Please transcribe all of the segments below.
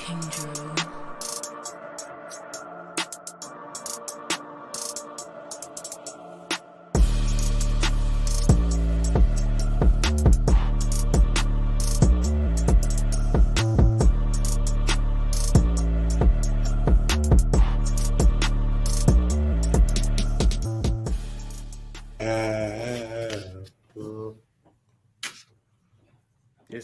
Yes,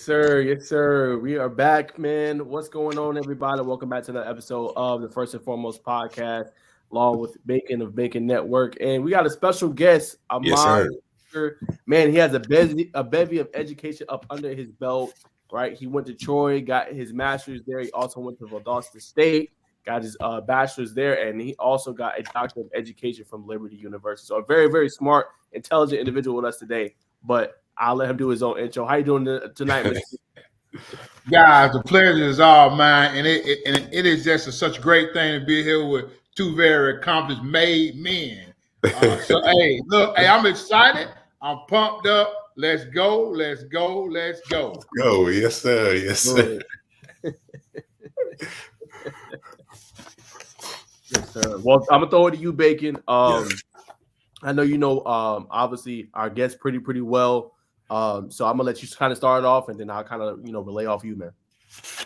sir. Yes, sir. We are back, man. What's going on, everybody? Welcome back to the episode of the First and Foremost podcast, along with Bacon of Bacon Network. And we got a special guest, Yes, Ahmad. sir. Man, he has a bevy of education up under his belt, right? He went to Troy, got his master's there. He also went to Valdosta State, got his bachelor's there, and he also got a doctor of education from Liberty University. So a very, very smart, intelligent individual with us today. But I'll let him do his own intro. How you doing tonight, Mr. Guys, the pleasure is all mine, and it is just such a great thing to be here with two very accomplished made men. Hey, look, hey, I'm excited. I'm pumped up. Let's go. Let's go. Let's go. Go. Yes, sir. Yes, sir. Yes, sir. Well, I'm gonna throw it to you, Bacon. Yes. I know you know, obviously our guest pretty well. So I'm gonna let you kind of start off, and then I'll kind of relay off you, man.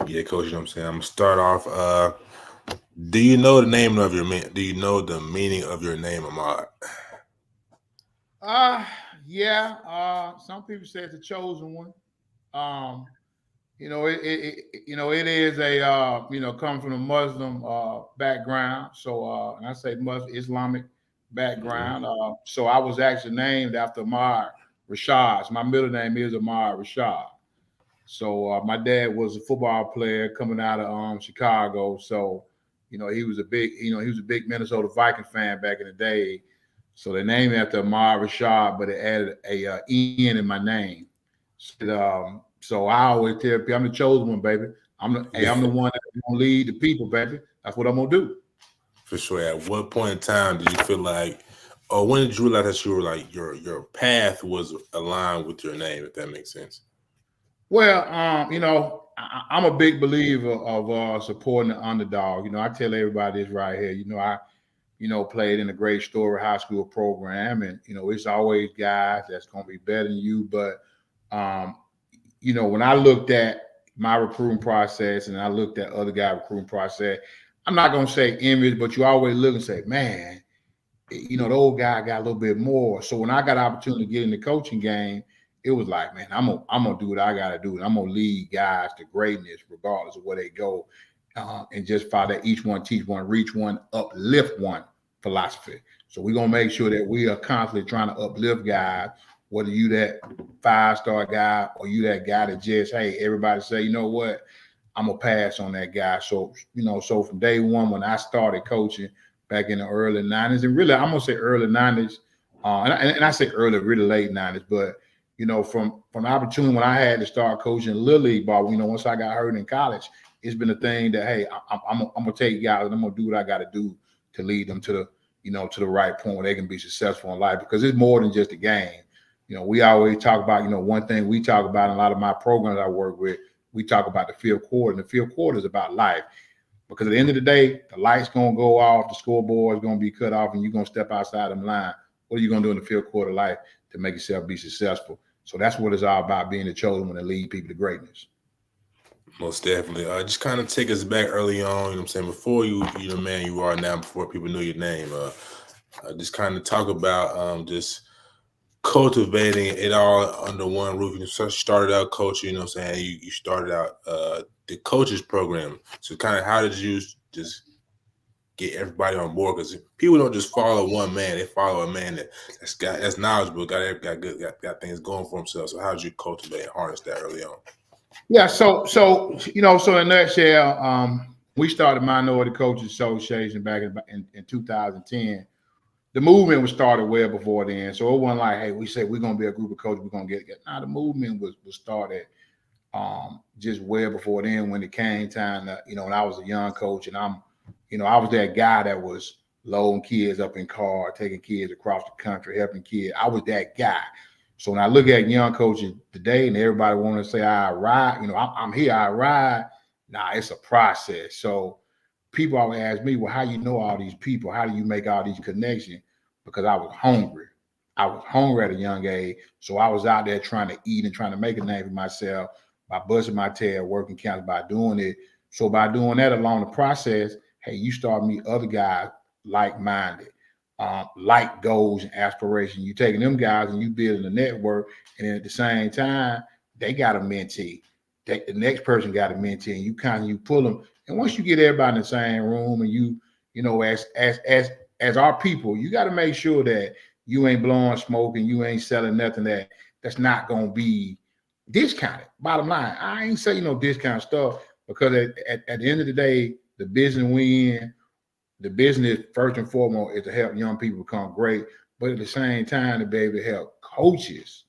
Yeah, coach. You know what I'm saying? I'm gonna start off. Do you know the name of your man? Do you know the meaning of your name, Ahmad? Yeah. Some people say it's a chosen one. It is a come from a Muslim background. So and I say Muslim Islamic background. So I was actually named after Ahmad Rashad. My middle name is Ahmad Rashad. So my dad was a football player coming out of Chicago. So he was a big Minnesota Viking fan back in the day. So they named me after Ahmad Rashad, but it added a N in my name. So I always tell people I'm the chosen one, baby. I'm the one that's gonna lead the people, baby. That's what I'm gonna do. For sure. At what point in time did you feel like, or when did you realize that you were like your path was aligned with your name, if that makes sense? Well, I'm a big believer of supporting the underdog. I tell everybody this right here. I played in a great Story high school program, and it's always guys that's gonna be better than you. But when I looked at my recruiting process and I looked at other guys' recruiting process, I'm not gonna say image, but you always look and say, man, the old guy got a little bit more. So when I got an opportunity to get in the coaching game, it was like, man, I'm gonna do what I gotta do, and I'm gonna lead guys to greatness regardless of where they go, and just follow that each one teach one, reach one, uplift one philosophy. So we're gonna make sure that we are constantly trying to uplift guys, whether you that 5-star guy or you that guy that just, hey, everybody say, you know what, I'm gonna pass on that guy. So so from day one when I started coaching back in the early 90s, and really I'm gonna say early 90s, and I say early, really late 90s, but from the opportunity when I had to start coaching Little League ball, once I got hurt in college, it's been a thing that, hey, I'm gonna take guys and I'm gonna do what I got to do to lead them to the right point where they can be successful in life, because it's more than just a game. We always talk about, one thing we talk about in a lot of my programs I work with, we talk about the field quarter, and the field quarter is about life. Because at the end of the day, the light's gonna go off, the scoreboard is gonna be cut off, and you're gonna step outside the line. What are you gonna do in the field quarter life to make yourself be successful? So that's what it's all about, being the chosen one to lead people to greatness. Most definitely. Just kind of take us back early on, you know what I'm saying, before you're the man you are now, before people knew your name. Just kind of talk about just cultivating it all under one roof. You started out coaching, you saying, you started out the coaches program. So kind of how did you just get everybody on board? Because people don't just follow one man; they follow a man that's knowledgeable, got things going for himself. So how did you cultivate and harness that early on? Yeah, so in a nutshell, we started Minority Coaches Association back in 2010. The movement was started way before then, so it wasn't like, hey, we said we're gonna be a group of coaches, we're gonna get. Now the movement was started just way before then, when it came time to, when I was a young coach, and I was that guy that was loading kids up in cars, taking kids across the country, helping kids. I was that guy. So when I look at young coaches today and everybody want to say I ride, I'm here, I ride, Nah, it's a process. So people always ask me, well, how you know all these people? How do you make all these connections? Because I was hungry. I was hungry at a young age. So I was out there trying to eat and trying to make a name for myself by busting my tail, working counts, by doing it. So by doing that along the process, hey, you start meet other guys like-minded, like goals and aspirations. You taking them guys and you building a network, and then at the same time, they got a mentee. The next person got a mentee, and you pull them. And once you get everybody in the same room, and you know, as our people, you got to make sure that you ain't blowing smoke and you ain't selling nothing that's not gonna be discounted. Bottom line, I ain't saying no discount stuff because at the end of the day, the business we in, the business first and foremost is to help young people become great, but at the same time to be able to help coaches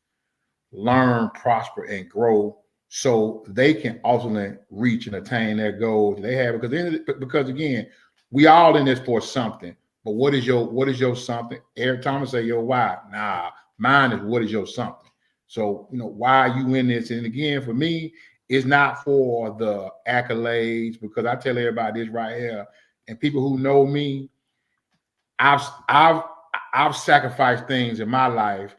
learn, prosper, and grow so they can ultimately reach and attain their goals they have. Because again, we all in this for something. But what is your something? Eric Thomas say your why. Nah, mine is what is your something. So why are you in this? And again, for me, it's not for the accolades, because I tell everybody this right here, and people who know me, I've sacrificed things in my life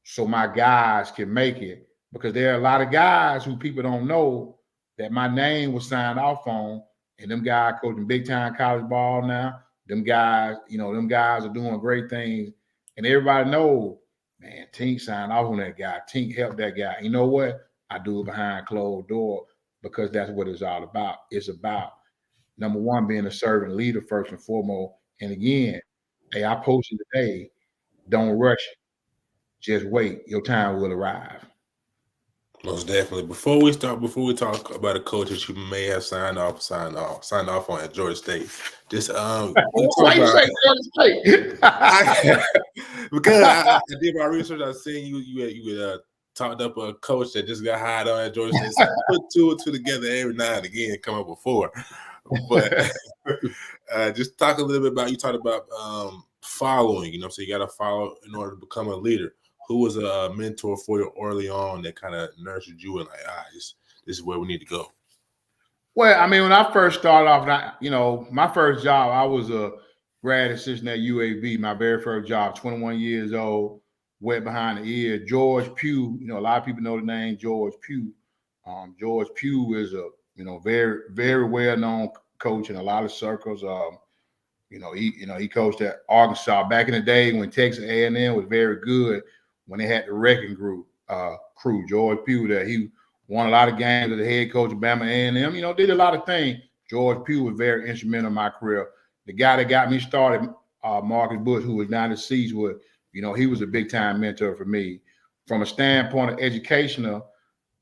so my guys can make it, because there are a lot of guys who people don't know that my name was signed off on, and them guys coaching big time college ball now. Them guys are doing great things, and everybody knows, man, Tink signed off on that guy. Tink helped that guy. You know what? I do it behind closed door because that's what it's all about. It's about, number one, being a servant leader first and foremost. And again, hey, I posted today, don't rush it. Just wait. Your time will arrive. Most definitely. Before we talk about a coach that you may have signed off on at Georgia State, just Why you say Georgia State? Because I did my research. I seen you had talked up a coach that just got hired on at Georgia State. So I put two and two together every now and again, come up with four. But just talk a little bit about, you talked about following. So you got to follow in order to become a leader. Who was a mentor for you early on that kind of nurtured you and like, this is where we need to go? Well, I mean, when I first started off, my first job, I was a grad assistant at UAB. My very first job, 21 years old, wet behind the ear. George Pugh, a lot of people know the name George Pugh. George Pugh is a, very, very well-known coach in a lot of circles. He coached at Arkansas back in the day when Texas A&M was very good, when they had the wrecking crew. George Pugh there, he won a lot of games as the head coach of Bama A&M. Did a lot of things. George Pugh was very instrumental in my career. The guy that got me started, Marcus Bush, who was now deceased, he was a big time mentor for me. From a standpoint of educational,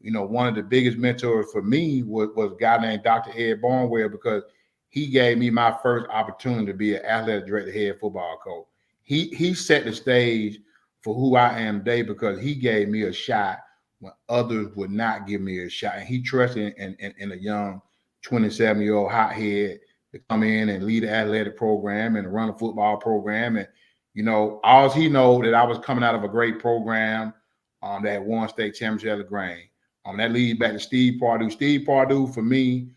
one of the biggest mentors for me was a guy named Dr. Ed Barnwell, because he gave me my first opportunity to be an athletic director, head football coach. He set the stage for who I am today, because he gave me a shot when others would not give me a shot. And he trusted in a young 27-year-old hothead to come in and lead the athletic program and run a football program. And, all he know that I was coming out of a great program that won state championship at LaGrange. That leads back to Steve Pardue. Steve Pardue, for me,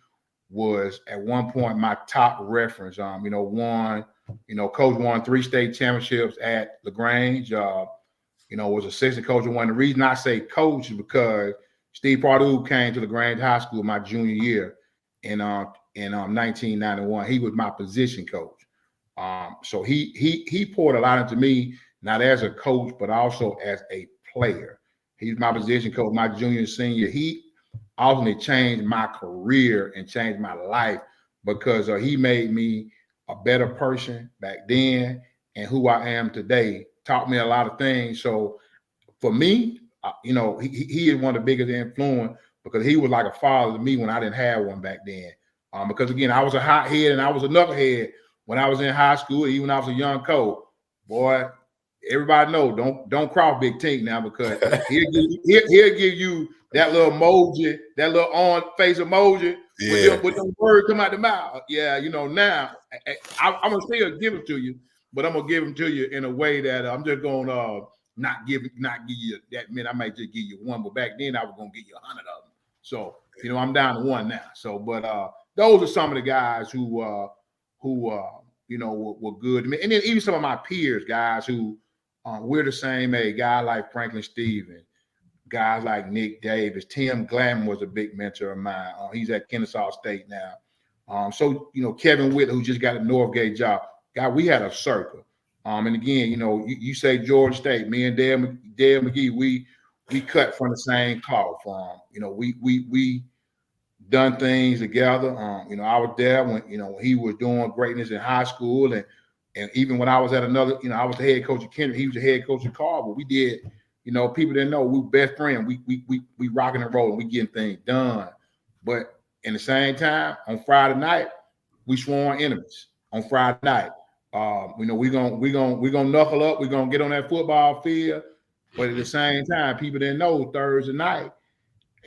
was at one point my top reference. Coach won 3 state championships at LaGrange. Was assistant coach. And one of the reasons I say coach is because Steve Pardue came to LaGrange High School my junior year in 1991. He was my position coach. So he poured a lot into me, not as a coach, but also as a player. He's my position coach my junior and senior. He ultimately changed my career and changed my life, because he made me a better person back then, and who I am today. Taught me a lot of things. So for me, he is one of the biggest influence, because he was like a father to me when I didn't have one back then. Because again, I was a hothead and I was a knucklehead when I was in high school, even when I was a young coach. Boy, everybody know, don't cross Big Tink now, because he'll give you that little emoji, that little on face emoji with them words come out the mouth. Yeah, now I'm gonna still give it to you, but I'm gonna give them to you in a way that I'm just gonna not give you that. Man, I might just give you one, but back then I was gonna give you 100 of them. So You know, I'm down to one now. So, but those are some of the guys who you know, were good to me. And then even some of my peers, guys who we're the same age, guy like Franklin Stevens, guys like Nick Davis. Tim Glavine was a big mentor of mine. He's at Kennesaw State now. So, you know, Kevin Whitt, who just got a Northgate job. God, we had a circle. And again, you know, you say Georgia State, me and Dale McGee, we cut from the same cloth. You know, we done things together. You know, I was there when, you know, he was doing greatness in high school, and even when I was at another, you know, I was the head coach of Kendrick, he was the head coach of Carver. We did, you know, people didn't know we were best friends. We rocking and rolling, we getting things done. But in the same time, on Friday night, we sworn enemies. On Friday night, you know, we gonna knuckle up. We're gonna get on that football field. But at the same time, people didn't know Thursday night,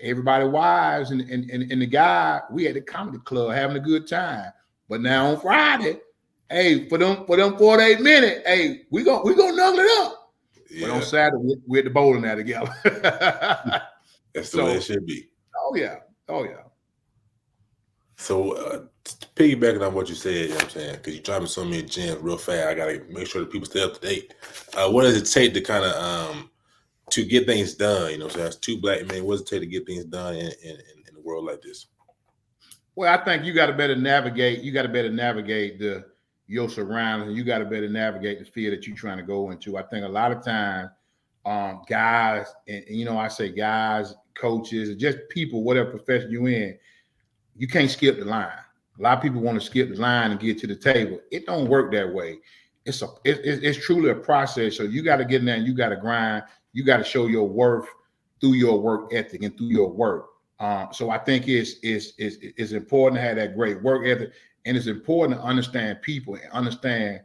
everybody wives and the guy, we at the comedy club having a good time. But now on Friday, hey, for them 48 minutes, hey, we gonna knuckle it up. Yeah. But on Saturday, we're at the bowling alley together. That's the way it should be. Oh yeah. So to piggyback on what you said, you know what I'm saying, because you're dropping so many gems real fast, I gotta make sure that people stay up to date. What does it take to kind of to get things done? You know, so as two black men, what does it take to get things done in a world like this? Well, I think you got to better navigate. You got to better navigate your surroundings, and you got to better navigate the field that you're trying to go into. I think a lot of times, guys, and you know, I say guys, coaches, just people, whatever profession you're in, you can't skip the line. A lot of people want to skip the line and get to the table. It don't work that way. It's truly a process. So you got to get in there and you got to grind. You got to show your worth through your work ethic and through your work. So I think it's important to have that great work ethic, and it's important to understand people and understand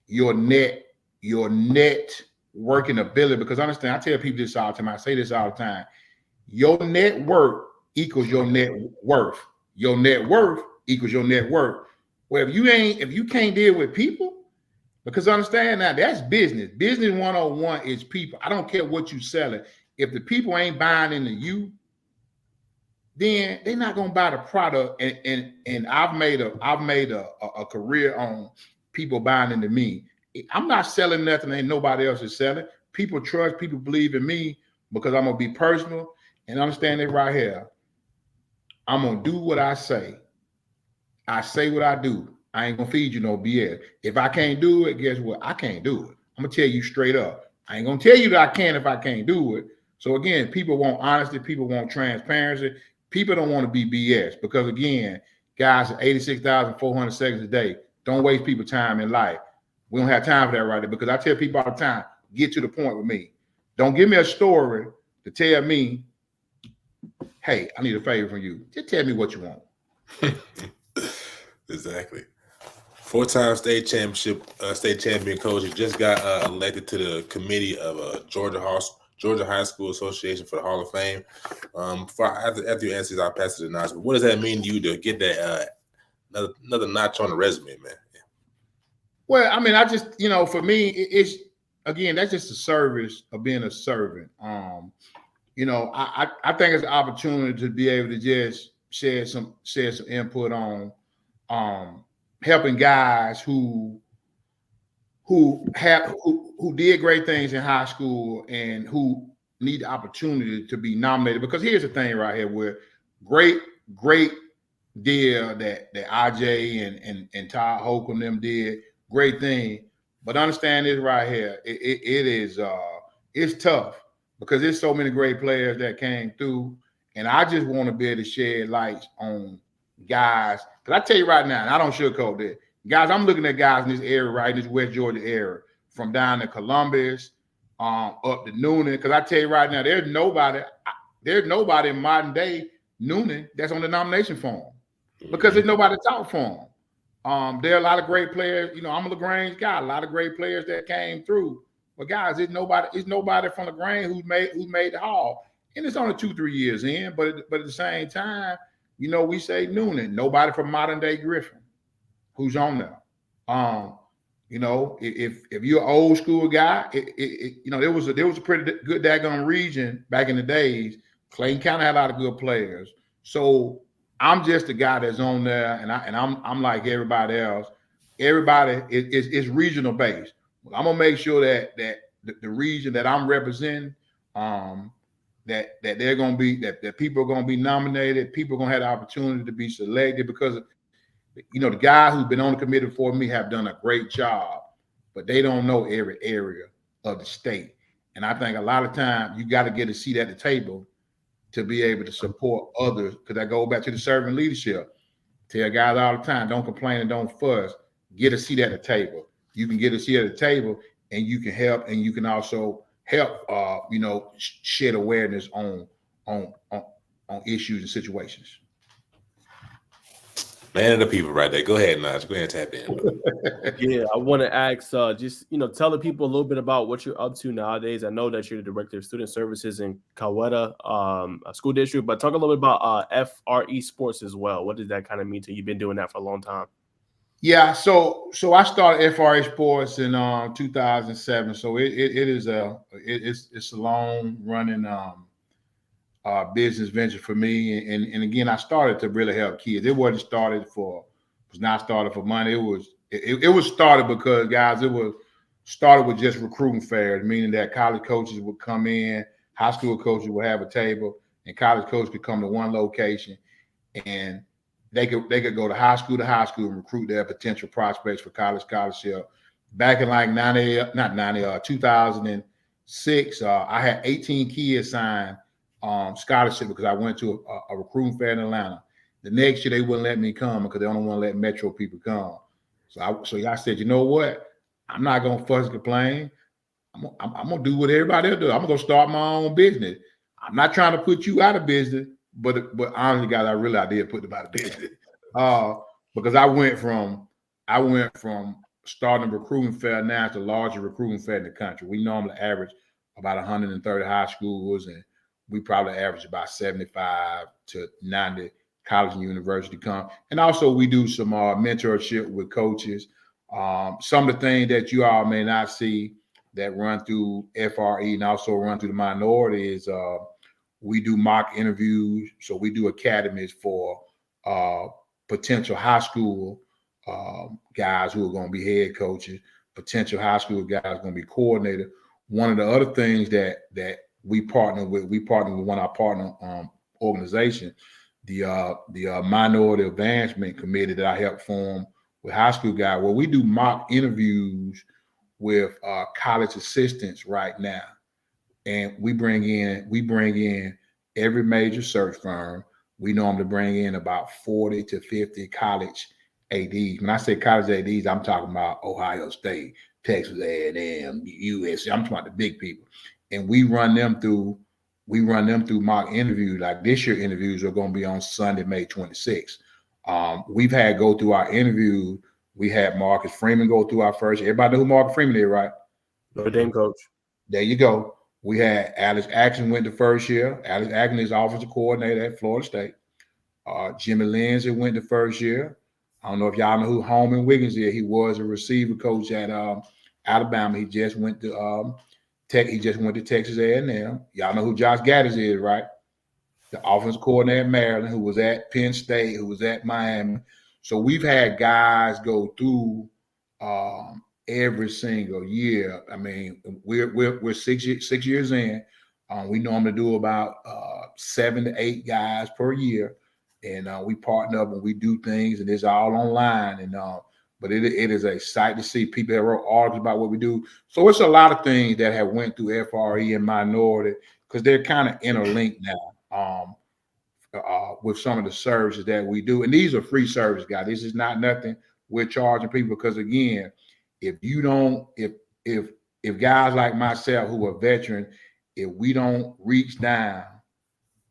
your net working ability. Because understand, I tell people this all the time. I say this all the time. Your network equals your net worth. Your net worth equals your net worth. Well, if you can't deal with people, because understand now, that's business. Business 101 is people. I don't care what you selling. If the people ain't buying into you, then they're not gonna buy the product. And I've made a career on people buying into me. I'm not selling nothing that nobody else is selling. People trust, people believe in me because I'm gonna be personal and understand it right here. I'm gonna do what I say. I say what I do. I ain't gonna feed you no BS. If I can't do it, guess what? I can't do it. I'm gonna tell you straight up. I ain't gonna tell you that I can if I can't do it. So again, people want honesty, people want transparency. People don't want to be BS because again, guys, 86,400 seconds a day. Don't waste people's time in life. We don't have time for that right there because I tell people all the time, get to the point with me. Don't give me a story to tell me, hey, I need a favor from you. Just tell me what you want. Exactly. 4-time state champion coach. He just got elected to the committee of Georgia High School Association for the Hall of Fame. After you answer, I'll pass it to Nas. What does that mean to you to get that another notch on the resume, man? Yeah. Well, I mean, I just, you know, for me, it's again, that's just a service of being a servant. You know, I think it's an opportunity to be able to just share some input on helping guys who did great things in high school and who need the opportunity to be nominated. Because here's the thing right here, where great deal that IJ and Todd Holcomb them did, great thing. But understand this right here, it's tough because there's so many great players that came through, and I just want to be able to shed lights on guys. Because I tell you right now, and I don't sugarcoat this, guys, I'm looking at guys in this area, right, in this West Georgia area, from down to Columbus, up to Noonan. Because I tell you right now, there's nobody in modern day Noonan that's on the nomination form because there's nobody to talk for them. There are a lot of great players. You know, I'm a LaGrange guy. A lot of great players that came through. But guys, it's nobody from LaGrange who made the Hall. And it's only 2-3 years in. But at the same time, you know, we say Noonan. Nobody from modern day Griffin who's on there. You know, if you're an old school guy, you know, there was a pretty good daggone region back in the days. Clayton County had a lot of good players. So I'm just the guy that's on there, and I'm like everybody else. Everybody is regional based. I'm gonna make sure that the region that I'm representing, that they're gonna be that people are gonna be nominated. People are gonna have the opportunity to be selected because the guys who've been on the committee for me have done a great job, but they don't know every area of the state. And I think a lot of times you got to get a seat at the table to be able to support others. Because I go back to the servant leadership. Tell guys all the time, don't complain and don't fuss. Get a seat at the table. You can get a seat at the table, and you can help, and you can also help, shed awareness on issues and situations. Man of the people right there. Go ahead, Naj. Go ahead and tap in. Yeah, I want to ask, just tell the people a little bit about what you're up to nowadays. I know that you're the director of student services in Coweta school district, but talk a little bit about FRE sports as well. What does that kind of mean to you? You've been doing that for a long time. Yeah, so I started FRA Sports in 2007. So it's a long running business venture for me, and again, I started to really help kids. It wasn't not started for money. It was started because, guys, it was started with just recruiting fairs, meaning that college coaches would come in, high school coaches would have a table, and college coaches could come to one location, and they could go to high school and recruit their potential prospects for college scholarship. Back in like 2006, I had 18 kids sign scholarship because I went to a recruiting fair in Atlanta. The next year they wouldn't let me come because they only want to let Metro people come. So I said, you know what? I'm not gonna fuss and complain. I'm gonna do what everybody else do. I'm gonna start my own business. I'm not trying to put you out of business, but honestly, guys, I did put them out of business. Because I went from starting a recruiting fair. Now it's the largest recruiting fair in the country. We normally average about 130 high schools, and we probably average about 75 to 90 college and university come. And also we do some mentorship with coaches. Some of the things that you all may not see that run through FRE and also run through the minority is we do mock interviews. So we do academies for potential high school guys who are going to be head coaches, potential high school guys going to be coordinator. One of the other things that we partner with one of our partner organizations, the Minority Advancement Committee that I helped form with high school guys, where we do mock interviews with college assistants right now. And we bring in every major search firm. We normally bring in about 40 to 50 college ADs. When I say college ADs, I'm talking about Ohio State, Texas A&M, USC. I'm talking about the big people. And we run them through mock interviews. Like this year interviews are going to be on Sunday, May 26th. We've had go through our interview. We had Marcus Freeman go through our first. Everybody know who Marcus Freeman is, right? Notre Dame coach. There you go. We had Alex Action went the first year. Alex Action is offensive coordinator at Florida State. Jimmy Lindsay went the first year. I don't know if y'all know who Holman Wiggins is. He was a receiver coach at Alabama. He just went to Texas A&M. Y'all know who Josh Gaddis is, right? The offensive coordinator at Maryland, who was at Penn State, who was at Miami. So we've had guys go through every single year. I mean, we're 6 years in. We normally do about 7 to 8 guys per year, and we partner up and we do things, and it's all online. And but it is a sight to see. People that wrote articles about what we do. So it's a lot of things that have went through FRE and minority because they're kind of interlinked now. With some of the services that we do, and these are free services, guys. This is not nothing we're charging people because, again, if guys like myself who are veterans, if we don't reach down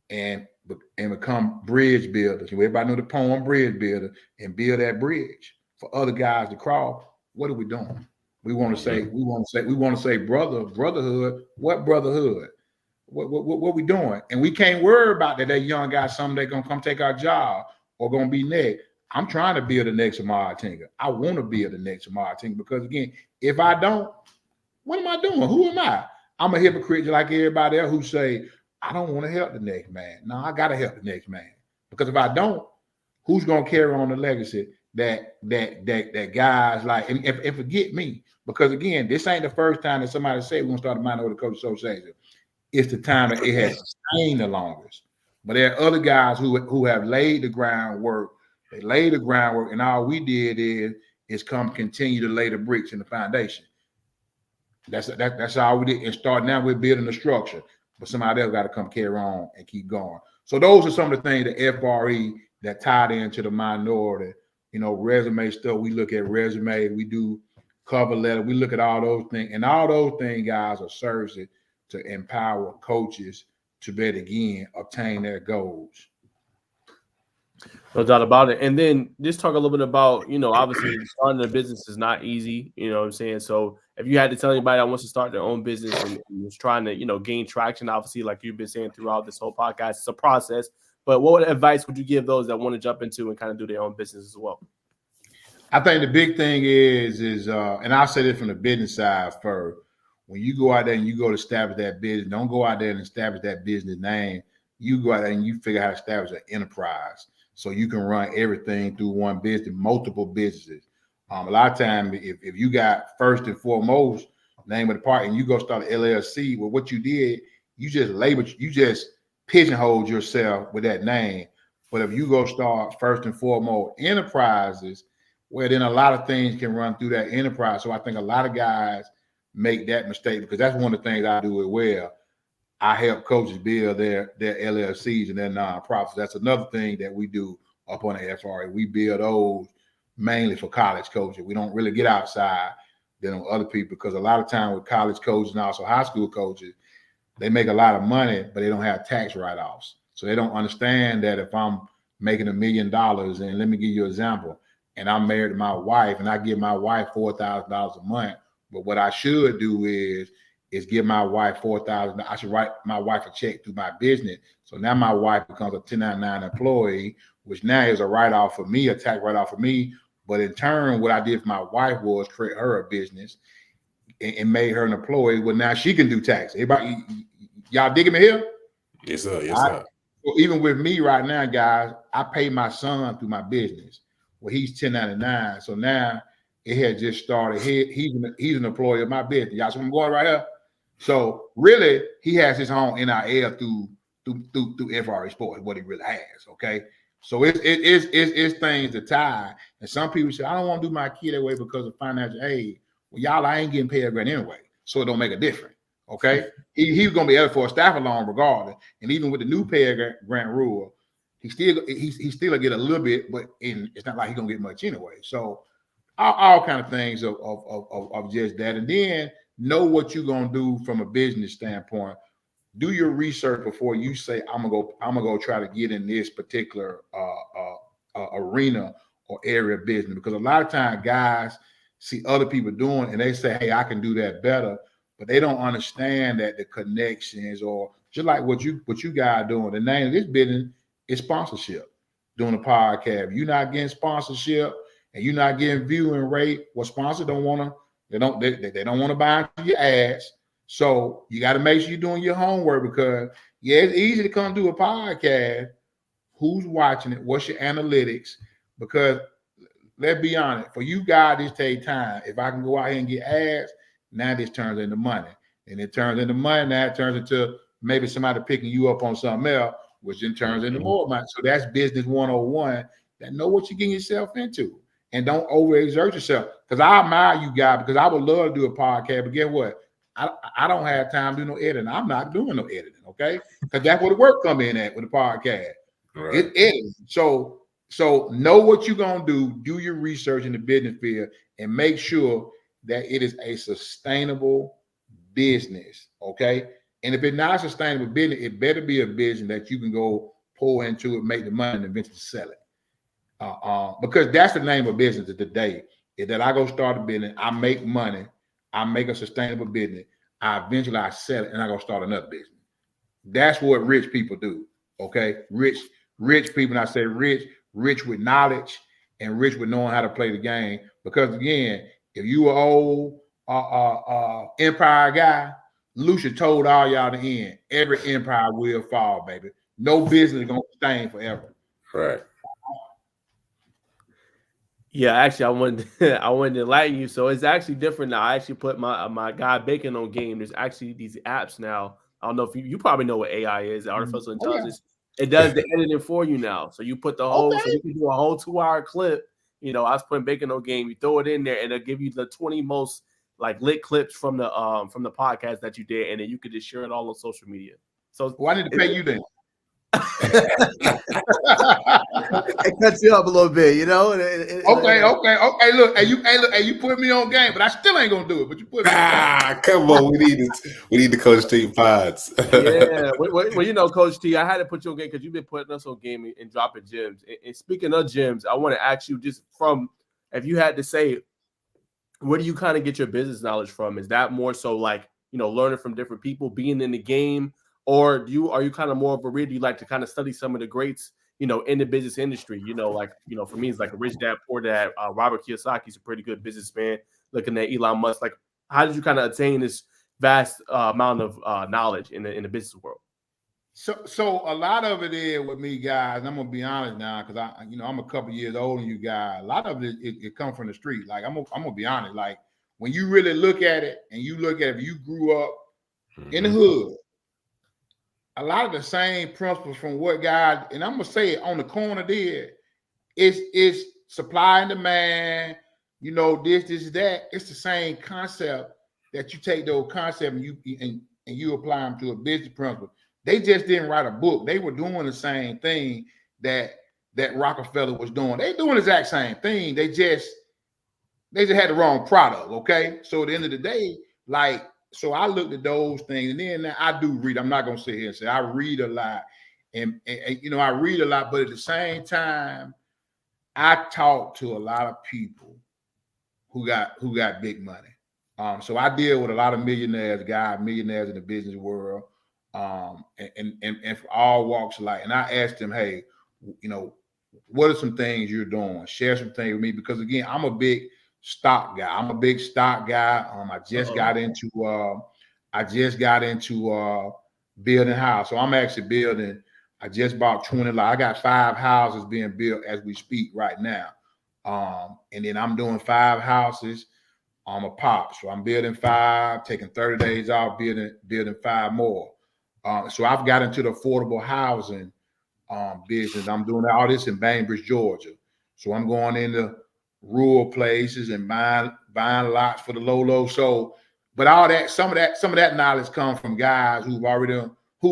and become bridge builders, everybody know the poem bridge builder, and build that bridge for other guys to cross, what are we doing? We want to say brotherhood. What brotherhood? What we doing? And we can't worry about that young guy someday gonna come take our job or gonna be next. I'm trying to build the next Ahmad Tinker. I want to build the next Ahmad Tinker because, again, if I don't, what am I doing? Who am I? I'm a hypocrite like everybody else who say, I don't want to help the next man. No, I got to help the next man Because if I don't, who's gonna carry on the legacy that guys like and forget me? Because again, this ain't the first time that somebody said we're gonna start a minority coach association. It's the time that it has sustained the longest. But there are other guys who have laid the groundwork. They laid the groundwork, and all we did is come continue to lay the bricks in the foundation. That's all we did. And start now, we're building the structure, but somebody else got to come carry on and keep going. So those are some of the things that FRE that tied into the minority, resume stuff. We look at resume, we do cover letter, we look at all those things, and all those things, guys, are services to empower coaches to bet again, obtain their goals. No doubt about it. And then just talk a little bit about, obviously starting a business is not easy, you know what I'm saying? So if you had to tell anybody that wants to start their own business and is trying to, gain traction, obviously, like you've been saying throughout this whole podcast, it's a process. But what advice would you give those that want to jump into and kind of do their own business as well? I think the big thing is and I'll say this from the business side first. When you go out there and you go to establish that business, don't go out there and establish that business name. You go out there and you figure out how to establish an enterprise so you can run everything through one business, multiple businesses. A lot of times, if you got first and foremost name of the party and you go start an LLC, well, what you did, you just pigeonholed yourself with that name. But if you go start first and foremost enterprises, well, then a lot of things can run through that enterprise. So I think a lot of guys make that mistake because that's one of the things I do it well. I help coaches build their LLCs and their nonprofits. That's another thing that we do up on the FRA. We build those mainly for college coaches. We don't really get outside than on other people because a lot of time with college coaches and also high school coaches, they make a lot of money, but they don't have tax write-offs. So they don't understand that if I'm making $1 million, and let me give you an example, and I'm married to my wife, and I give my wife $4,000 a month, but what I should do is give my wife $4,000. I should write my wife a check through my business. So now my wife becomes a 1099 employee, which now is a write-off for me, a tax write-off for me. But in turn, what I did for my wife was create her a business and made her an employee. Well, now she can do tax. Everybody, y'all digging me here? Yes, sir. Yes, sir. So even with me right now, guys, I pay my son through my business. Well, he's 1099. So now it had just started. He's an employee of my business. Y'all see where I'm going right here? So really, he has his own NIL through FRA Sports, what he really has. Okay. So it's things to tie. And some people say, I don't want to do my kid that way because of financial aid. Well, y'all, I ain't getting paid a grant anyway. So it don't make a difference. Okay. He's gonna be eligible for a staff loan regardless. And even with the new pay grant rule, he still get a little bit, but it's not like he's gonna get much anyway. So all kind of things of just that. And then know what you're gonna do from a business standpoint. Do your research before you say I'm gonna go try to get in this particular arena or area of business, because a lot of times guys see other people doing and they say, hey, I can do that better, but they don't understand that the connections, or just like what you guys doing. The name of this business is sponsorship. Doing a podcast, if you're not getting sponsorship and you're not getting viewing rate, well, sponsors don't want to. They don't want to buy into your ads. So you got to make sure you're doing your homework, because it's easy to come do a podcast. Who's watching it? What's your analytics? Because let's be honest, for you guys, this take time. If I can go out here and get ads, now this turns into money. And it turns into money. Now it turns into maybe somebody picking you up on something else, which then turns into more money. So that's business 101. That know what you're getting yourself into. And don't overexert yourself. Because I admire you guys, because I would love to do a podcast, but guess what? I don't have time to do no editing. I'm not doing no editing, okay? Because that's where the work come in at with the podcast. Right. It's editing. So know what you're going to do your research in the business field, and make sure that it is a sustainable business, okay? And if it's not a sustainable business, it better be a business that you can go pour into it, make the money, and eventually sell it. Because that's the name of business of today, is that I go start a business, I make money, I make a sustainable business, I sell it, and I go start another business. That's what rich people do, okay? Rich people, and I say rich with knowledge and rich with knowing how to play the game. Because again, if you were old empire guy, Lucia told all y'all to end. Every empire will fall, baby. No business is gonna sustain forever. Right. Yeah, actually, I wanted to enlighten you. So it's actually different now. I actually put my guy Bacon on game. There's actually these apps now. I don't know if you probably know what AI is, artificial Oh yeah. intelligence. It does the editing for you now. So you put the whole, so Okay. you can do a whole 2 hour clip. You know, I was putting Bacon on game. You throw it in there, and it'll give you the 20 most like lit clips from the podcast that you did, and then you could just share it all on social media. So Well, I need to pay you then. it cuts you up a little bit, you know. Okay. Look, you put me on game, but I still ain't gonna do it. But you put me on game. Come on, we need the Coach T pods. Yeah, well, you know, Coach T, I had to put you on game because you've been putting us on game and dropping gems. And speaking of gems, I want to ask you just from, if you had to say, where do you kind of get your business knowledge from? Is that more so like, you know, learning from different people, being in the game, or are you kind of more of a reader? You like to kind of study some of the greats, you know, in the business industry? You know, like, you know, for me, it's like a Rich Dad Poor Dad. Robert Kiyosaki's a pretty good businessman. Looking at Elon Musk, like, how did you kind of attain this vast amount of knowledge in the business world? So a lot of it is with me, guys. And I'm gonna be honest now, because I'm a couple years older than you guys. A lot of it comes from the street. Like I'm gonna be honest. Like when you really look at it, and you look at if you grew up in the hood, a lot of the same principles from what God, and I'm gonna say it on the corner did, is supply and demand. You know, this, that. It's the same concept that you take those concepts and you apply them to a business principle. They just didn't write a book. They were doing the same thing that Rockefeller was doing. They doing the exact same thing. They just had the wrong product. Okay. So at the end of the day, like, so I looked at those things, and then I do read. I'm not gonna sit here and say I read a lot, and you know, I read a lot, but at the same time, I talk to a lot of people who got big money. So I deal with a lot of millionaires in the business world, and for all walks of life. And I asked them, hey, you know, what are some things you're doing? Share some things with me, because again, I'm a big stock guy. I just got into building house. So I'm actually building. I just bought 20. I got 5 houses being built as we speak right now. And then I'm doing 5 houses. I'm a pop. So I'm building 5, taking 30 days off, building 5 more. So I've got into the affordable housing business. I'm doing all this in Bainbridge, Georgia. So I'm going into rural places and buying lots for the low. So, but all that, some of that knowledge comes from guys who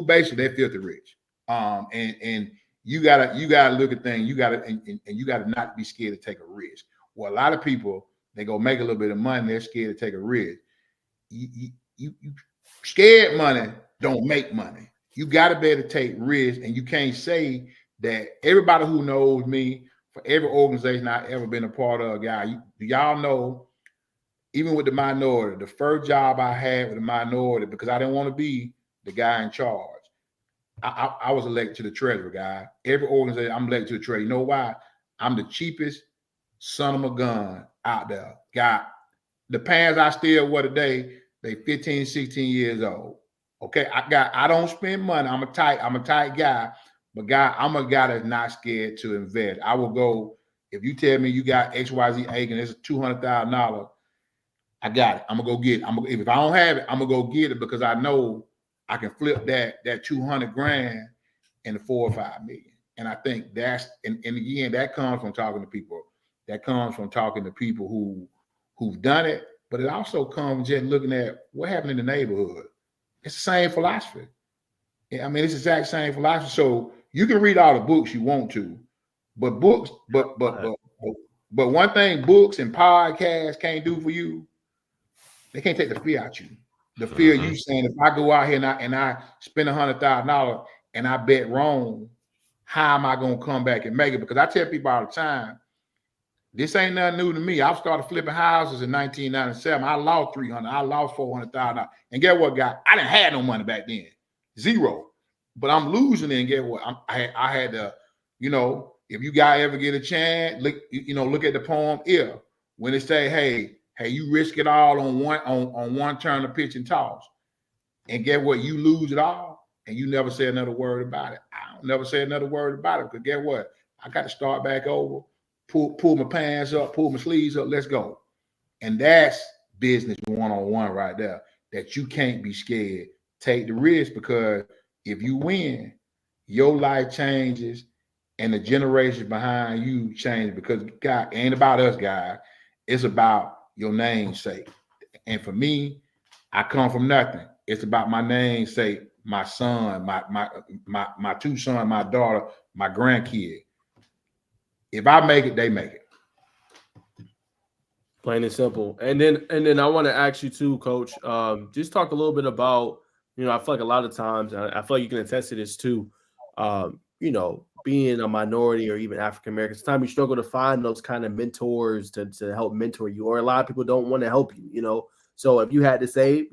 basically they're filthy rich. And you gotta look at things. You gotta not be scared to take a risk. Well, a lot of people, they go make a little bit of money, they're scared to take a risk. You scared money don't make money. You gotta be able to take risks, and you can't say that everybody who knows me, for every organization I've ever been a part of, guy, y'all know, even with the minority, the first job I had with the minority, because I didn't want to be the guy in charge. I was elected to the treasurer, guy. Every organization, I'm elected to the treasurer. You know why? I'm the cheapest son of a gun out there. Guy, the pants I still wear today, they 15, 16 years old. Okay, I don't spend money. I'm a tight guy, but guy, I'm a guy that's not scared to invest. I will go, if you tell me you got XYZ acre and it's $200,000, I got it. I'm gonna go get it. If I don't have it, I'm gonna go get it, because I know I can flip that 200 grand into 4 or 5 million. And I think that's, and again, that comes from talking to people. That comes from talking to people who've done it, but it also comes just looking at what happened in the neighborhood. It's the same philosophy. I mean, it's the exact same philosophy. So you can read all the books you want to, but one thing books and podcasts can't do for you, they can't take the fear out you. The fear you saying, if I go out here and I spend $100,000 and I bet wrong, how am I gonna come back and make it? Because I tell people all the time, this ain't nothing new to me. I started flipping houses in 1997. I lost 300. I lost $400,000. And get what, guy? I didn't have no money back then, zero. But I'm losing it. And get what? I had to, you know, if you guys ever get a chance, look at the poem "If," when they say, hey, you risk it all on one turn of pitch and toss, and get what? You lose it all, and you never say another word about it. I don't never say another word about it, because get what? I got to start back over, pull my pants up, pull my sleeves up, let's go. And that's business one-on-one right there, that you can't be scared. Take the risk, because if you win, your life changes and the generation behind you change, because God, it ain't about us, guys. It's about your name's sake. And for me, I come from nothing. It's about my name's sake, my son, my two sons, my daughter, my grandkid. If I make it, they make it. Plain and simple. And then I want to ask you too, Coach. Just talk a little bit about, I feel like a lot of times, I feel like you can attest to this too. Being a minority or even African American, sometimes you struggle to find those kind of mentors to help mentor you, or a lot of people don't want to help you. So if you had to say,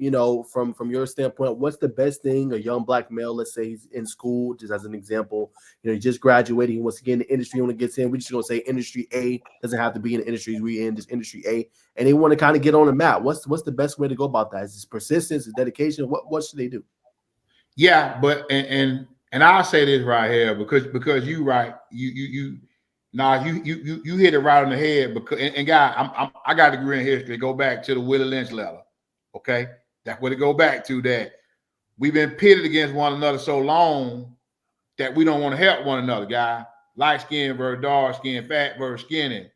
from your standpoint, what's the best thing a young Black male, let's say he's in school, just as an example, he just graduated, he wants to get in the industry, when it gets in, we're just going to say industry A, doesn't have to be in the industry we're in, just industry A, and they want to kind of get on the map. What's the best way to go about that? Is it persistence, is it dedication? What should they do? Yeah, but and I'll say this right here, because you right, you hit it right on the head, because and guy, I got a degree in history. Go back to the Willie Lynch letter. Okay, that's what it go back to, that we've been pitted against one another so long that we don't want to help one another, guy. Light skin versus dark skin, fat versus skinny.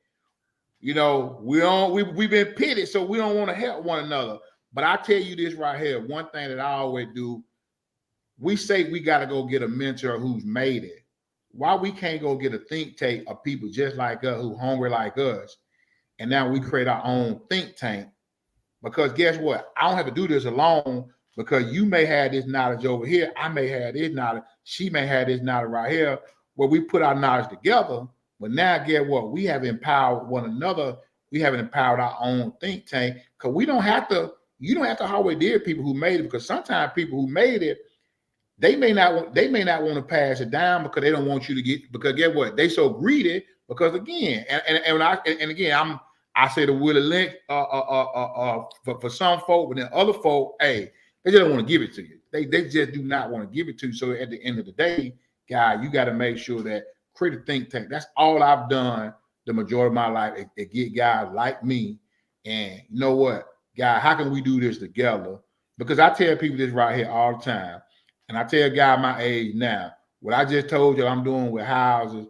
We've been pitted, so we don't want to help one another. But I tell you this right here, one thing that I always do, we say we got to go get a mentor who's made it. Why we can't go get a think tank of people just like us, who hungry like us, and now we create our own think tank? Because guess what? I don't have to do this alone, because you may have this knowledge over here. I may have this knowledge. She may have this knowledge right here, where we put our knowledge together. But now, guess what? We have empowered one another. We haven't empowered our own think tank, because you don't have to always deal with people who made it, because sometimes people who made it, they may not want to pass it down, because they don't want you to get, because guess what? They so greedy, because again, I say the Willie Lynch for some folk, but then other folk, hey, they just don't want to give it to you. They just do not want to give it to you. So at the end of the day, guy, you got to make sure that create a think tank. That's all I've done the majority of my life, to get guys like me. And you know what, guy, how can we do this together? Because I tell people this right here all the time. And I tell a guy my age now, what I just told you I'm doing with houses,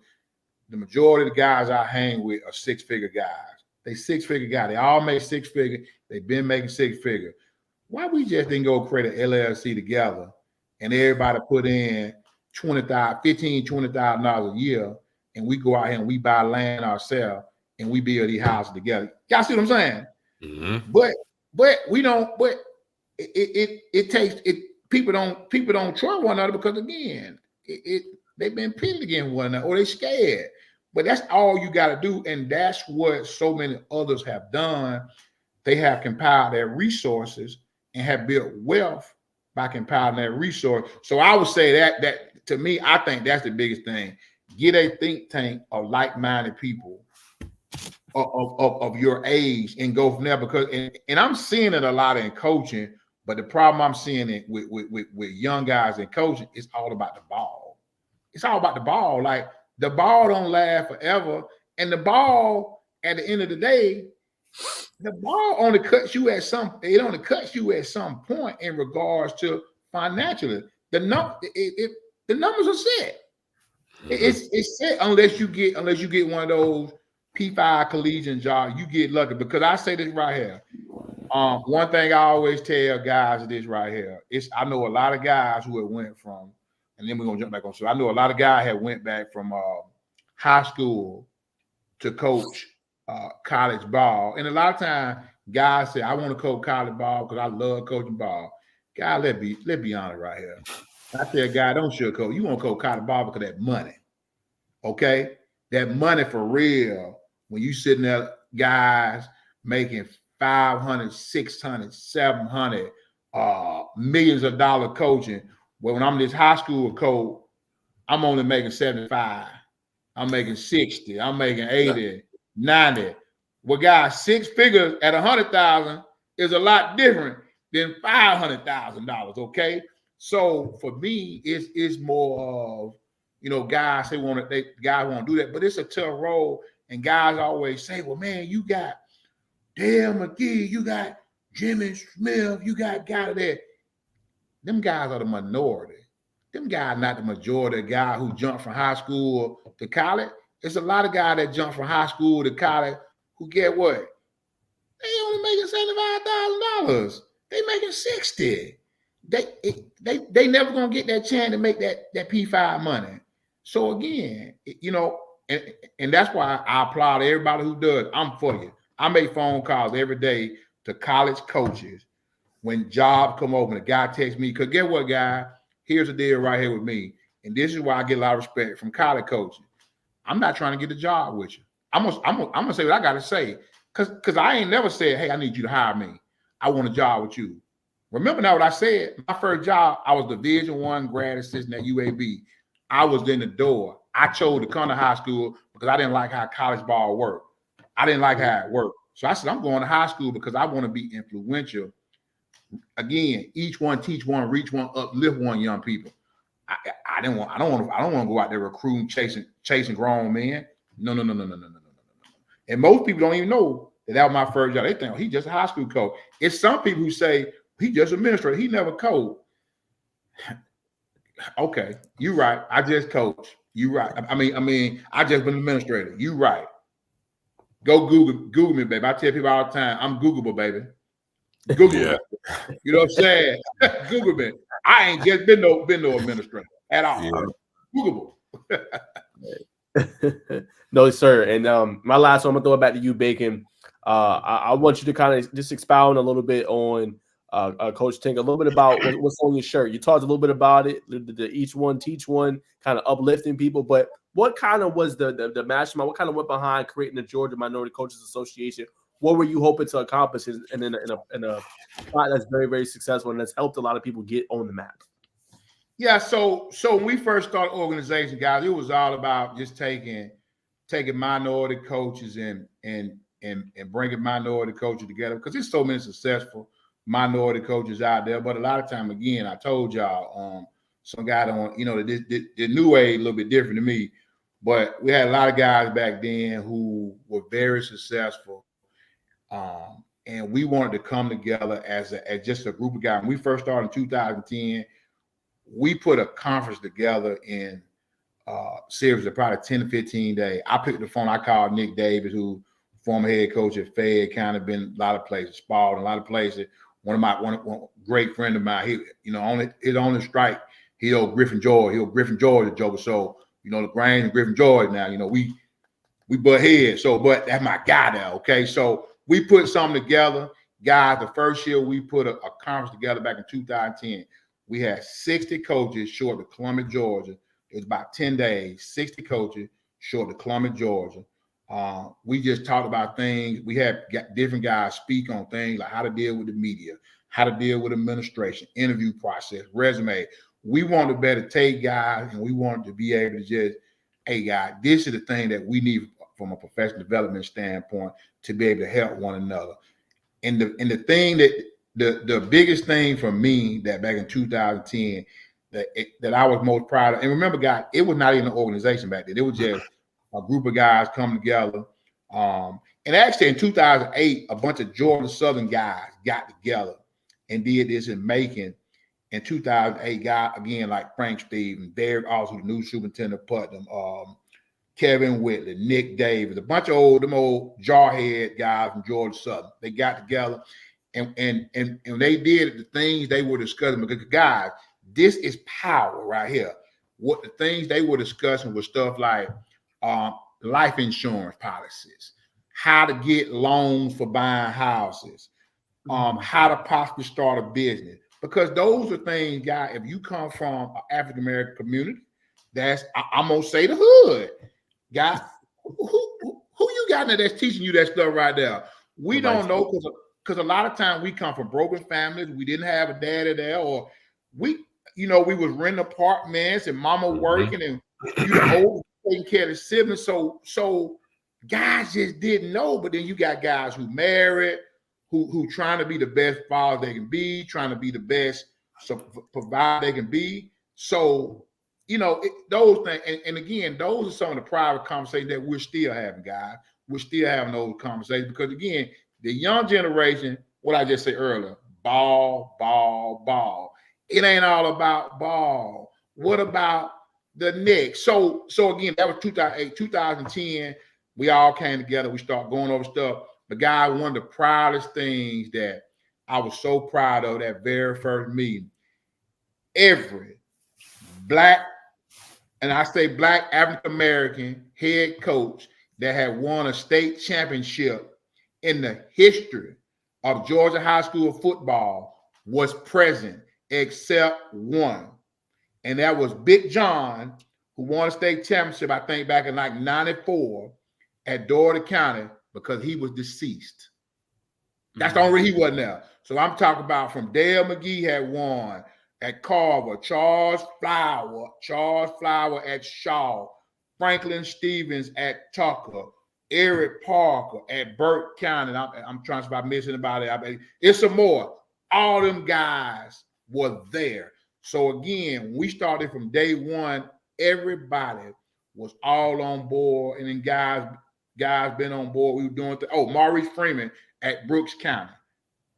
the majority of the guys I hang with are six-figure guys. They six-figure guys. They all make six-figure. They've been making six-figure. Why we just didn't go create an LLC together and everybody put in $20,000 a year, and we go out here and we buy land ourselves and we build these houses together? Y'all see what I'm saying? Mm-hmm. But we don't. But it takes it. People don't trust one another, because again, they've been pitted against one another, or they scared. But that's all you got to do, and that's what so many others have done. They have compiled their resources and have built wealth by compiling their resource. So I would say that to me, I think that's the biggest thing. Get a think tank of like-minded people of your age and go from there. Because and I'm seeing it a lot in coaching. But the problem I'm seeing it with young guys in coaching, it's all about the ball. It's all about the ball. Like, the ball don't last forever. And the ball, at the end of the day, the ball only cuts you at some point in regards to financially. The numbers are set. It's set unless you get one of those P5 collegiate jobs. You get lucky. Because I say this right here. One thing I always tell guys is this right here. I know a lot of guys who have went from, and then we're gonna jump back on. So I know a lot of guys have went back from high school to coach college ball, and a lot of times guys say, "I want to coach college ball because I love coaching ball." Guys, let's be honest right here. I tell a guy, don't sugarcoat. You want to coach college ball because of that money, okay? That money for real. When you sitting there, guys making 500, 600, 700, millions of dollars coaching. Well, when I'm this high school coach, I'm only making 75. I'm making 60. I'm making 80, 90. Well, guys, six figures at 100,000 is a lot different than $500,000. Okay, so for me, it's more of guys want to do that, but it's a tough role. And guys always say, well, man, you got Dale McGee, you got Jimmy Smith, you got guys there. Them guys are the minority. Them guys not the majority of guys who jump from high school to college. There's a lot of guys that jump from high school to college who get what? They only making $75,000. They making 60. They never gonna get that chance to make that P5 money. So again, and that's why I applaud everybody who does. I'm for you. I make phone calls every day to college coaches when jobs come open. A guy texts me, because get what, guy? Here's the deal right here with me. And this is why I get a lot of respect from college coaches. I'm not trying to get a job with you. I'm gonna say what I gotta say. Cause I ain't never said, hey, I need you to hire me. I want a job with you. Remember now what I said? My first job, I was Division I grad assistant at UAB. I was in the door. I chose to come to high school because I didn't like how college ball worked. I didn't like how it worked. So I said, I'm going to high school because I want to be influential. Again, each one teach one, reach one, uplift one, young people. I don't want to go out there recruiting, chasing grown men. No. And most people don't even know that was my first job. They think, oh, he's just a high school coach. It's some people who say he just administrator. He never coached. Okay, you right. I just coach. You right. I mean, I just been administrator. You right. Go Google me, baby. I tell people all the time, I'm Googleable, baby. Google me. You know what I'm saying? Google me. I ain't just been no administrator at all. Yeah. Googleable. No, sir. And my last one, I'm gonna throw it back to you, Bacon. I want you to kind of just expound a little bit on Coach Tink, a little bit about what's on your shirt. You talked a little bit about it, the each one teach one, kind of uplifting people. But what kind of was the mastermind? What kind of went behind creating the Georgia Minority Coaches Association? What were you hoping to accomplish in a spot that's very, very successful and that's helped a lot of people get on the map? Yeah, so when we first started organization, guys, it was all about just taking minority coaches and bringing minority coaches together, because there's so many successful minority coaches out there. But a lot of time, again, I told y'all, some guy don't, the new way a little bit different to me, but we had a lot of guys back then who were very successful. And we wanted to come together as just a group of guys. When we first started in 2010, we put a conference together in series of probably 10 to 15 days. I picked the phone. I called Nick Davis, who former head coach at Fed, kind of been a lot of places, Spalding, a lot of places. One great friend of mine, his only strike, he owed Griffin, Georgia, Joker. So, the Grange and Griffin, Georgia now, we butt heads. So, but that's my guy there, okay? So we put something together. Guys, the first year we put a conference together back in 2010. We had 60 coaches short of Columbia, Georgia. It was about 10 days, 60 coaches short of Columbia, Georgia. We just talked about things. We had different guys speak on things like how to deal with the media, how to deal with administration, interview process, resume. We wanted to better take guys, and we wanted to be able to just, hey, guys, this is the thing that we need from a professional development standpoint to be able to help one another. And the thing that the biggest thing for me that back in 2010 that I was most proud of, and remember, guys, it was not even an organization back then. It was just a group of guys coming together. And actually in 2008, a bunch of Georgia Southern guys got together and did this in Macon. In 2008, guys, again, like Frank Stevens, Derek also, the new superintendent of Putnam, Kevin Whitley, Nick Davis, a bunch of them old jarhead guys from Georgia Southern. They got together and they did the things they were discussing, because guys, this is power right here. What the things they were discussing was stuff like life insurance policies, how to get loans for buying houses, how to possibly start a business. Because those are things, guys, if you come from an African-American community, I'm going to say the hood. Guys, who you got in there that's teaching you that stuff right there? We don't know, because a lot of times we come from broken families. We didn't have a daddy there, or we was renting apartments and mama working and old taking care of the siblings. So guys just didn't know. But then you got guys who married, who trying to be the best father they can be, trying to be the best provider they can be. So, those things, and again, those are some of the private conversations that we're still having, guys. We're still having those conversations because, again, the young generation, what I just said earlier, ball, ball, ball. It ain't all about ball. What about the Knicks? So again, that was 2008, 2010. We all came together. We started going over stuff. But, guys, one of the proudest things that I was so proud of that very first meeting, every black, and I say black African-American head coach that had won a state championship in the history of Georgia high school football was present, except one. And that was Big John, who won a state championship, I think, back in like 94 at Dougherty County because he was deceased. That's the only reason he wasn't there. So I'm talking about from Dale McGee had won at Carver, Charles Flower at Shaw, Franklin Stevens at Tucker, Eric Parker at Burke County. I'm trying to stop missing about it. It's some more. All them guys were there. So again, we started from day one. Everybody was all on board, and then guys been on board. We were doing Maurice Freeman at Brooks County.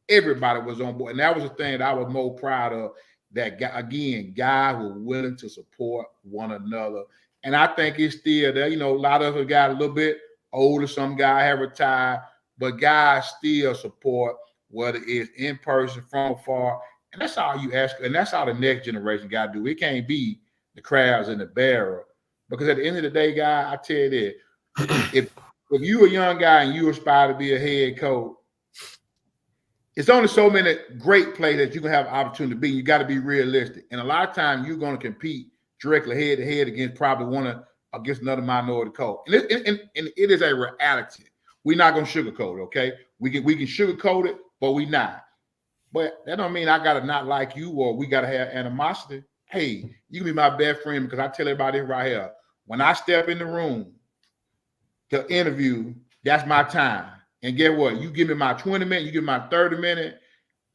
Everybody was on board, and that was the thing that I was more proud of. That again, guys were willing to support one another, and I think it's still there. A lot of us got a little bit older. Some guys have retired, but guys still support, whether it's in person, from afar, and that's all you ask, and that's all the next generation got to do. It can't be the crabs in the barrel, because at the end of the day, guy, I tell you this: if you're a young guy and you aspire to be a head coach, it's only so many great players that you can have an opportunity to be. You got to be realistic. And a lot of times you're going to compete directly head to head against probably against another minority coach. And it is a reality. We're not going to sugarcoat it, okay? We can sugarcoat it, but we not. But that don't mean I got to not like you or we got to have animosity. Hey, you can be my best friend because I tell everybody right here, when I step in the room to interview, that's my time. And get what? You give me my 20 minutes, you give me my 30 minutes,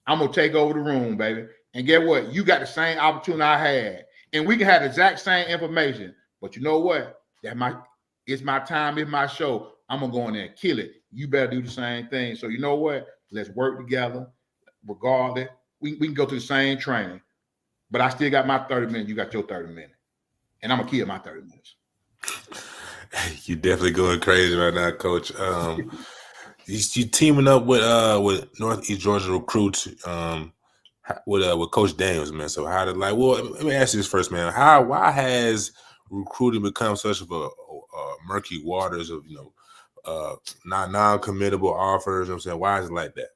I'm going to take over the room, baby. And get what? You got the same opportunity I had. And we can have the exact same information. But you know what? It's my time, it's my show. I'm going to go in there and kill it. You better do the same thing. So you know what? Let's work together. Regardless, we can go through the same training. But I still got my 30 minutes. You got your 30 minutes. And I'm going to kill my 30 minutes. You definitely going crazy right now, Coach. You teaming up with Northeast Georgia recruits with Coach Daniels, man. So how did let me ask you this first, man. Why has recruiting become such of a murky waters of non-committable offers? You know what I'm saying, why is it like that?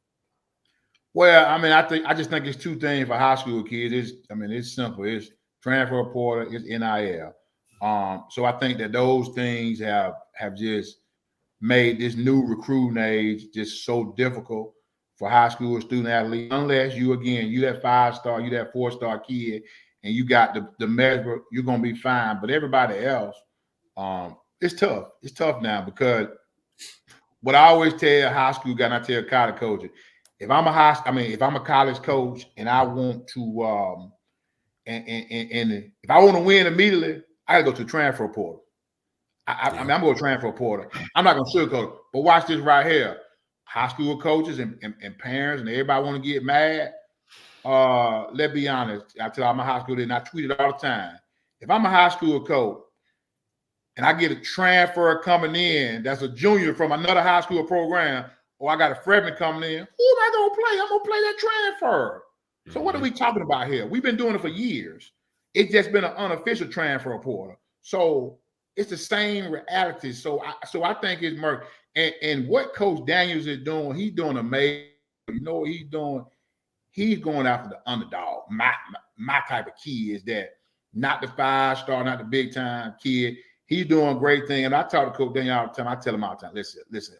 Well, I just think it's two things for high school kids. It's simple. It's transfer portal, it's NIL. So I think that those things have just made this new recruiting age just so difficult for high school student athletes, unless you that 5-star, you that 4-star kid, and you got the measure, you're gonna be fine. But everybody else, it's tough. It's tough now because what I always tell high school guys, and I tell college coaches, if I'm a college coach and I want to and if I want to win immediately, I gotta go to the transfer portal. I'm going to transfer portal. I'm not going to sugarcoat it. But watch this right here. High school coaches and parents and everybody want to get mad. Let's be honest. I tell all my high school, and I tweet it all the time. If I'm a high school coach and I get a transfer coming in that's a junior from another high school program, or I got a freshman coming in, who am I going to play? I'm going to play that transfer. So what are we talking about here? We've been doing it for years. It's just been an unofficial transfer portal. So it's the same reality. So I think it's murky. And what Coach Daniels is doing, he's doing amazing. You know what he's doing? He's going after the underdog. My type of kid is that not the 5-star, not the big time kid. He's doing a great thing. And I talk to Coach Daniels all the time. I tell him all the time, listen, man.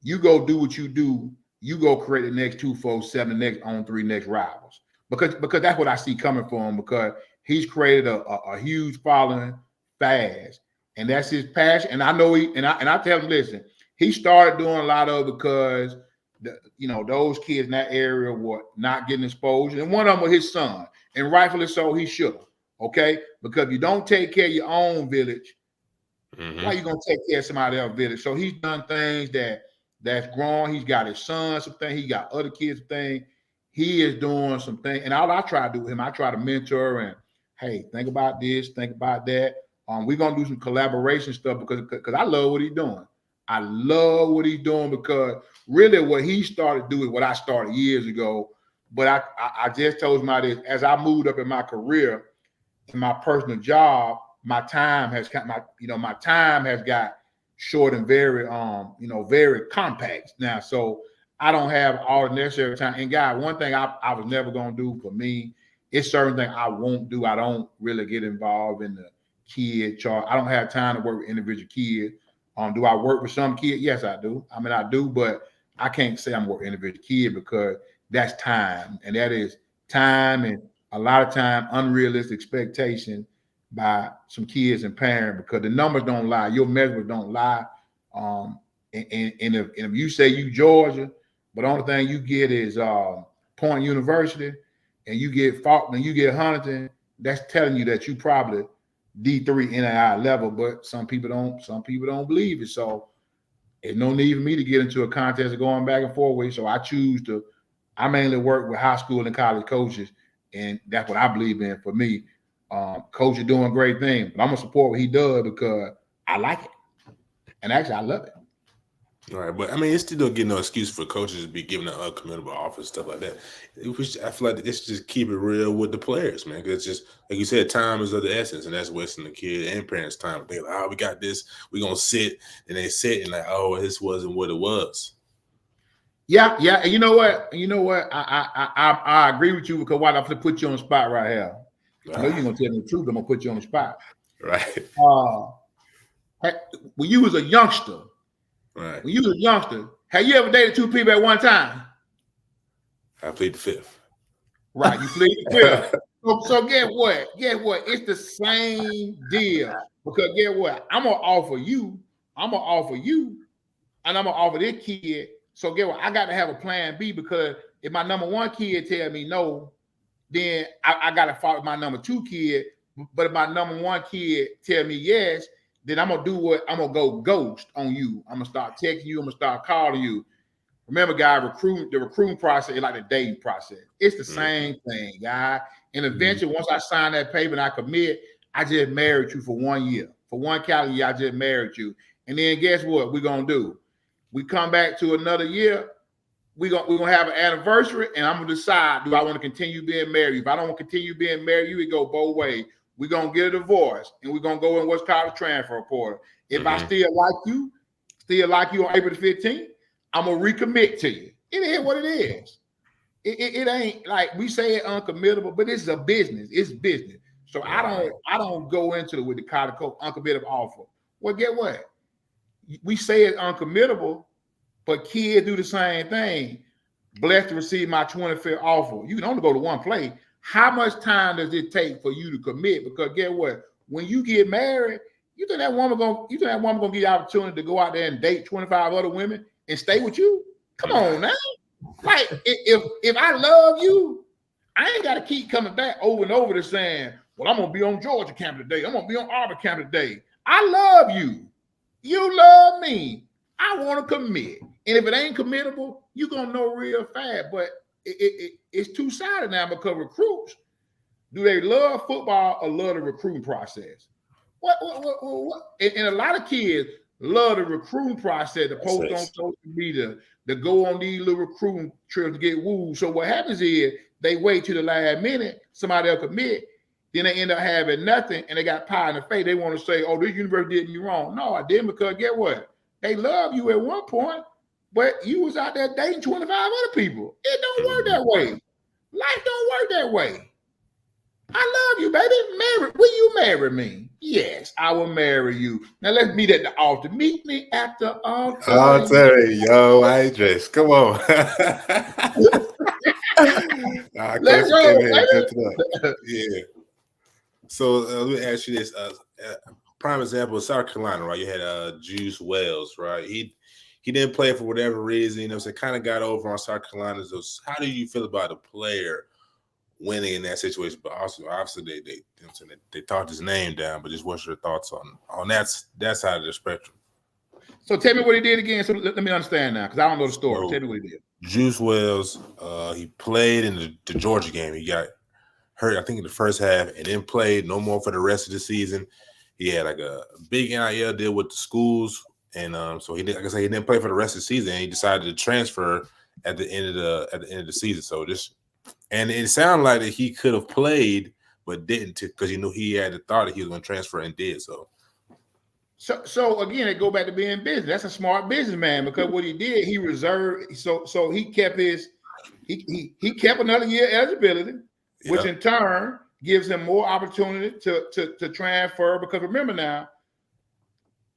You go do what you do. You go create the next 2-4-7, the next on 3 next rivals. Because that's what I see coming for him, because he's created a huge following fast, and that's his passion. And I know I tell him, listen, he started doing a lot of it because those kids in that area were not getting exposure, and one of them was his son, and rightfully so, he should have. Okay, because if you don't take care of your own village, Mm-hmm. why you gonna take care of somebody else's village? So he's done things that's grown. He's got his son some things. He got other kids some things. He is doing some things. And all I try to do with him, I try to mentor and hey, think about this, think about that. We're gonna do some collaboration stuff because I love what he's doing. I love what he's doing because really what he started doing what I started years ago. But I just told him this as I moved up in my career, in my personal job, my time has got short and very very compact now. So I don't have all the necessary time. And God, one thing I was never gonna do for me, it's certain things I won't do. I don't really get involved in the kid chart. I don't have time to work with individual kids. Do I work with some kids? Yes, I do. I mean, I do, but I can't say I'm working individual kid because that's time, and that is time, and a lot of time unrealistic expectation by some kids and parents because the numbers don't lie. Your measures don't lie. And if you say you Georgia, but the only thing you get is Point University, and you get Faulkner, you get Huntington, that's telling you that you probably D3 NAI level. But some people don't believe it. So there's no need for me to get into a contest of going back and forth with. So I mainly work with high school and college coaches, and that's what I believe in for me. Coach is doing great things, but I'm gonna support what he does because I like it, and actually I love it. All right, but I mean, it still don't get no excuse for coaches to be giving an uncommittable offer and stuff like that. I feel like it's just keep it real with the players, man. Because it's just like you said, time is of the essence, and that's wasting the kid and parents' time. They're like, "Oh, we got this. We're gonna sit," and they sit and like, "Oh, this wasn't what it was." Yeah. And you know what? I agree with you because why I'm gonna put you on the spot right here. I know you're gonna tell me the truth. I'm gonna put you on the spot. Right. When you was a youngster. Right. When you was a youngster, have you ever dated two people at one time? I plead the fifth. Right, you plead the fifth. So get what? It's the same deal. Because get what? I'm gonna offer you, and I'm gonna offer this kid. So get what? I got to have a plan B because if my number one kid tell me no, then I got to follow my number two kid. But if my number one kid tell me yes, then I'm gonna do what? I'm gonna go ghost on you. I'm gonna start texting you. I'm gonna start calling you. Remember, guy, the recruiting process is like the dating process. It's the same thing, guy. And eventually, once I sign that paper and I commit, I just married you for 1 year. For one calendar year, I just married you. And then guess what we're gonna do? We come back to another year. We're gonna have an anniversary, and I'm gonna decide: do I want to continue being married? If I don't want to continue being married, you would go both ways. We're gonna get a divorce, and we're gonna go in what's called a transfer portal. If I still like you on April the 15th, I'm gonna recommit to you. It is what it is. It ain't like we say it uncommittable, but it's a business. It's business. So I don't go into it with the college coach uncommittable offer. Well, get what? We say it's uncommittable, but kids do the same thing. Blessed to receive my 25th offer. You can only go to one place. How much time does it take for you to commit? Because get what? When you get married, you think that woman gonna give you the opportunity to go out there and date 25 other women and stay with you? Come on now. Like if I love you, I ain't gotta keep coming back over and over to saying, well, I'm gonna be on Georgia campus today. I'm gonna be on Auburn campus today. I love you. You love me. I want to commit. And if it ain't committable, you're gonna know real fast. But it's two-sided now because recruits, do they love football or love the recruiting process? What? And a lot of kids love the recruiting process, to post on social media, to go on these little recruiting trips to get wooed. So what happens is they wait till the last minute, somebody else commit, then they end up having nothing, and they got pie in the face. They want to say, oh, this university did me wrong. No, I didn't, because get what? They love you at one point, but you was out there dating 25 other people. It don't work that way. Life don't work that way. I love you, baby. Will you marry me? Yes, I will marry you. Now let's meet at the altar. Meet me at the altar. Altar, yo, Idris. Come on. Let's go. Yeah. So let me ask you this. Prime example, South Carolina, right? You had Juice Wells, right? He didn't play for whatever reason, so kind of got over on South Carolina. So how do you feel about a player winning in that situation. But also, obviously, they talked his name down. But just what's your thoughts on that side of the spectrum? So tell me what he did again. So let me understand now, because I don't know the story. So, tell me what he did. Juice Wells, he played in the Georgia game. He got hurt, I think, in the first half, and then played no more for the rest of the season. He had like a big NIL deal with the schools, and so he didn't. Like I said, he didn't play for the rest of the season. And he decided to transfer at the end of the season. So and it sounded like that he could have played, but didn't, because he knew he had the thought that he was going to transfer and did so. So again, it go back to being business. That's a smart businessman, because what he did, he reserved. So he kept he kept another year eligibility, which in turn gives him more opportunity to transfer. Because remember now,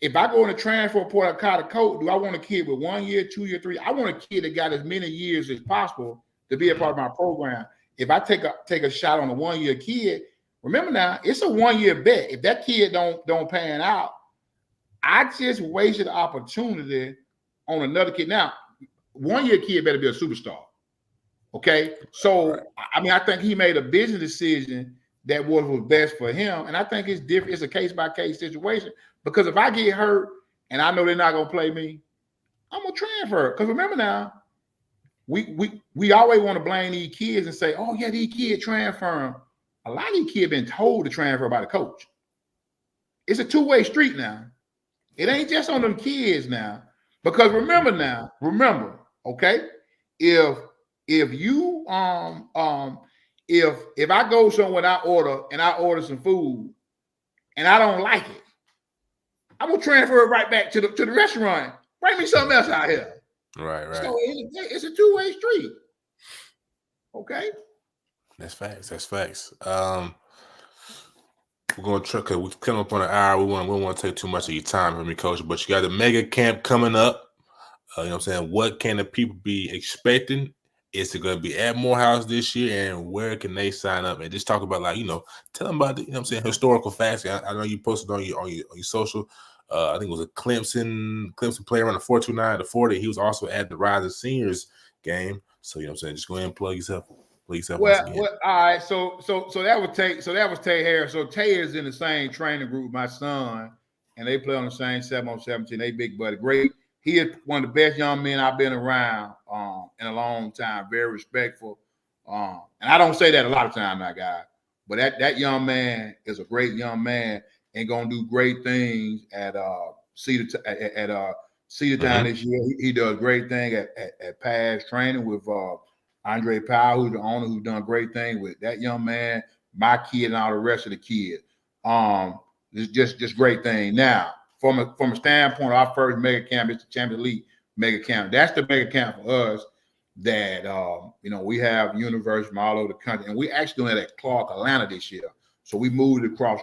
if I go in a transfer portal, coach, do I want a kid with 1 year, 2 year, 3? I want a kid that got as many years as possible to be a part of my program. If I take a shot on a 1 year kid, remember now, it's a 1 year bet. If that kid don't pan out, I just wasted the opportunity on another kid. Now, 1 year kid better be a superstar. Okay. So, right. I mean, I think he made a business decision that was best for him. And I think it's different. It's a case-by-case situation, because if I get hurt and I know they're not going to play me, I'm going to transfer. Because remember now, we always want to blame these kids and say, oh, yeah, these kids transfer. A lot of these kids been told to transfer by the coach. It's a two-way street now. It ain't just on them kids now. Because remember, okay, if you if I go somewhere and I order some food and I don't like it, I'm gonna transfer it right back to the restaurant. Bring me something else out here. Right. So it's a two-way street. Okay. That's facts. We're going to try, because we come up on an hour. We want to take too much of your time from me, Coach. But you got the mega camp coming up. You know what I'm saying? What can the people be expecting? Is it going to be at Morehouse this year? And where can they sign up? And just talk about, like, tell them about the, what I'm saying, historical facts. I know you posted on your social. I think it was a Clemson player on the 429, the 40. He was also at the Rising Seniors game. So, what I'm saying, just go ahead and plug yourself. Well, all right. So that was Tay Harris. So Tay is in the same training group with my son, and they play on the same 7-on-17. They big buddy. Great. He is one of the best young men I've been around in a long time. Very respectful. And I don't say that a lot of times, my guy. But that young man is a great young man and gonna do great things at Cedar Town this year. He does great thing at pass training with Andre Powell, who's the owner, who's done great things with that young man, my kid, and all the rest of the kids. It's just great thing. Now, from a standpoint of our first mega camp, it's the Champions League mega camp. That's the mega camp for us that we have universities from all over the country, and we actually doing it at Clark, Atlanta this year. So we moved it across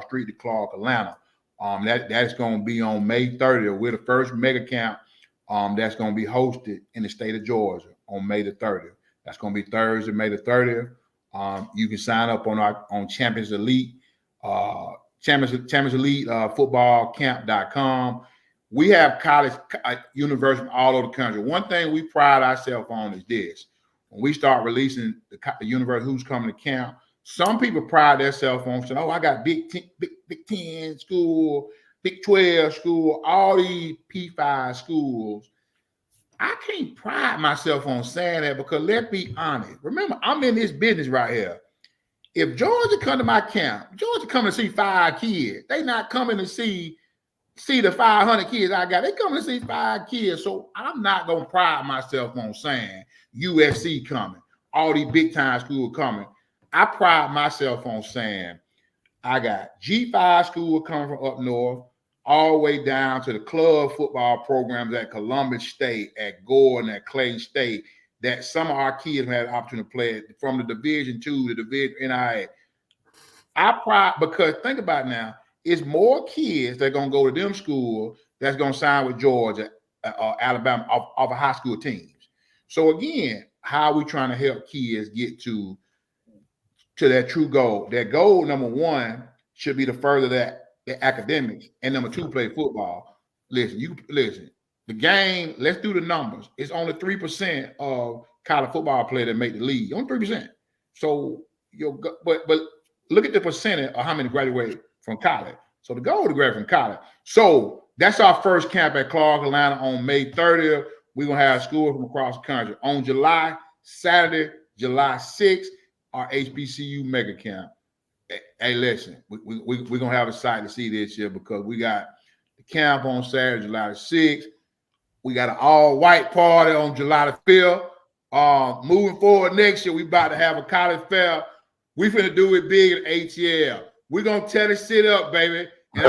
street to Clark, Atlanta. That's going to be on May 30th. We're the first mega camp that's going to be hosted in the state of Georgia on May the 30th. That's going to be Thursday, May the 30th. You can sign up on Champions Elite football camp.com. We have college universities all over the country. One thing we pride ourselves on is this: when we start releasing the university who's coming to camp, some people pride themselves on saying, "Oh, I got Big 10 school, Big 12 school, all these P5 schools." I can't pride myself on saying that, because let's be honest. Remember, I'm in this business right here. If Georgia come to my camp, Georgia coming to see 5 kids. They not coming to see the 500 kids I got. They coming to see 5 kids. So I'm not going to pride myself on saying USC coming, all these big time schools coming. I pride myself on saying I got G5 school coming from up north, all the way down to the club football programs at Columbus State, at Gordon, at Clayton State, that some of our kids had the opportunity to play from the Division II to Division NIA. I pride, because think about it now, it's more kids that are going to go to them schools that's going to sign with Georgia or Alabama off of high school teams. So again, how are we trying to help kids get to that true goal? That goal, number one, should be to further their academics, and number 2, play football. Listen. The game, let's do the numbers. It's only 3% of college football players that make the league. Only 3%. So but look at the percentage of how many graduate from college. So the goal to graduate from college. So that's our first camp at Clark, Atlanta on May 30th. We're gonna have schools from across the country. On Saturday, July 6th, our HBCU mega camp. Hey, listen, we're gonna have a sight to see this year because we got the camp on Saturday, July 6th. We got an all-white party on July the 5th. Moving forward next year, we about to have a college fair. We finna do it big at ATL. We're gonna tear this shit up, baby. And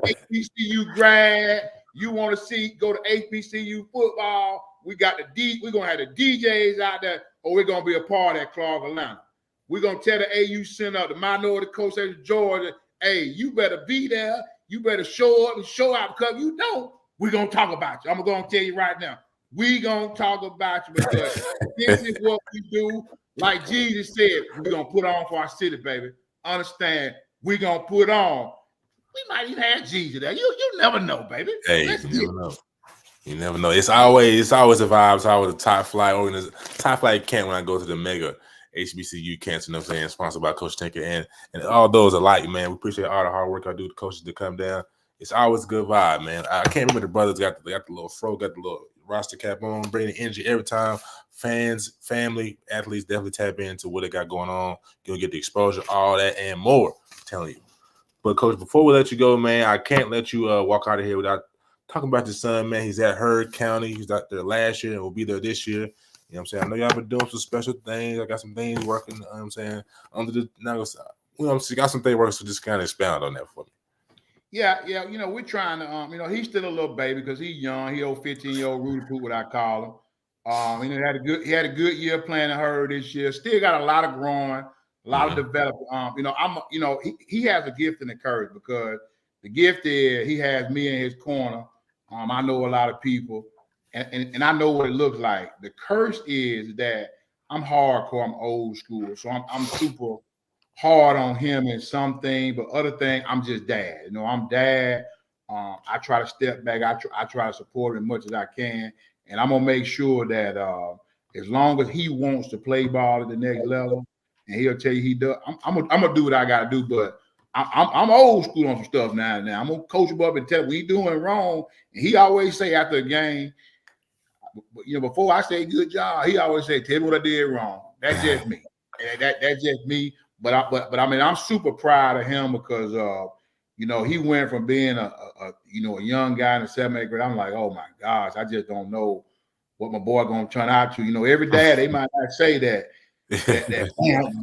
HBCU grad, you want to go to HBCU football? We got we're gonna have the DJs out there, or we're gonna be a part at Clark, Atlanta. We're gonna tell the AU Center up, the minority coach of Georgia, hey, you better be there. You better show up and show out because you know we're gonna talk about you. I'm gonna tell you right now. We're gonna talk about you because this is what we do. Like Jesus said, we're gonna put on for our city, baby. Understand? We're gonna put on. We might even have Jesus there. You never know, baby. Hey, you never know. You never know. It's always a vibe. It's always a top flight camp when I go to the mega HBCU camps, you know what I'm saying, sponsored by Coach Tinker and all those alike, man. We appreciate all the hard work I do the coaches to come down. It's always a good vibe, man. I can't remember the brothers got the little fro, got the little roster cap on, bring the energy every time. Fans, family, athletes definitely tap into what they got going on. You'll get the exposure, all that and more. I'm telling you. But Coach, before we let you go, man, I can't let you walk out of here without talking about your son, man. He's at Heard County. He's out there last year and will be there this year. You know what I'm saying? I know y'all been doing some special things. I got some things working, you know what I'm saying, under the got some things working, so just kind of expound on that for me. Yeah, we're trying to he's still a little baby because he's young. He old 15-year-old Rudy Poot, what I call him. He had a good year playing at Heard this year. Still got a lot of growing, a lot of development. He has a gift in the courage because the gift is he has me in his corner. I know a lot of people. And I know what it looks like. The curse is that I'm hardcore, I'm old school. So I'm super hard on him in something, but other thing, I'm just dad. I'm dad. I try to step back. I try to support him as much as I can. And I'm going to make sure that as long as he wants to play ball at the next level, and he'll tell you he does, I'm gonna do what I got to do, but I'm old school on some stuff now. I'm going to coach him up and tell him we doing wrong. And he always say after a game, before I say good job, he always say, "Tell me what I did wrong." That's just me. That's just me. But I mean, I'm super proud of him because he went from being a young guy in the 7th, 8th grade. I'm like, oh my gosh, I just don't know what my boy gonna turn out to. Every day they might not say that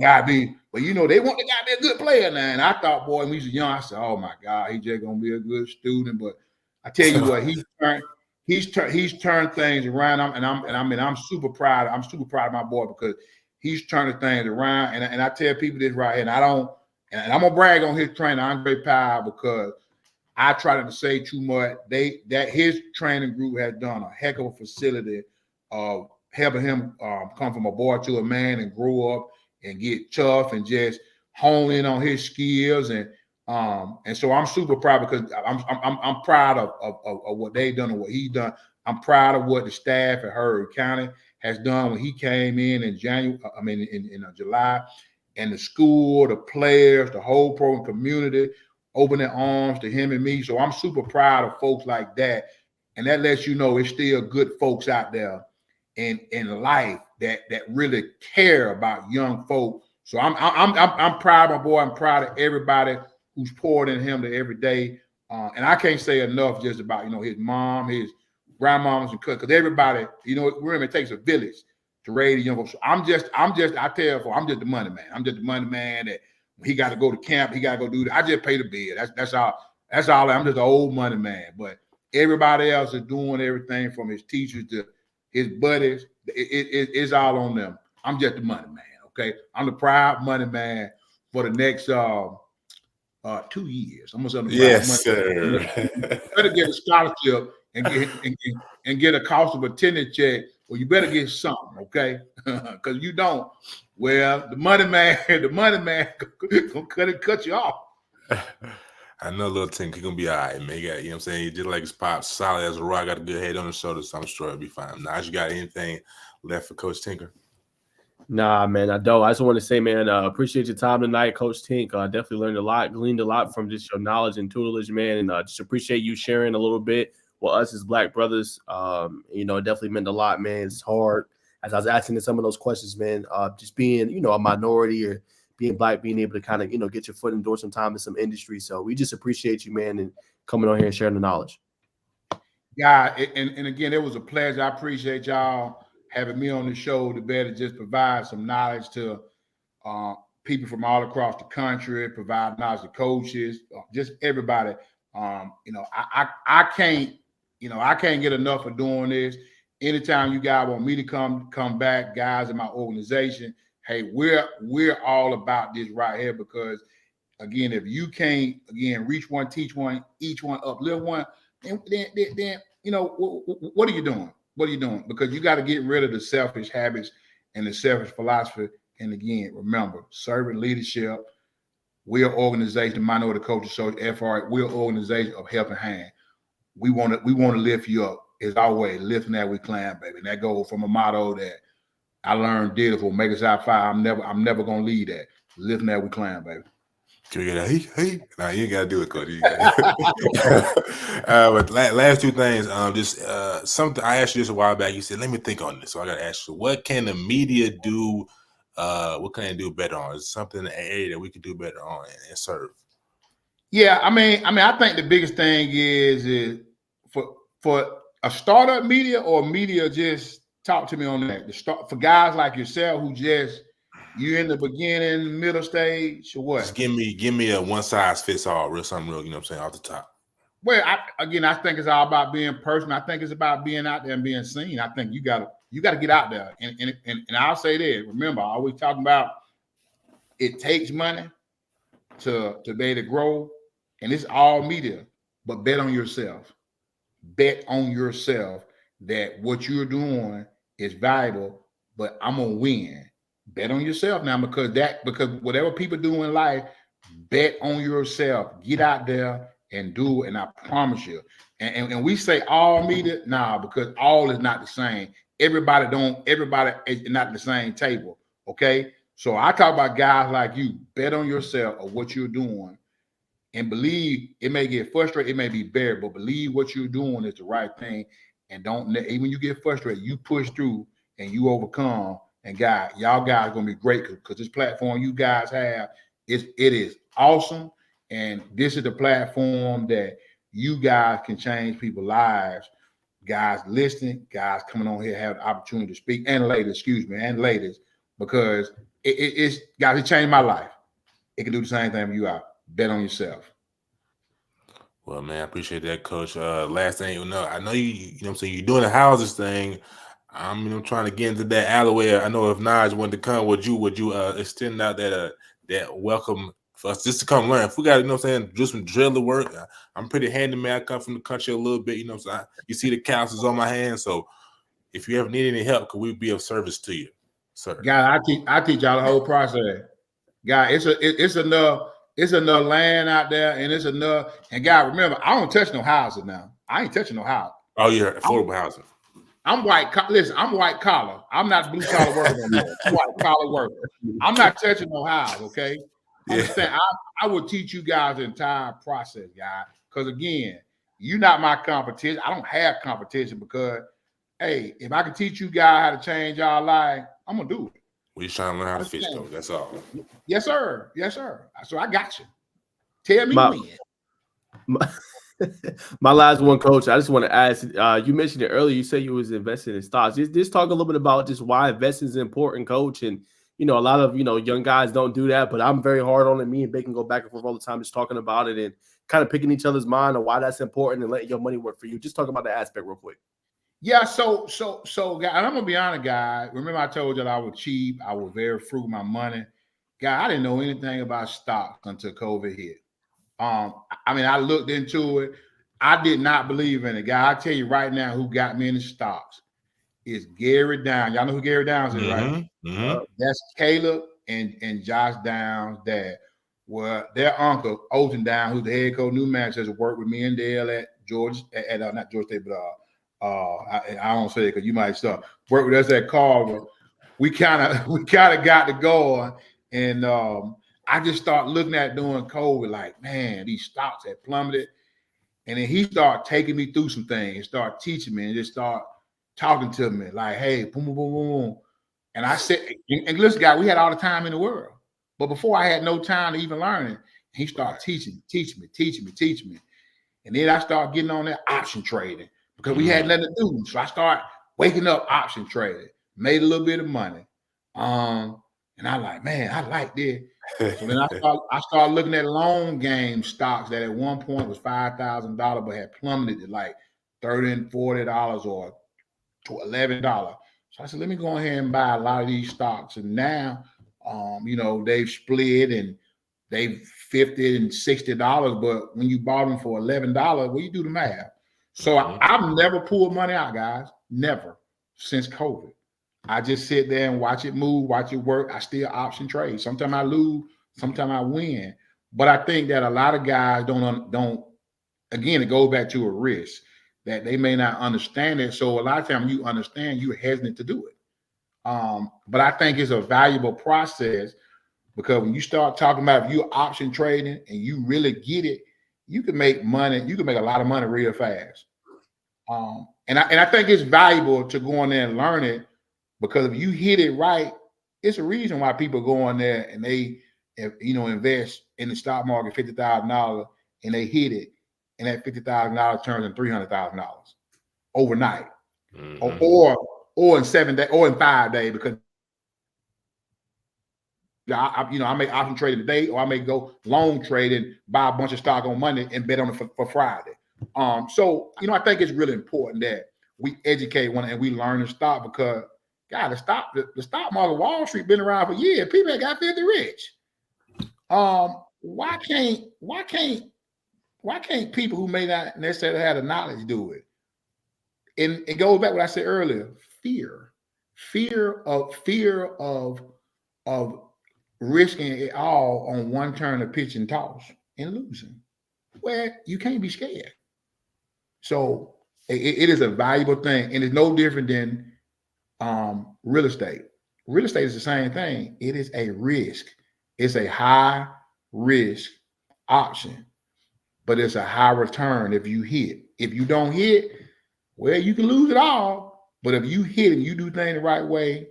guy be, but they want the guy to be a good player now. And I thought, boy, when he was young, I said, oh my God, he just gonna be a good student. But I tell you what, he's turned things around. I'm super proud. I'm super proud of my boy because he's turning things around. And I tell people this right here, and I'm gonna brag on his trainer, Andre Powell, because I try not to say too much. That his training group has done a heck of a facility of helping him come from a boy to a man and grow up and get tough and just hone in on his skills. And so I'm super proud because I'm proud of what they've done and what he's done. I'm proud of what the staff at Heard County has done when he came in January. I mean, in July, and the school, the players, the whole program community open their arms to him and me. So I'm super proud of folks like that, and that lets you know it's still good folks out there in life that really care about young folk. So I'm proud of my boy. I'm proud of everybody who's poured in him every day. And I can't say enough just about, his mom, his grandmoms, and because everybody, remember it takes a village to raise a young folks. So I'm just the money man. I'm just the money man that when he got to go to camp, he got to go do that. I just pay the bill. That's all. I'm just an old money man. But everybody else is doing everything from his teachers to his buddies. It's all on them. I'm just the money man. Okay. I'm the proud money man for the next 2 years. I'm gonna yes, sir. Better get a scholarship and get a cost of attendance check, or you better get something, okay? Because you don't. Well, the money man gonna cut you off. I know little Tink, he's gonna be all right, man. You know what I'm saying? He just like his pop, solid as a rock, got a good head on his shoulders, so I'm sure he'll be fine. Now, you got anything left for Coach Tinker? Nah, man, I don't. I just want to say, man, appreciate your time tonight, Coach Tink. Definitely learned a lot, gleaned a lot from just your knowledge and tutelage, man, and just appreciate you sharing a little bit with us as Black brothers. It definitely meant a lot, man. It's hard as I was asking some of those questions, man. Just being, a minority or being Black, being able to kind of, get your foot in the door sometime in some industry. So we just appreciate you, man, and coming on here and sharing the knowledge. Yeah, and again, it was a pleasure. I appreciate y'all having me on the show to better just provide some knowledge to people from all across the country, provide knowledge to coaches, just everybody. I can't, I can't get enough of doing this. Anytime you guys want me to come back, guys in my organization, hey, we're all about this right here because again, if you can't reach one, teach one, each one, uplift one, then what are you doing? What are you doing? Because you got to get rid of the selfish habits and the selfish philosophy. And again, remember, servant leadership. We're an organization, Minority Coaches Association, FR. We're an organization of helping hand. We want to lift you up. As always, lifting that we climb, baby. And that goes from a motto that I learned did for make us out fire. I'm never gonna leave that. Lifting that we climb, baby. Nah, you ain't gotta do it, Cody. But last two things. Something I asked you this a while back. You said, "Let me think on this." So I gotta ask you, what can the media do? What can they do better on? Is something in the area that we could do better on and serve? Yeah, I think the biggest thing is for a startup media or media. Just talk to me on that. For guys like yourself who just you in the beginning, middle stage, or what? Just give me a one size fits all, something real. You know what I'm saying, off the top. Well, I think it's all about being personal. I think it's about being out there and being seen. I think you gotta get out there. And I'll say this. Remember, I always talking about it takes money to be able to grow, and it's all media. But bet on yourself. Bet on yourself that what you're doing is valuable. But I'm gonna win. Bet on yourself now because whatever people do in life, bet on yourself. Get out there and do it. And I promise you. And we say all media, because all is not the same. Everybody is not the same table. Okay. So I talk about guys like you. Bet on yourself of what you're doing. And believe it may get frustrated, it may be bad, but believe what you're doing is the right thing. And don't even when you get frustrated, you push through and you overcome. And y'all guys are gonna be great because this platform you guys have it is awesome. And this is the platform that you guys can change people's lives. Guys listening, guys coming on here have the opportunity to speak, and ladies, because it's guys, it changed my life. It can do the same thing for you out. Bet on yourself. Well, man, I appreciate that, Coach. Last thing, I know you know what I'm saying, you're doing the houses thing. I'm trying to get into that alleyway. I know if Naj wanted to come, would you extend out that welcome for us just to come learn? If we got, do some driller work. I'm pretty handy, man. I come from the country a little bit, so you see the calluses on my hands. So if you ever need any help, could we be of service to you, sir? God, I teach y'all the whole process. God, it's enough land out there, and it's enough. And God, remember, I don't touch no houses now. I ain't touching no house. Oh, yeah, affordable housing. I'm white. Listen, I'm white collar. I'm not blue collar worker no more. I'm white collar worker. I'm not touching no house. Okay. Yeah. Understand? I will teach you guys the entire process, guys. Because again, you're not my competition. I don't have competition because, hey, if I can teach you guys how to change y'all life, I'm gonna do it. We just trying to learn how to fish, though. That's all. Yes, sir. Yes, sir. So I got you. Tell me when. My last one, Coach. I just want to ask. You mentioned it earlier. You said you was investing in stocks. Just talk a little bit about just why investing is important, Coach. And a lot of young guys don't do that, but I'm very hard on it. Me and Bacon go back and forth all the time, just talking about it and kind of picking each other's mind on why that's important and letting your money work for you. Just talk about that aspect real quick. Yeah. So, guys, and I'm gonna be honest, guys. Remember, I told you that I was cheap. I was very frugal with my money. Guy, I didn't know anything about stocks until COVID hit. I looked into it. I did not believe in it. Guy, I tell you right now, who got me into stocks is Gary Downs. Y'all know who Gary Downs is, right? Mm-hmm. That's Caleb and Josh Downs' dad. Well, their uncle, Olton Downs, who's the head coach, new manager, has worked with me and Dale at Georgia, not Georgia State, but I don't say it because you might start. Worked with us at Carver. we kind of got to go, and I just start looking at during COVID, like, man, these stocks had plummeted. And then he started taking me through some things, start teaching me, and just start talking to me like, hey, boom, boom, boom, boom. And I said, and listen, guy, we had all the time in the world. But before I had no time to even learn it, he started teaching me. And then I started getting on that option trading because we had nothing to do. So I started waking up option trading, made a little bit of money. And I like, man, I like this. So then I started looking at long game stocks that at one point was $5,000, but had plummeted to like $30 and $40 or to $11. So I said, let me go ahead and buy a lot of these stocks. And now, they've split and they've $50 and $60. But when you bought them for $11, well, you do the math. So I've never pulled money out, guys. Never since COVID. I just sit there and watch it move, watch it work. I still option trade. Sometimes I lose, sometimes I win. But I think that a lot of guys don't. Again, it goes back to a risk that they may not understand it. So a lot of times you understand, you're hesitant to do it. But I think it's a valuable process because when you start talking about if you're option trading and you really get it, you can make money. You can make a lot of money real fast. And I think it's valuable to go in there and learn it. Because if you hit it right, it's a reason why people go in there and they, invest in the stock market $50,000 and they hit it, and that $50,000 turns into $300,000 overnight, or in 7 days, or in 5 days. Because I may option trade today, or I may go long trade and buy a bunch of stock on Monday and bet on it for Friday. So I think it's really important that we educate one and we learn the stock because. God, the stock market, Wall Street, been around for years. People that got filthy rich. Why can't people who may not necessarily have the knowledge do it? And it goes back to what I said earlier: fear of risking it all on one turn of pitch and toss and losing. Well, you can't be scared. So it is a valuable thing, and it's no different than. Real estate. Real estate is the same thing. It is a risk. It's a high risk option, but it's a high return if you hit. If you don't hit, well, you can lose it all. But if you hit and you do things the right way,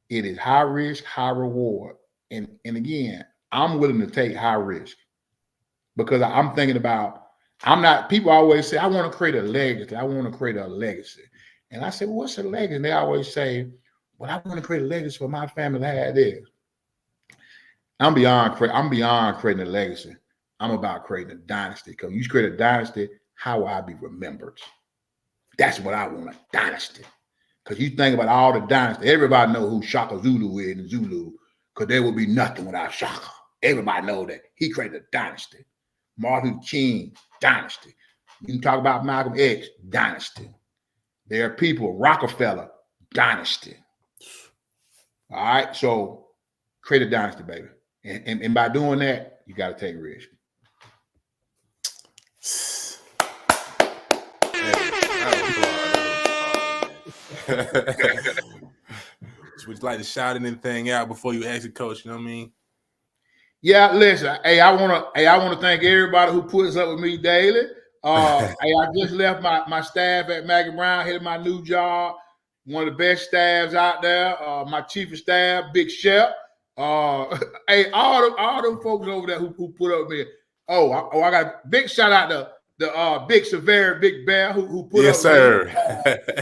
it is high risk, high reward. And again, I'm willing to take high risk because I'm thinking about, people always say, I want to create a legacy. I want to create a legacy. And I said, well, what's a legacy? And they always say, well, I want to create a legacy for my family that had this. I'm beyond creating a legacy. I'm about creating a dynasty. Because you create a dynasty, how will I be remembered? That's what I want, a dynasty. Because you think about all the dynasty, everybody know who Shaka Zulu is in Zulu, because there would be nothing without Shaka. Everybody know that. He created a dynasty. Martin Luther King, dynasty. You can talk about Malcolm X, dynasty. There are people, Rockefeller, dynasty. All right, so create a dynasty, baby. And by doing that, you got to take risk. Would you like to shout anything out before you exit, Coach? You know what I mean? Yeah, listen. Hey, I want to thank everybody who puts up with me daily. Hey, I just left my staff at Maggie Brown, headed my new job. One of the best staffs out there. My chief of staff, Big Chef. Hey, all them folks over there who put up with me. I got a big shout out to the Big Severe, Big Bear who put up with me.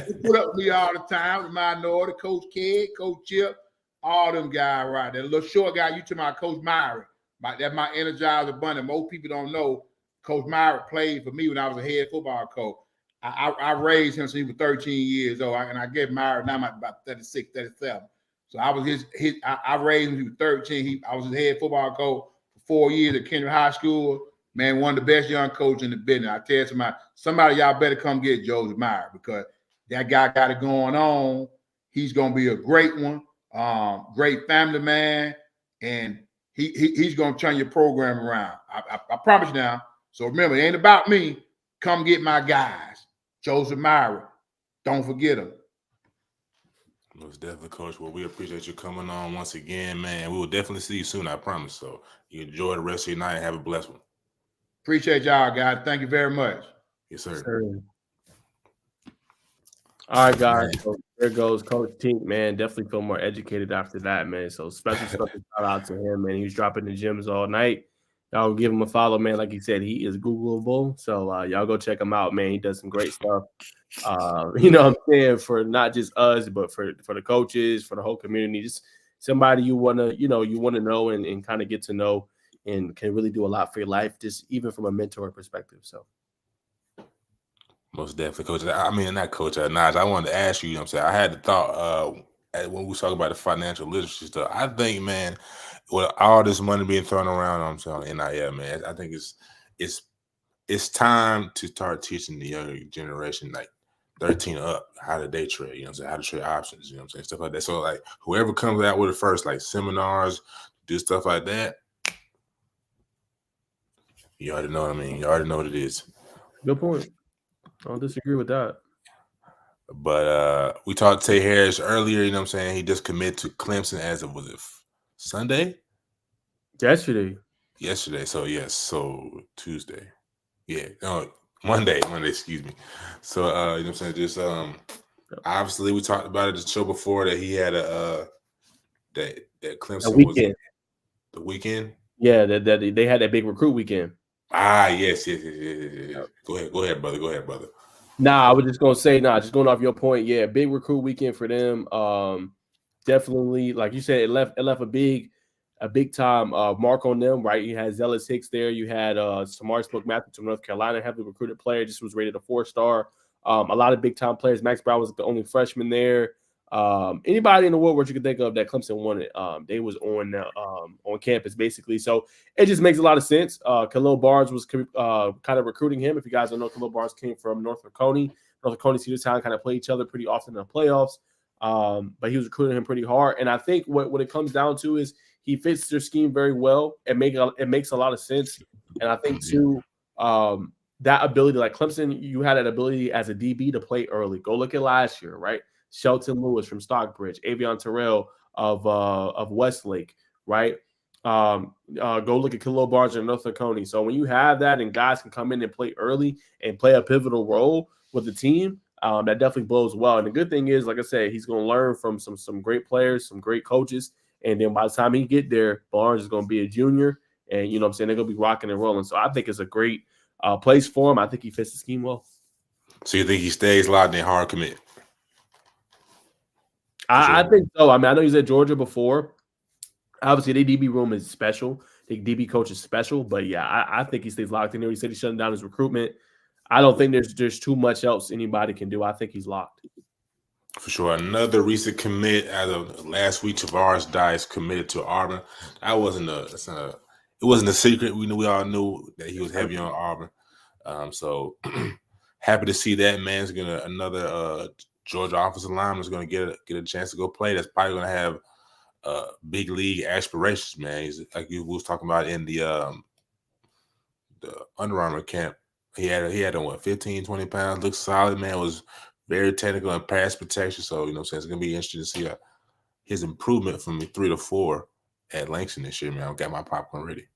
Who put up with me all the time. The minority, Coach Ked, Coach Chip, all them guys right there. The little short guy, you to my Coach Myron. That's my Energizer Bunny. Most people don't know. Coach Myron played for me when I was a head football coach. I raised him since he was 13 years old, and I gave Myron now I'm about 36, 37. So I was I raised him when he was 13. I was his head football coach for 4 years at Kendrick High School. Man, one of the best young coaches in the business. I tell somebody y'all better come get Joseph Myron because that guy got it going on. He's gonna be a great one, great family man, and he's gonna turn your program around. I promise you now. So remember, it ain't about me. Come get my guys. Joseph Myron. Don't forget him. Most definitely, Coach. Well, we appreciate you coming on once again, man. We will definitely see you soon, I promise. So you enjoy the rest of your night and have a blessed one. Appreciate y'all, guys. Thank you very much. Yes, sir. Sure. All right, guys. Man. So there goes Coach Tink, man. Definitely feel more educated after that, man. So special shout out to him, man. He was dropping the gems all night. Y'all give him a follow, man. Like he said, he is Googleable. So y'all go check him out, man. He does some great stuff. You know what I'm saying, for not just us, but for the coaches, for the whole community. Just somebody you wanna, you want to know and kind of get to know and can really do a lot for your life, just even from a mentor perspective. So Most definitely, Coach. I mean, not Coach Naj. I wanted to ask you, you know what I'm saying? I had the thought when we talk about the financial literacy stuff. I think, man, with all this money being thrown around, I'm saying NIL, man, I think it's time to start teaching the younger generation, like 13 up, how to day trade, you know what I'm saying? How to trade options, you know what I'm saying? Stuff like that. So, like, whoever comes out with it first, like seminars, do stuff like that, you already know what I mean. You already know what it is. good point. I don't disagree with that. But we talked to Tay Harris earlier, you know what I'm saying? He just committed to Clemson as of, was it Sunday? Yesterday. So, yes. So, Tuesday. Yeah. No, Monday, excuse me. So, you know what I'm saying? Just, obviously, we talked about it the show before that he had that Clemson weekend. The weekend? Yeah, that they had that big recruit weekend. Yes. Go ahead, brother. Nah, I was just gonna say, just going off your point, yeah, big recruit weekend for them. Definitely, like you said, it left a big time mark on them, right? You had Zealous Hicks there, you had Samar Spoke Matthews from North Carolina, heavily recruited player, just was rated a 4-star. A lot of big time players. Max Brown was the only freshman there. Anybody in the world you could think of that Clemson wanted, they was on campus basically. So it just makes a lot of sense. Khalil Barnes was kind of recruiting him. If you guys don't know, Khalil Barnes came from Norfolk Coney. Cedar Town kind of play each other pretty often in the playoffs. But he was recruiting him pretty hard. And I think what it comes down to is he fits their scheme very well. It makes a lot of sense. And I think too, that ability, like Clemson, you had that ability as a DB to play early. Go look at last year, right? Shelton Lewis from Stockbridge, Avion Terrell of Westlake, right? Go look at Khalil Barnes and North Coney. So when you have that and guys can come in and play early and play a pivotal role with the team, that definitely blows well. And the good thing is, like I said, he's going to learn from some great players, some great coaches. And then by the time he get there, Barnes is going to be a junior. And, you know what I'm saying, they're going to be rocking and rolling. So I think it's a great place for him. I think he fits the scheme well. So you think he stays locked in hard commit? I think so. I mean, I know he's at Georgia before. Obviously, the DB room is special. The DB coach is special. But, yeah, I think he stays locked in there. He said he's shutting down his recruitment. I don't think there's too much else anybody can do. I think he's locked. For sure. Another recent commit as of last week, Tavares Dice committed to Auburn. It wasn't a secret. We all knew that he was heavy on Auburn. So happy to see that man's another Georgia offensive lineman is going to get a chance to go play. That's probably going to have big league aspirations, man. He's like you was talking about in the Under Armour camp. He had 15, 20 pounds. Looked solid, man. Was very technical and pass protection. So, you know what I'm saying? It's going to be interesting to see his improvement from 3 to 4 at Langston this year, man. I've got my popcorn ready.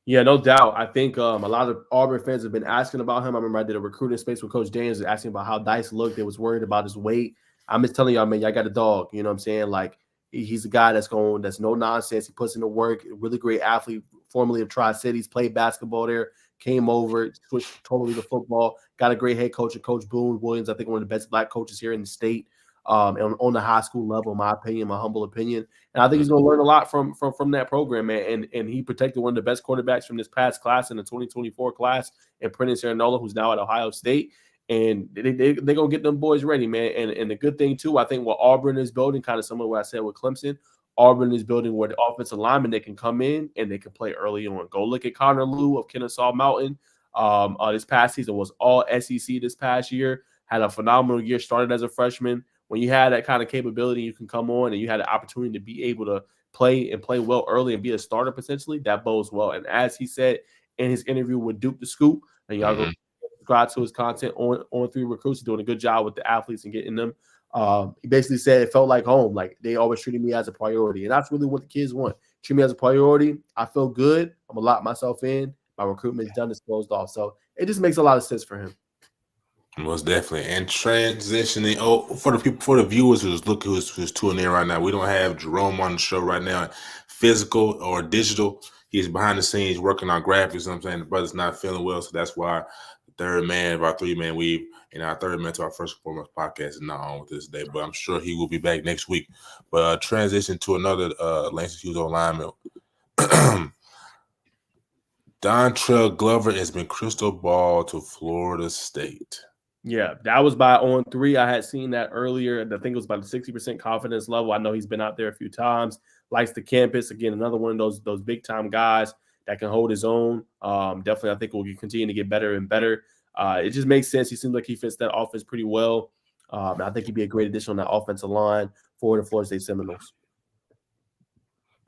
Yeah, no doubt. I think a lot of Auburn fans have been asking about him. I remember I did a recruiting space with Coach Daniels asking about how Dice looked. They was worried about his weight. I'm just telling y'all, man, y'all got a dog. You know what I'm saying? Like, he's a guy that's no nonsense. He puts in the work. Really great athlete, formerly of Tri-Cities, played basketball there, came over, switched totally to football, got a great head coach, Coach Boone Williams, I think one of the best black coaches here in the state. On the high school level, in my opinion, my humble opinion. And I think he's going to learn a lot from that program, man. And he protected one of the best quarterbacks from this past class in the 2024 class, and Prentice Aranola, who's now at Ohio State. And they're going to get them boys ready, man. And the good thing, too, I think what Auburn is building, kind of similar to what I said with Clemson, Auburn is building where the offensive linemen, they can come in and they can play early on. Go look at Connor Liu of Kennesaw Mountain. This past season was all SEC this past year, had a phenomenal year, started as a freshman. When you had that kind of capability, you can come on and you had the opportunity to be able to play well early and be a starter potentially. That bodes well. And as he said in his interview with Duke the Scoop, and y'all go subscribe to his content on 3 Recruits, doing a good job with the athletes and getting them He basically said it felt like home. Like they always treated me as a priority, and that's really what the kids want. Treat me as a priority. I feel good. I'm gonna lock myself in. My recruitment's done. It's closed off. So it just makes a lot of sense for him. Most definitely. And transitioning, for the viewers who's tuning in right now, we don't have Jerome on the show right now, physical or digital. He's behind the scenes working on graphics. You know what I'm saying? The brother's not feeling well, so that's why the third man of our 3-man weave and our third man to our first and foremost podcast is not on with us today. But I'm sure he will be back next week. But transition to another Langston Hughes lineman. Dontrell Glover has been crystal ball to Florida State. Yeah, that was by on 3. I had seen that earlier. I think it was about a 60% confidence level. I know he's been out there a few times. Likes the campus. Again, another one of those big time guys that can hold his own. Definitely, I think will continue to get better and better. It just makes sense. He seems like he fits that offense pretty well. I think he'd be a great addition on that offensive line for the Florida State Seminoles.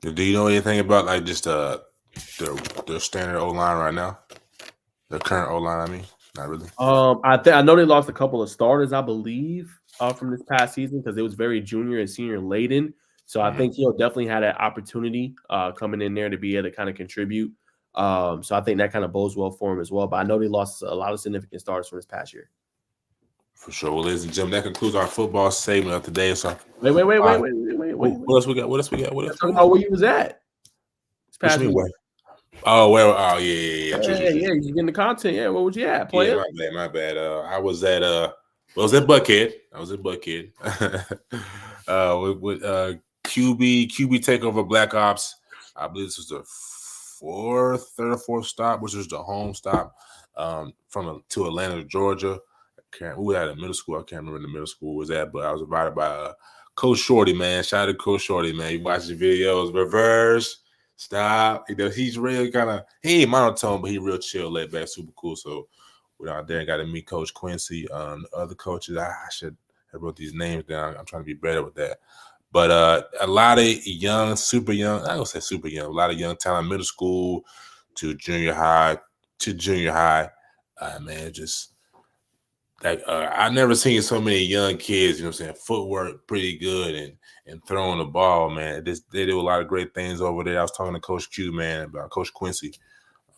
Do you know anything about like just their standard O line right now? The current O line, I mean. Not really. I know they lost a couple of starters, I believe, from this past season because it was very junior and senior laden. So I think he'll definitely had an opportunity coming in there to be able to kind of contribute. So I think that kind of bodes well for him as well. But I know they lost a lot of significant starters from this past year. For sure. Well, ladies and gentlemen, that concludes our football segment of today. So wait. What else we got? Talking about where you was at. This past week. Oh, well, yeah. True. You getting the content. Yeah, where was you at, player? Yeah, my bad. I was at Buckhead. With QB takeover Black Ops. I believe this was the third or fourth stop, which was the home stop to Atlanta, Georgia. We were at a middle school. I can't remember the middle school was at, but I was invited by Coach Shorty, man. Shout out to Coach Shorty, man. You watch the videos, reverse. Stop. He's real he ain't monotone, but he real chill, laid back, super cool. So we out there and got to meet Coach Quincy. The other coaches, I should have wrote these names down. I'm trying to be better with that. But a lot of young, super young, I don't say super young, a lot of young talent, middle school to junior high, man, just like I never seen so many young kids, you know what I'm saying, footwork pretty good and throwing the ball, man. They do a lot of great things over there. I was talking to Coach Q, man, about Coach Quincy,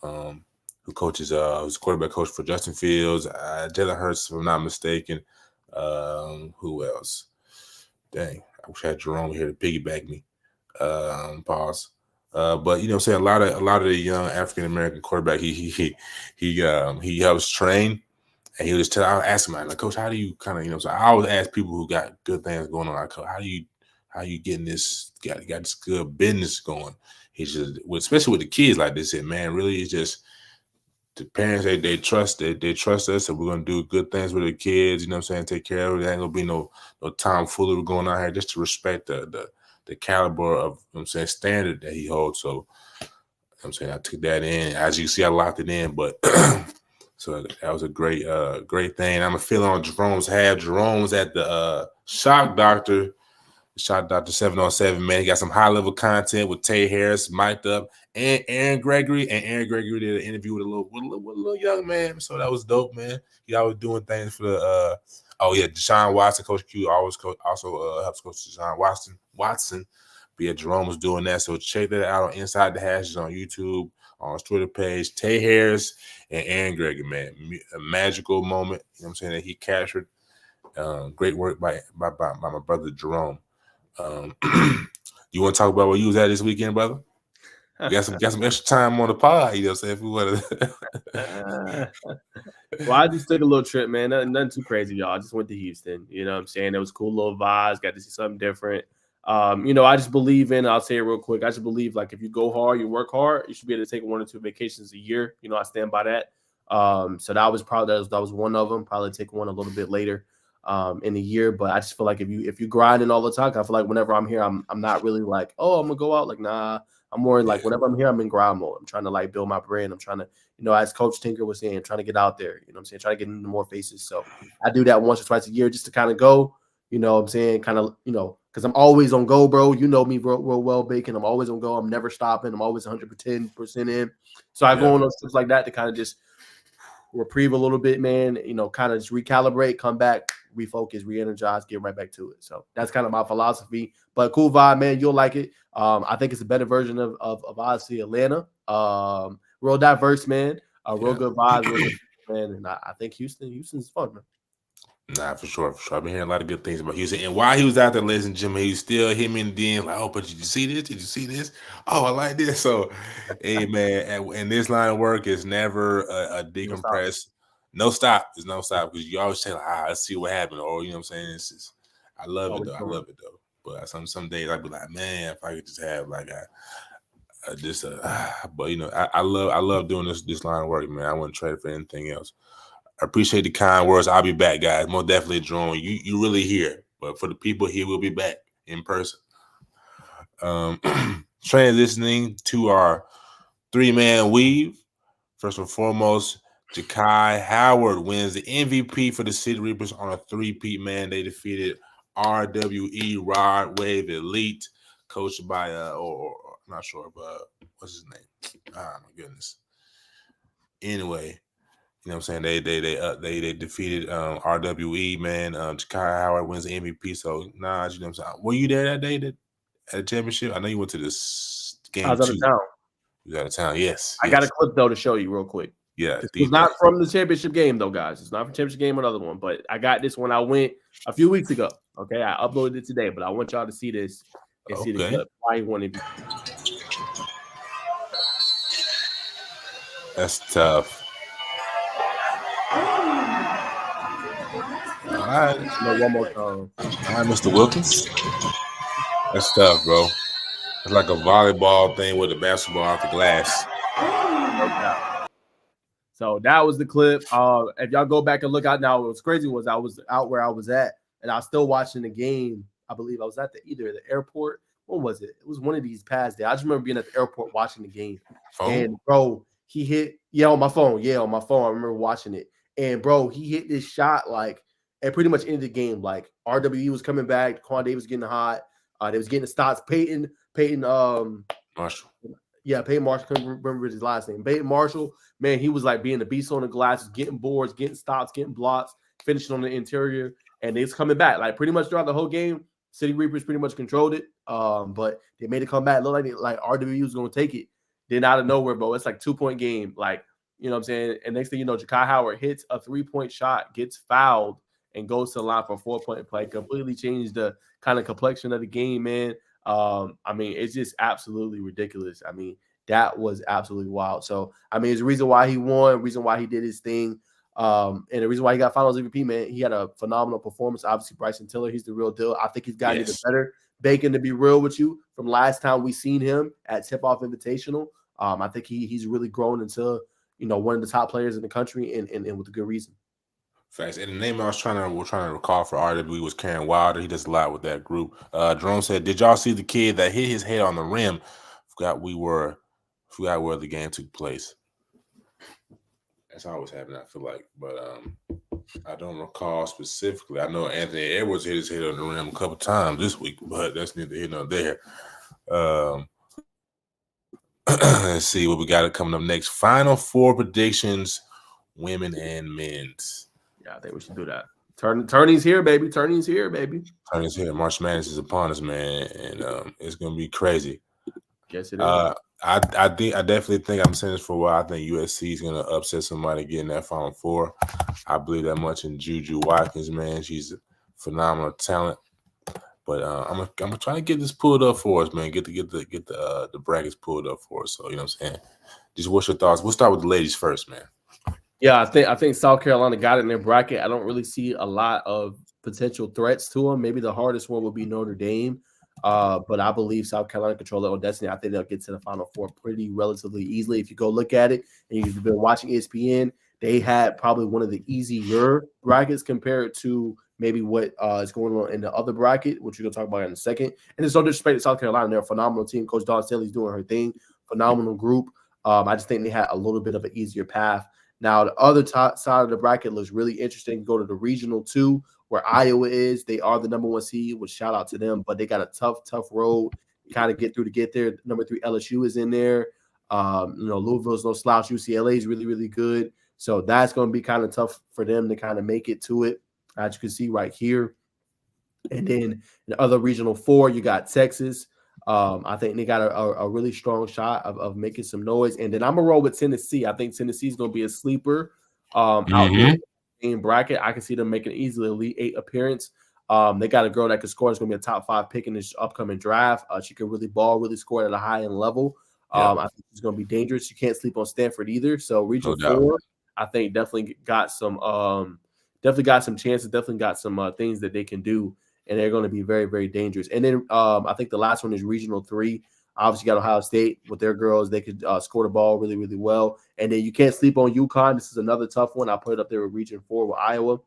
who coaches, who's quarterback coach for Justin Fields, Jalen Hurts, if I'm not mistaken. Who else? Dang, I wish I had Jerome here to piggyback me. Pause. But you know what I'm saying, a lot of the young African American quarterback he helps train. And he was I asked him, like, Coach, how do you kind of, you know, so I always ask people who got good things going on, like, how you getting this, got this good business going? He's just, especially with the kids, like they said, man, really, it's just the parents, they trust us, and we're gonna do good things with the kids, you know what I'm saying, take care of it. There ain't gonna be no tomfoolery going on here, just to respect the caliber of, you know what I'm saying, standard that he holds. So, you know what I'm saying, I took that in. As you see, I locked it in, but so that was a great thing. I'm feeling on Jerome's half. Jerome's at the Shock Doctor 707, man. He got some high-level content with Tay Harris mic'd up and Aaron Gregory. And Aaron Gregory did an interview with a little young man. So that was dope, man. He always doing things for the Deshaun Watson. Coach Q also helps Coach Deshaun Watson. But yeah, Jerome was doing that. So check that out on Inside the Hashes on YouTube, on his Twitter page. Tay Harris and Aaron Gregory, man. A magical moment, you know what I'm saying, that he captured. Great work by my brother Jerome. You want to talk about where you was at this weekend, brother? You got some extra time on the pod, you know what I'm saying, if we want to. Well, I just took a little trip, man. Nothing too crazy, y'all. I just went to Houston. You know what I'm saying? It was cool little vibes. Got to see something different. I just believe I'll say it real quick. I just believe, like, if you go hard, you work hard, you should be able to take 1 or 2 vacations a year. You know, I stand by that. So that was one of them. Probably take one a little bit later in the year. But I just feel like if you grinding all the time, I feel like whenever I'm here, I'm not really like, oh, I'm gonna go out. Like, nah, I'm more like whenever I'm here, I'm in grind mode. I'm trying to like build my brand. I'm trying to, as Coach Tinker was saying, I'm trying to get out there. You know what I'm saying? Try to get into more faces. So I do that once or twice a year just to kind of go, you know what I'm saying? Kind of, because I'm always on go, bro. You know me real well, Bacon. I'm always on go. I'm never stopping. I'm always 110% in. So I go on those trips like that to kind of just reprieve a little bit, man. You know, kind of just recalibrate, come back, refocus, re-energize, get right back to it. So that's kind of my philosophy. But cool vibe, man. You'll like it. I think it's a better version of obviously Atlanta. Real diverse, man. Real good vibes, real good, man. And I think Houston's fun, man. Nah, for sure, for sure. I've been hearing a lot of good things about Houston. And while he was out there, ladies and gentlemen, he was still hit me in the DM like, oh, but did you see this? Did you see this? Oh, I like this. So, hey, man, and this line of work is never a decompress. No stop. There's no stop because you always say, like, let's see what happened. Or, you know what I'm saying? It's just, I love it, though. I love it, though. But some days I'd be like, man, if I could just have like but you know, I love doing this line of work, man. I wouldn't trade it for anything else. I appreciate the kind words. I'll be back, guys. Most definitely, Jerome. You really here. But for the people here, we'll be back in person. Transitioning to our 3-man weave. First and foremost, Ja'Kai Howard wins the MVP for the City Reapers on a 3-peat, man. They defeated RWE Rod Wave Elite, coached by or I'm not sure, but what's his name? Ah, my goodness. Anyway. You know what I'm saying? They defeated RWE, man. Ja'Kai Howard wins the MVP. So, you know what I'm saying? Were you there that day at the championship? I know you went to this game. I was out of town. You was out of town, yes. I got a clip, though, to show you real quick. Yeah. It's not from the championship game, though, guys. It's not from the championship game or another one. But I got this when I went a few weeks ago. Okay, I uploaded it today, but I want y'all to see this and see the clip. Why he won MVP. That's tough. All right. One more time. All right, Mr. Wilkins. That's tough, bro. It's like a volleyball thing with a basketball off the glass. So that was the clip. If y'all go back and look out now, what's crazy was I was out where I was at, and I was still watching the game. I believe I was at either the airport. What was it? It was one of these past days. I just remember being at the airport watching the game. And bro, he hit on my phone. Yeah, on my phone. I remember watching it. And bro, he hit this shot like it pretty much ended the game. Like RWE was coming back, Quan Davis getting hot. They was getting the stops. Peyton Marshall. Yeah, Peyton Marshall. Couldn't remember his last name. Peyton Marshall, man, he was like being a beast on the glass, getting boards, getting stops, getting blocks, finishing on the interior, and it's coming back. Like pretty much throughout the whole game, City Reapers pretty much controlled it. But they made it come back. Looked like RWE was going to take it. Then out of nowhere, bro, it's like 2-point game. Like, you know what I'm saying? And next thing you know, Ja'Kai Howard hits a 3-point shot, gets fouled, and goes to the line for a 4-point play. Completely changed the kind of complexion of the game, man. I mean, it's just absolutely ridiculous. I mean, that was absolutely wild. So, I mean, it's the reason why he won, reason why he did his thing. And the reason why he got finals MVP, man, he had a phenomenal performance. Obviously, Bryson Tiller, he's the real deal. I think he's gotten even better. Bacon, to be real with you, from last time we seen him at Tip-Off Invitational, I think he's really grown into, you know, one of the top players in the country, and with a good reason. Facts. And the name I was trying to recall for RWE was Karen Wilder. He does a lot with that group. Jerome said, "Did y'all see the kid that hit his head on the rim? Forgot where the game took place." That's always happening, I feel like, but I don't recall specifically. I know Anthony Edwards hit his head on the rim a couple times this week, but that's neither here nor there. Let's see what we got coming up next. Final four predictions, women and men's. Yeah, I think we should do that. Tourney's here, baby. Tourney's here, baby. Tourney's here. March Madness is upon us, man, and it's gonna be crazy. Yes, it is. I definitely think I'm saying this for a while. I think USC is gonna upset somebody getting that Final Four. I believe that much in Juju Watkins, man. She's a phenomenal talent. But I'm gonna try to get this pulled up for us, man. Get the brackets pulled up for us. So you know what I'm saying. Just what's your thoughts? We'll start with the ladies first, man. Yeah, I think South Carolina got it in their bracket. I don't really see a lot of potential threats to them. Maybe the hardest one will be Notre Dame. But I believe South Carolina control their own destiny. I think they'll get to the Final Four pretty relatively easily. If you go look at it and you've been watching ESPN, they had probably one of the easier brackets compared to maybe what is going on in the other bracket, which we're going to talk about in a second. And there's no disrespect to South Carolina. They're a phenomenal team. Coach Dawn Staley's doing her thing. Phenomenal group. I just think they had a little bit of an easier path. Now, the other side of the bracket looks really interesting. Go to the regional 2, where Iowa is. They are the number 1 seed, which shout out to them, but they got a tough road to kind of get there. Number 3 LSU is in there. Louisville's no slouch. UCLA is really, really good. So that's going to be kind of tough for them to kind of make it to it, as you can see right here. And then the other regional 4, you got Texas. I think they got a really strong shot of making some noise. And then I'm gonna roll with Tennessee. I think Tennessee's gonna be a sleeper out there in bracket. I can see them making easily Elite 8 appearance. They got a girl that can score. It's gonna be a top 5 pick in this upcoming draft. She can really ball, really score at a high end level. I think she's gonna be dangerous. You can't sleep on Stanford either. So regional 4, I think definitely got some chances. Definitely got some things that they can do. And they're going to be very, very dangerous. And then I think the last one is Regional 3. Obviously, got Ohio State with their girls. They could score the ball really, really well. And then you can't sleep on UConn. This is another tough one. I put it up there with Region 4 with Iowa.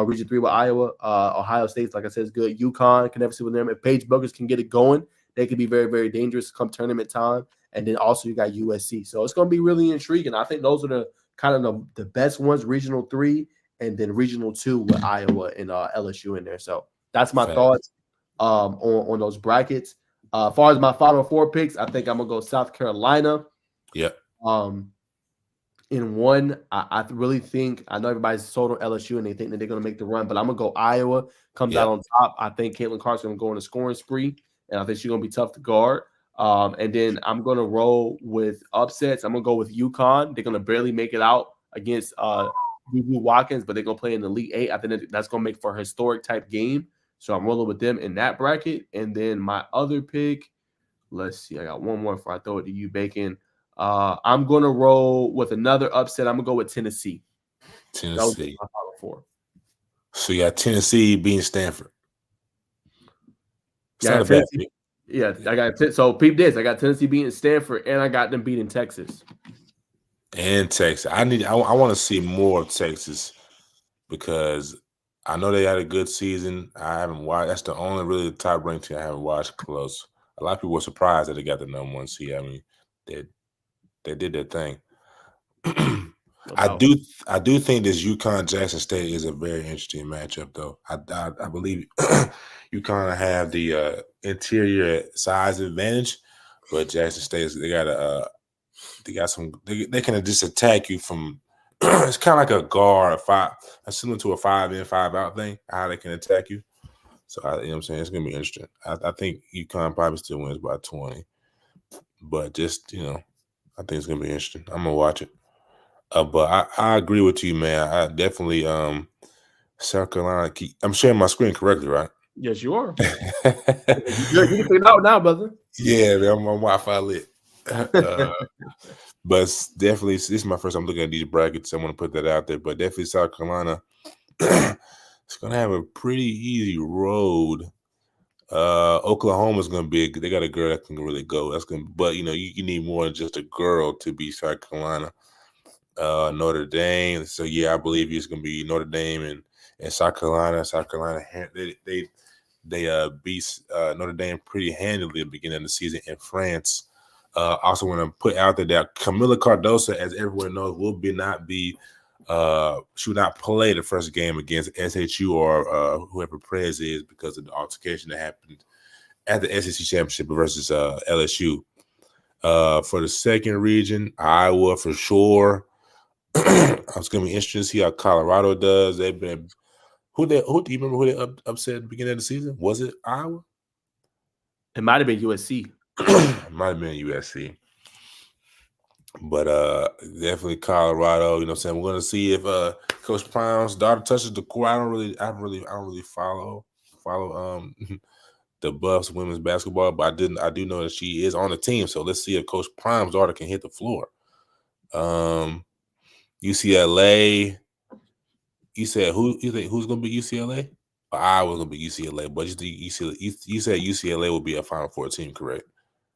Region 3 with Iowa. Ohio State, like I said, is good. UConn, can never see with them. If Paige Buckers can get it going, they could be very, very dangerous come tournament time. And then also you got USC. So it's going to be really intriguing. I think those are the kind of the best ones, Regional 3 and then Regional 2 with Iowa and LSU in there. So that's my thoughts on those brackets. As far as my Final 4 picks, I think I'm gonna go South Carolina. Yep. In 1, I really think I know everybody's sold on LSU and they think that they're gonna make the run, but I'm gonna go Iowa. Comes out on top. I think Caitlin Clark's gonna go on a scoring spree, and I think she's gonna be tough to guard. And then I'm gonna roll with upsets. I'm gonna go with UConn. They're gonna barely make it out against Lulu Watkins, but they're gonna play in the Elite 8. I think that's gonna make for a historic type game. So I'm rolling with them in that bracket. And then my other pick, let's see, I got one more before I throw it to you, Bacon. I'm going to roll with another upset. I'm going to go with Tennessee. Tennessee. My Final 4. So you got Tennessee beating Stanford. It's not a bad pick. Yeah, I got so peep this. I got Tennessee beating Stanford, and I got them beating Texas. And Texas. I want to see more of Texas because I know they had a good season. I haven't watched. That's the only really top ranked team I haven't watched close. A lot of people were surprised that they got the #1 seed. I mean, they did their thing. I do think this UConn Jackson State is a very interesting matchup, though. I believe UConn have the interior size advantage, but Jackson State they can just attack you from. It's kind of like a guard, similar to a 5-in, 5-out thing. How they can attack you. So you know what I'm saying, it's gonna be interesting. I think UConn probably still wins by 20, but just I think it's gonna be interesting. I'm gonna watch it. But I agree with you, man. I definitely South Carolina. I'm sharing my screen correctly, right? Yes, you are. You can figure it out now, brother. Yeah, man, I'm on Wi-Fi lit. But definitely, this is my first time looking at these brackets. I want to put that out there. But definitely, South Carolina, it's gonna have a pretty easy road. Oklahoma's gonna be. They got a girl that can really go. But you need more than just a girl to beat South Carolina. Notre Dame. So yeah, I believe it's gonna be Notre Dame and South Carolina. South Carolina, they beat Notre Dame pretty handily at the beginning of the season in France. Also want to put out there that Camila Cardoso, as everyone knows, she will not play the first game against SHU or whoever Prez is because of the altercation that happened at the SEC championship versus LSU. For the second region, Iowa for sure. It's gonna be interesting to see how Colorado does. They've been who do you remember who they upset at the beginning of the season? Was it Iowa? It might have been USC. It might have been USC. But definitely Colorado. You know what I'm saying? We're gonna see if Coach Prime's daughter touches the court. I don't really follow the Buffs women's basketball, but I do know that she is on the team. So let's see if Coach Prime's daughter can hit the floor. UCLA. You said who's gonna be UCLA? I was gonna be UCLA, but you said UCLA will be a Final Four team, correct?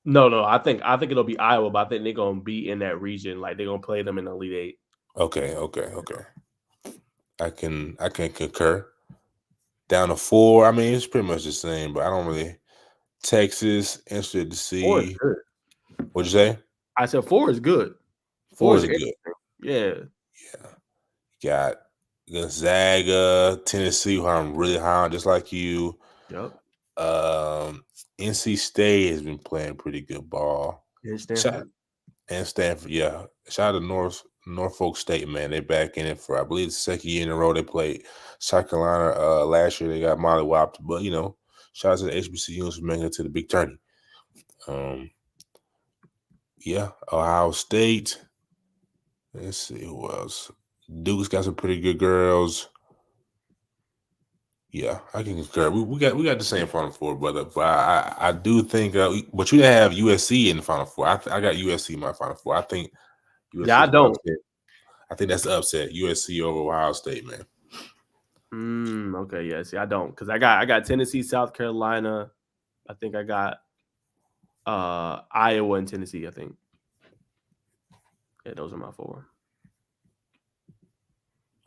No. I think it'll be Iowa, but I think they're gonna be in that region. Like they're gonna play them in the Elite 8. Okay. I can concur. Down to 4. I mean, it's pretty much the same, but I don't really. Texas, interested to see. 4 is good. What'd you say? I said 4 is good. 4 is good. Yeah. Got Gonzaga, Tennessee, who I'm really high on, just like you. Yep. NC State has been playing pretty good ball. And Stanford. Yeah. Shout out to Norfolk State, man, they back in it for, I believe, the second year in a row. They played South Carolina last year. They got mollywopped, but shout out to the HBCUs for making it to the big tourney. Yeah, Ohio State. Let's see who else. Duke's got some pretty good girls. Yeah, I can concur. We got the same Final Four, brother. But I do think, but you didn't have USC in the Final Four. I got USC in my Final Four. I think USC Yeah, I is an don't. upset. I think that's the upset. USC over Ohio State, man. Okay, yeah. See, I don't, because I got Tennessee, South Carolina. I think I got Iowa and Tennessee. I think. Yeah, those are my four.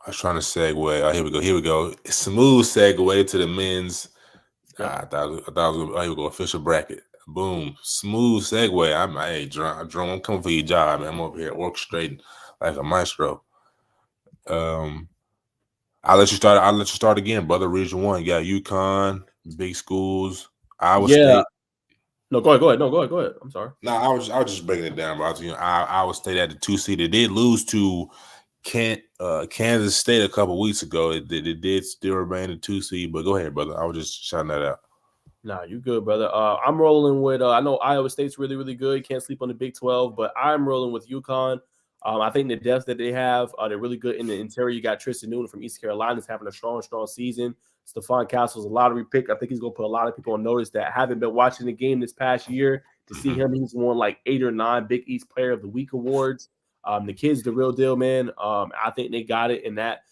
I was trying to segue. Oh, here we go. Smooth segue to the men's. Yep. I thought it was here we go. Official bracket. Boom. Smooth segue. Hey, Jerome, I'm coming for your job, man. I'm over here orchestrating like a maestro. I'll let you start again, brother. Region 1. You got UConn, big schools, Iowa State. No, go ahead. No, go ahead. I'm sorry. No, I was just breaking it down, bro. Iowa State at the 2 seed. They did lose to Kansas State a couple weeks ago. It did still remain a 2 seed, but go ahead, brother. I was just shouting that out. Nah, you good, brother. I'm rolling with. I know Iowa State's really, really good. Can't sleep on the Big 12, but I'm rolling with UConn. I think the depth that they have, they're really good in the interior. You got Tristan Newton from East Carolina, is having a strong season. Stephon Castle's a lottery pick. I think he's going to put a lot of people on notice that haven't been watching the game this past year. To see him, he's won like 8 or 9 Big East Player of the Week awards. The kid's the real deal, man. I think they got it. And that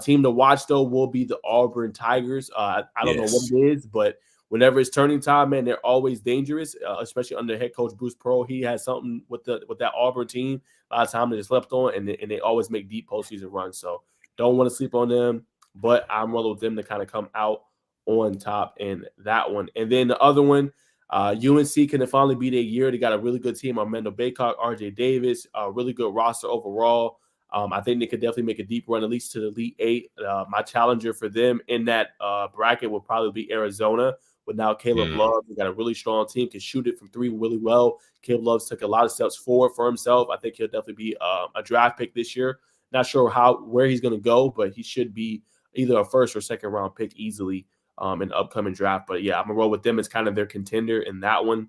team to watch, though, will be the Auburn Tigers. I don't know what it is, but whenever it's turning time, man, they're always dangerous, especially under head coach Bruce Pearl. He has something with that Auburn team. A lot of time they slept on, and they always make deep postseason runs. So don't want to sleep on them, but I'm rolling with them to kind of come out on top in that one. And then the other one, UNC can finally be their year. They got a really good team. Armando Baycock, RJ Davis, a really good roster overall. I think they could definitely make a deep run, at least to the Elite Eight. My challenger for them in that bracket will probably be Arizona. But now Caleb Love, he got a really strong team, can shoot it from 3 really well. Caleb Love took a lot of steps forward for himself. I think he'll definitely be a draft pick this year. Not sure where he's going to go, but he should be either a first or second round pick easily in the upcoming draft. But yeah, I'm going to roll with them as kind of their contender in that one.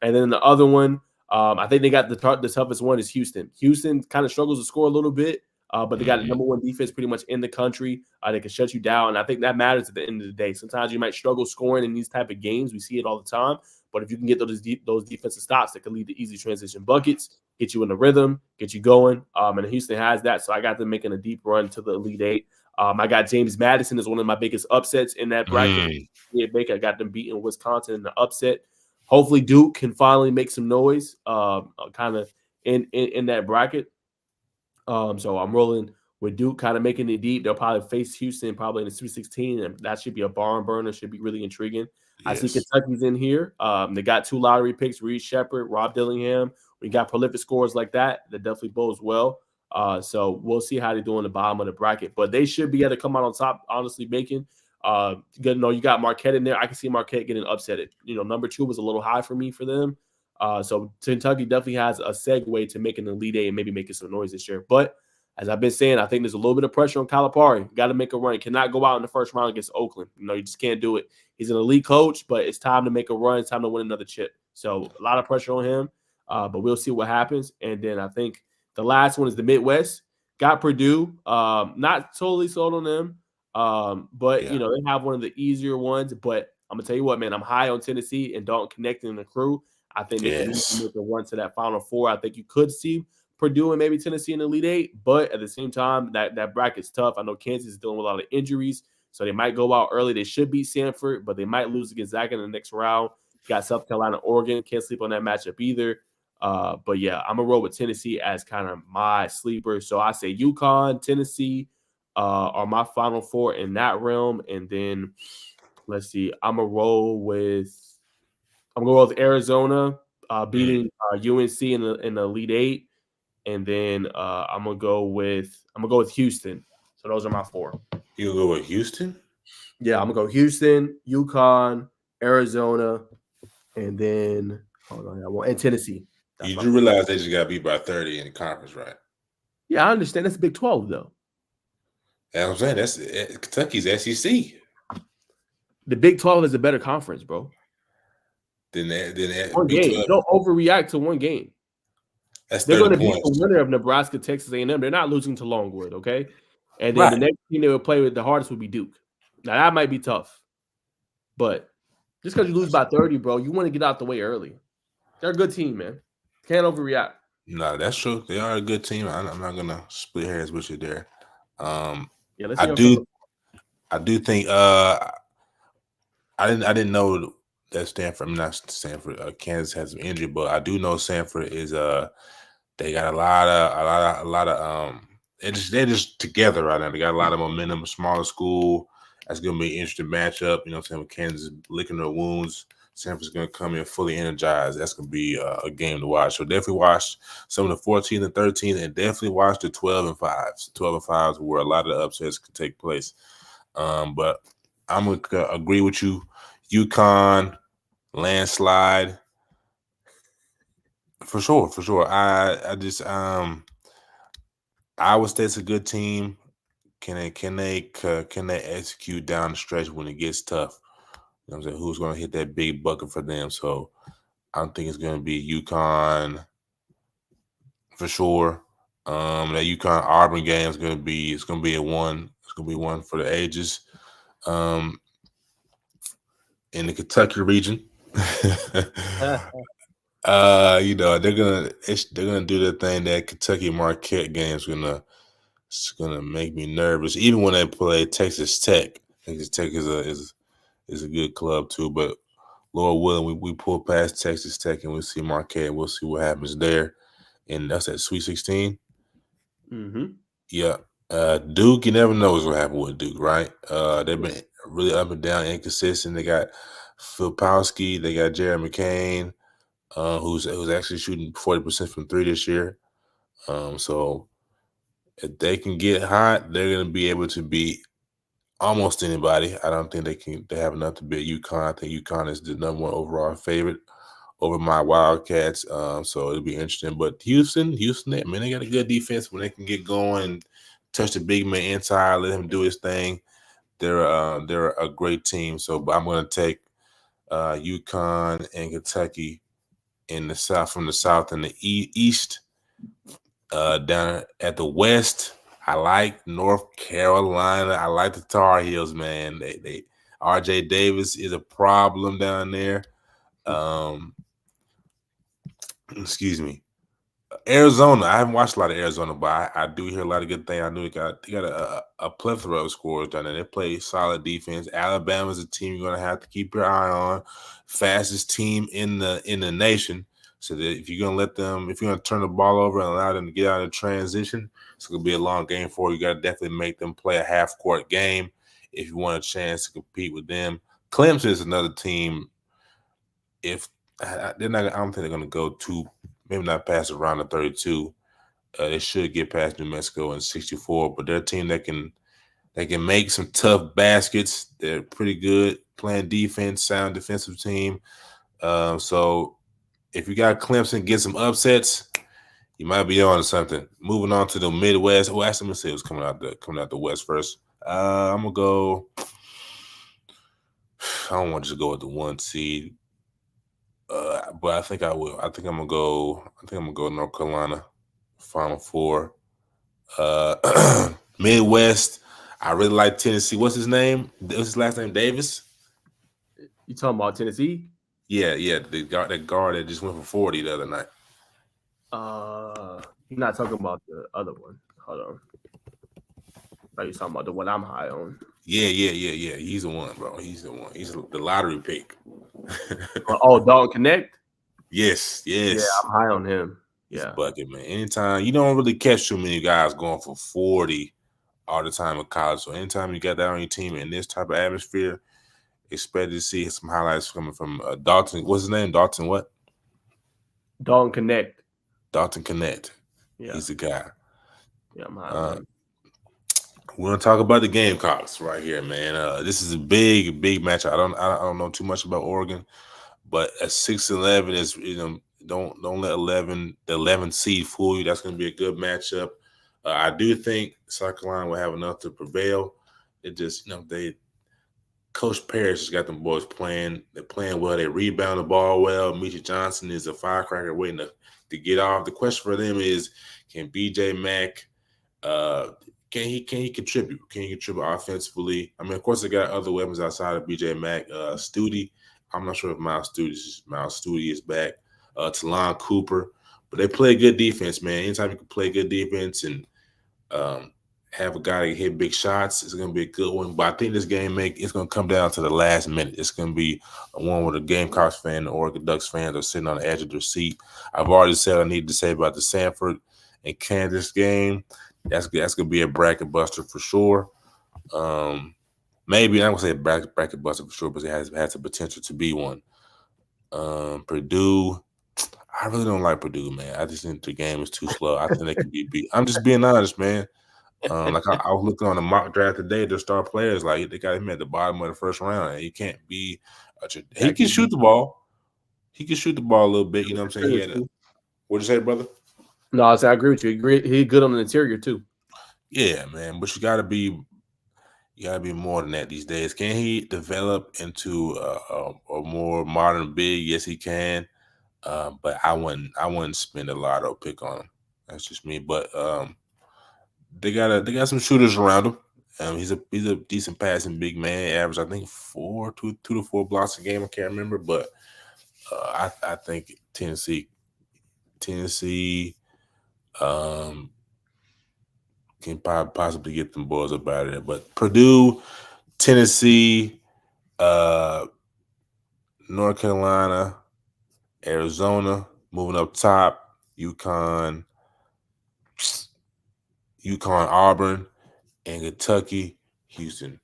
And then the other one, I think they got the toughest one is Houston. Houston kind of struggles to score a little bit. But they got the number 1 defense pretty much in the country. They can shut you down. And I think that matters at the end of the day. Sometimes you might struggle scoring in these type of games. We see it all the time. But if you can get those defensive stops that can lead to easy transition buckets, get you in the rhythm, get you going. And Houston has that. So I got them making a deep run to the Elite Eight. I got James Madison as one of my biggest upsets in that bracket. Yeah, Baker, I got them beating Wisconsin in the upset. Hopefully Duke can finally make some noise kind of in that bracket. So I'm rolling with Duke kind of making it deep. They'll probably face Houston probably in the Sweet 16, and that should be a barn burner. Should be really intriguing. Yes. I see Kentucky's in here. They got 2 lottery picks, Reed Shepherd, Rob Dillingham. We got prolific scorers like that. That definitely bodes well. So we'll see how they do in the bottom of the bracket. But they should be able to come out on top, honestly, making you got Marquette in there. I can see Marquette getting upsetted. Number 2 was a little high for me for them. So Kentucky definitely has a segue to making the Elite Eight and maybe making some noise this year. But as I've been saying, I think there's a little bit of pressure on Calipari. Got to make a run. He cannot go out in the first round against Oakland. You just can't do it. He's an elite coach, but it's time to make a run. It's time to win another chip. So a lot of pressure on him, but we'll see what happens. And then I think the last one is the Midwest. Got Purdue. Not totally sold on them, but they have one of the easier ones. But I'm gonna tell you what, man, I'm high on Tennessee and Dalton connecting in the crew. I think they can make a run to that Final Four. I think you could see Purdue and maybe Tennessee in the Elite Eight, but at the same time, that bracket's tough. I know Kansas is dealing with a lot of injuries, so they might go out early. They should beat Samford, but they might lose against Zach in the next round. Got South Carolina, Oregon. Can't sleep on that matchup either. But yeah, I'm gonna roll with Tennessee as kind of my sleeper. So I say UConn, Tennessee are my Final Four in that realm, and then let's see, I'm gonna roll with Arizona beating UNC in the Elite Eight, and then I'm gonna go with Houston. So those are my 4. You go with Houston? Yeah, I'm gonna go Houston, UConn, Arizona, and then and Tennessee. You do realize they just got beat by 30 in the conference, right? Yeah, I understand. That's Big 12 though. That's what I'm saying. That's Kentucky's SEC. The Big 12 is a better conference, bro. Then that One Big game. 12. Don't overreact to one game. That's They're 30 going to beat the points. winner of Nebraska, Texas A&M. They're not losing to Longwood, okay? And then the Right. next team they would play with the hardest would be Duke. Now that might be tough, but just because you lose by 30, bro, you want to get out the way early. They're a good team, man. Can't overreact. No, that's true. They are a good team. I'm not gonna split hairs with you there. Yeah, let's I see your do think I didn't know that Stanford. I'm not Stanford. Kansas has an injury, but I do know Stanford is they got a lot of they're just together right now. They got a lot of momentum. A smaller school. That's gonna be an interesting matchup. You know what I'm saying? With Kansas licking their wounds, Stanford's gonna come in fully energized. That's gonna be a game to watch. So definitely watch some of the 14 and 13, and definitely watch the 12 and 5s. 12 and 5s where a lot of the upsets could take place. But I'm gonna agree with you. UConn landslide for sure, for sure. I just Iowa State's a good team. Can they execute down the stretch when it gets tough? You know what I'm saying? Who's gonna hit that big bucket for them? So I think it's gonna be UConn for sure. That UConn Auburn game is gonna be a one. It's gonna be one for the ages. In the Kentucky region. You know, they're gonna do the thing that Kentucky Marquette game is gonna make me nervous. Even when they play Texas Tech, Texas Tech is a good club too. But Lord willing, we pull past Texas Tech and we'll see Marquette. We'll see what happens there. And that's that Sweet 16. Mm-hmm. Yeah. Duke, you never know what's gonna happen with Duke, right? They've been really up and down, inconsistent. They got Filipowski, they got Jared McCain, who's actually shooting 40% from three this year. So if they can get hot, they're gonna be able to beat almost anybody. I don't think they have enough to beat UConn. I think UConn is the number one overall favorite over my Wildcats. So it'll be interesting. But Houston, they got a good defense when they can get going, touch the big man inside, let him do his thing. They're a great team. So but I'm gonna take UConn and Kentucky in the south, from the south and the east. Down at the west, I like North Carolina. I like the Tar Heels, man. They RJ Davis is a problem down there. Excuse me. Arizona. I haven't watched a lot of Arizona, but I do hear a lot of good things. I know they got a plethora of scores down there. They play solid defense. Alabama's a team you're gonna have to keep your eye on. Fastest team in the nation. So that if you're gonna turn the ball over and allow them to get out of transition, it's gonna be a long game for you. You gotta definitely make them play a half court game if you want a chance to compete with them. Clemson is another team. If they're not, I don't think they're gonna go too. Maybe not past the round of 32. They should get past New Mexico in 64, but they're a team that can make some tough baskets. They're pretty good playing defense, sound defensive team. So if you got Clemson get some upsets, you might be on to something. Moving on to the Midwest. Oh, actually, let me say who's coming out the West first. I'm gonna go. I don't want to just go with the one seed. But I think I will. I think I'm gonna go North Carolina, Final Four. Midwest. I really like Tennessee. What's his name? What's his last name? Davis. You talking about Tennessee? Yeah. That guard that just went for 40 the other night. You're not talking about the other one. Hold on. Are you talking about the one I'm high on? Yeah. He's the one, bro. He's the one. He's the lottery pick. Oh, Dalton Connect? Yes. Yeah, I'm high on him. He's Yeah. bucket, man. Anytime you don't really catch too many guys going for 40 all the time in college. So anytime you got that on your team in this type of atmosphere, expect to see some highlights coming from Dalton. What's his name? Dalton what? Dalton Connect. Dalton Connect. Yeah. He's the guy. Yeah, I'm high on him. We're gonna talk about the Gamecocks right here, man. This is a big match. I don't know too much about Oregon, but at 6-11 is don't let the 11 seed fool you. That's gonna be a good matchup. I do think South Carolina will have enough to prevail. It just, Coach Parrish has got them boys playing. They're playing well. They rebound the ball well. Misha Johnson is a firecracker waiting to get off. The question for them is, can BJ Mack, can he contribute? Can he contribute offensively? I mean, of course, they got other weapons outside of BJ Mack. Studi, I'm not sure if Miles Studi is back. Talon Cooper, but they play good defense, man. Anytime you can play good defense and have a guy that hit big shots, it's going to be a good one. But I think this game it's going to come down to the last minute. It's going to be one where the Gamecocks fan, the Oregon Ducks fans are sitting on the edge of their seat. I've already said what I need to say about the Sanford and Kansas game. That's going to be a bracket buster for sure. Maybe I'm going to say bracket buster for sure, but it has the potential to be one. Purdue, I really don't like Purdue, man. I just think the game is too slow. I think they can be beat. I'm just being honest, man. Like I was looking on the mock draft today, their star players, like they got him at the bottom of the first round, and he can't be. He can shoot the ball. He can shoot the ball a little bit. You know what I'm saying? What'd you say, brother? No, I agree with you. He's good on the interior too. Yeah, man. But you gotta be more than that these days. Can he develop into a more modern big? Yes, he can. But I wouldn't spend a lotto pick on him. That's just me. But they got some shooters around him. He's a decent passing big man. Average, I think, 2 to 4 blocks a game. I can't remember, but I think Tennessee can possibly get them boys up out of there. But Purdue, Tennessee, North Carolina, Arizona, moving up top, UConn, Auburn, and Kentucky, Houston.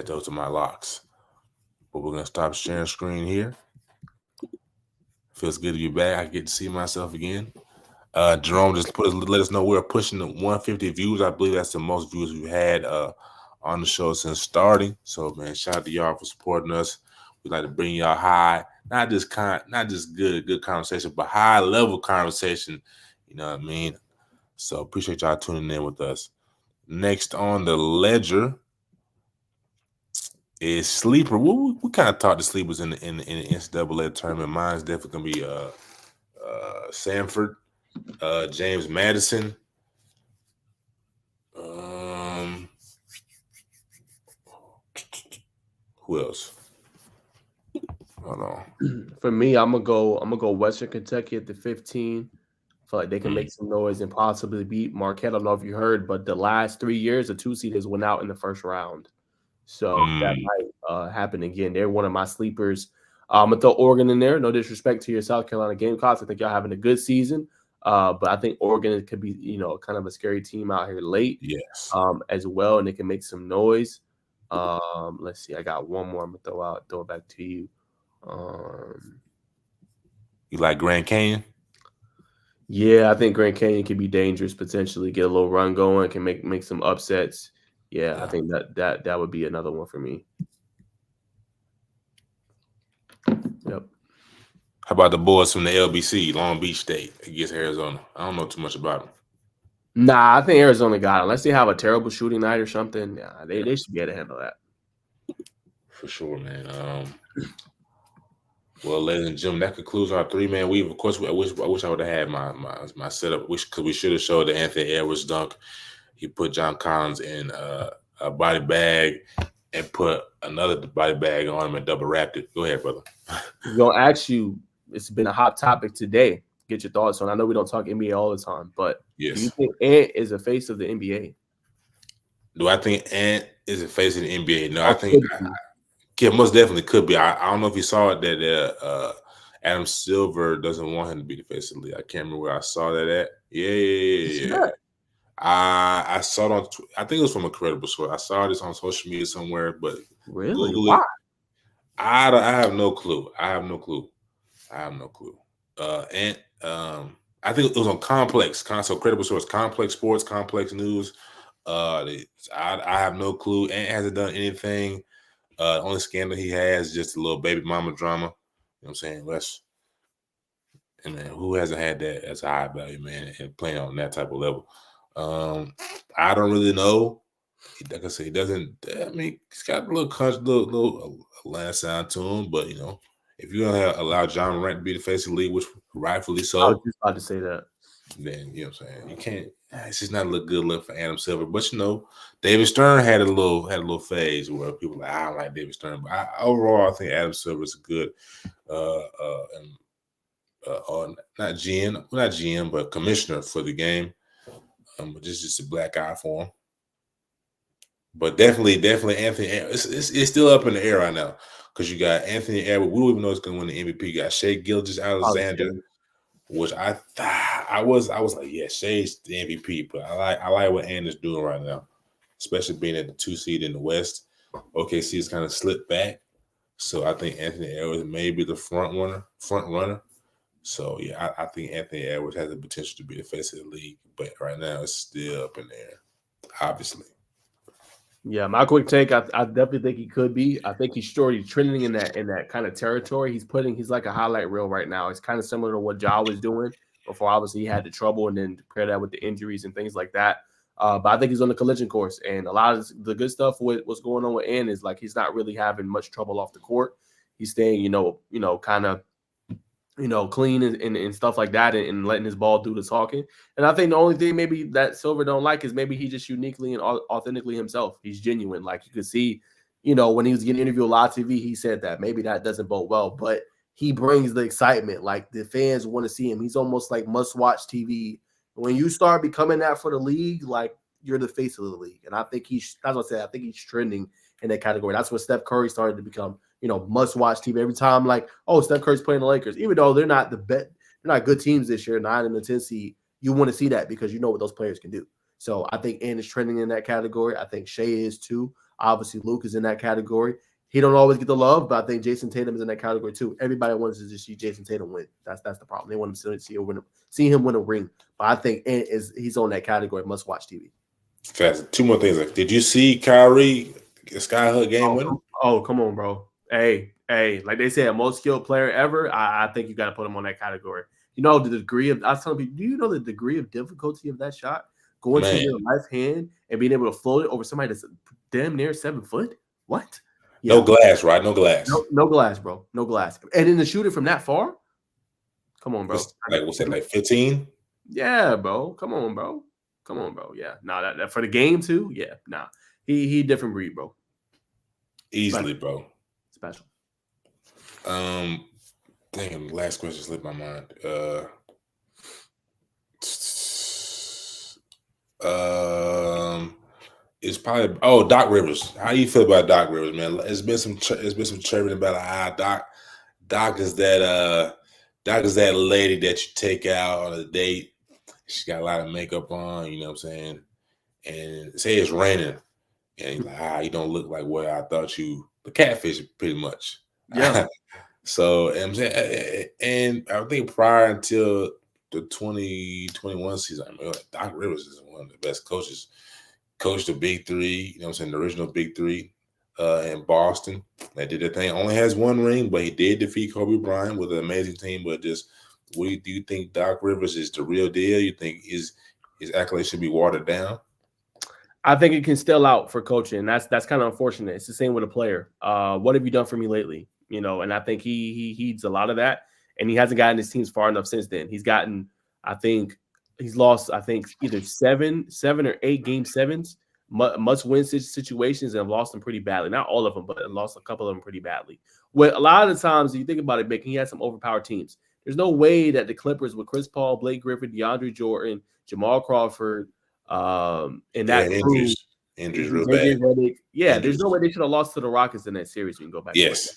Those are my locks. But we're going to stop sharing screen here. Feels good to be back. I get to see myself again. Jerome just let us know we're pushing the 150 views. I believe that's the most views we've had on the show since starting. So, man, shout out to y'all for supporting us. We like to bring y'all high, not just good conversation, but high level conversation. You know what I mean? So appreciate y'all tuning in with us. Next on the ledger is sleeper. We kind of talked to sleepers in the NCAA tournament. Mine's definitely gonna be Sanford, James Madison. Who else? Hold on. For me, I'm gonna go Western Kentucky at the 15. I feel like they can make some noise and possibly beat Marquette. I don't know if you heard, but the last 3 years, the 2 seeders went out in the first round. So that might happen again. They're one of my sleepers. I'm gonna throw Oregon in there. No disrespect to your South Carolina Gamecocks. I think y'all having a good season. But I think Oregon could be, kind of a scary team out here late. Yes. As well, and they can make some noise. Let's see. I got one more. I'm gonna throw it back to you. You like Grand Canyon? Yeah, I think Grand Canyon can be dangerous potentially. Get a little run going, can make some upsets. Yeah, I think that would be another one for me. Yep. How about the boys from the LBC, Long Beach State, against Arizona? I don't know too much about them. Nah, I think Arizona got it. Unless they have a terrible shooting night or something, they should be able to handle that. For sure, man. Well, ladies and gentlemen, that concludes our 3-man weave. Of course, I wish I would have had my setup. Because we should have showed the Anthony Edwards dunk. He put John Collins in a body bag and put another body bag on him and double wrapped it. Go ahead, brother. I'm gonna ask you. It's been a hot topic today. Get your thoughts on. I know we don't talk NBA all the time, but yes. Do you think Ant is a face of the NBA? Do I think Ant is a face of the NBA? No, I think most definitely could be. I don't know if you saw it that Adam Silver doesn't want him to be the face of the league. I can't remember where I saw that at. Yeah. I saw it on. I think it was from a credible source. I saw this on social media somewhere, but really, why? I have no clue. And I think it was on Complex. So credible source, Complex Sports, Complex News. I have no clue. Ant hasn't done anything. The only scandal he has is just a little baby mama drama. You know what I'm saying? And man, who hasn't had that as a high value, man, and playing on that type of level? I don't really know. Like I said, he doesn't. I mean, he's got a little country, little Atlanta sound to him. But if you're gonna allow John Morant to be the face of the league, which rightfully I was so, just about to say that. then you know what I'm saying. You can't. It's just not a good look for Adam Silver. But David Stern had a little phase where people were like, I don't like David Stern. But overall, I think Adam Silver is a good, not GM, but commissioner for the game. But just a black eye for him. But definitely Anthony. It's still up in the air right now because you got Anthony Edwards. We don't even know who's going to win the MVP. You got Shea Gilgeous-Alexander, which I was like, yeah, Shea's the MVP. But I like what Andrew's doing right now, especially being at the 2 seed in the West. OKC has kind of slipped back, so I think Anthony Edwards may be the front runner. So yeah, I think Anthony Edwards has the potential to be the face of the league, but right now it's still up in the air, obviously. Yeah, my quick take. I definitely think he could be. I think he's already trending in that kind of territory. He's like a highlight reel right now. It's kind of similar to what Ja was doing before. Obviously, he had the trouble, and then pair that with the injuries and things like that. But I think he's on the collision course, and a lot of the good stuff with what's going on with Ant is like he's not really having much trouble off the court. He's staying, kind of clean and stuff like that, and letting his ball do the talking. And I think the only thing maybe that Silver don't like is maybe he just uniquely and authentically himself. He's genuine. Like you could see, when he was getting interviewed on live TV, he said that maybe that doesn't bode well, but he brings the excitement. Like the fans want to see him. He's almost like must-watch TV. When you start becoming that for the league, like you're the face of the league. And I think I think he's trending in that category. That's when Steph Curry started to become must-watch TV every time. Like, oh, Steph Curry's playing the Lakers, even though they're not they're not good teams this year, 9 and the 10 seed. You want to see that because you know what those players can do. So I think Ant is trending in that category. I think Shea is too. Obviously, Luke is in that category. He don't always get the love, but I think Jason Tatum is in that category too. Everybody wants to just see Jason Tatum win. That's the problem. They want to see him win a ring. But I think Ant he's on that category, must-watch TV. Fast. 2 more things. Did you see Kyrie Skyhook game winner? Oh, come on, bro. Hey, like they said, most skilled player ever. I think you got to put him on that category. The degree of, I was telling people, do you know the degree of difficulty of that shot? Going to your left hand and being able to float it over somebody that's damn near 7 foot? What? Yeah. No glass, right? No glass. No glass, bro. No glass. And then to shoot it from that far? Come on, bro. What's that, like 15? Yeah, bro. Come on, bro. Yeah. Nah, that for the game too? Yeah, nah. He different breed, bro. Easily, bro. Special. Damn, last question slipped my mind. It's probably Doc Rivers. How do you feel about Doc Rivers, man? It's been some chirping about Doc is that lady that you take out on a date. She's got a lot of makeup on, you know what I'm saying? And say it's raining, and he's like, you don't look like what I thought you. The catfish, pretty much. Yeah. So I'm saying, and I think prior until the 2021 season, I mean, Doc Rivers is one of the best coaches. Coached the Big Three, you know what I'm saying, the original Big Three in Boston. They did their thing. Only has 1 ring, but he did defeat Kobe Bryant with an amazing team. But just, do you think Doc Rivers is the real deal? You think his accolades should be watered down? I think it can still out for coaching. That's kind of unfortunate. It's the same with a player. What have you done for me lately? And I think he heeds a lot of that, and he hasn't gotten his teams far enough since then. He's gotten, I think, he's lost, I think, either 7 or 8 game 7s, must-win situations, and have lost them pretty badly. Not all of them, but lost a couple of them pretty badly. Well, a lot of the times, you think about it, Mick, he had some overpowered teams. There's no way that the Clippers with Chris Paul, Blake Griffin, DeAndre Jordan, Jamal Crawford, and that injuries real bad. There's no way they should have lost to the Rockets in that series. We can go back. Yes.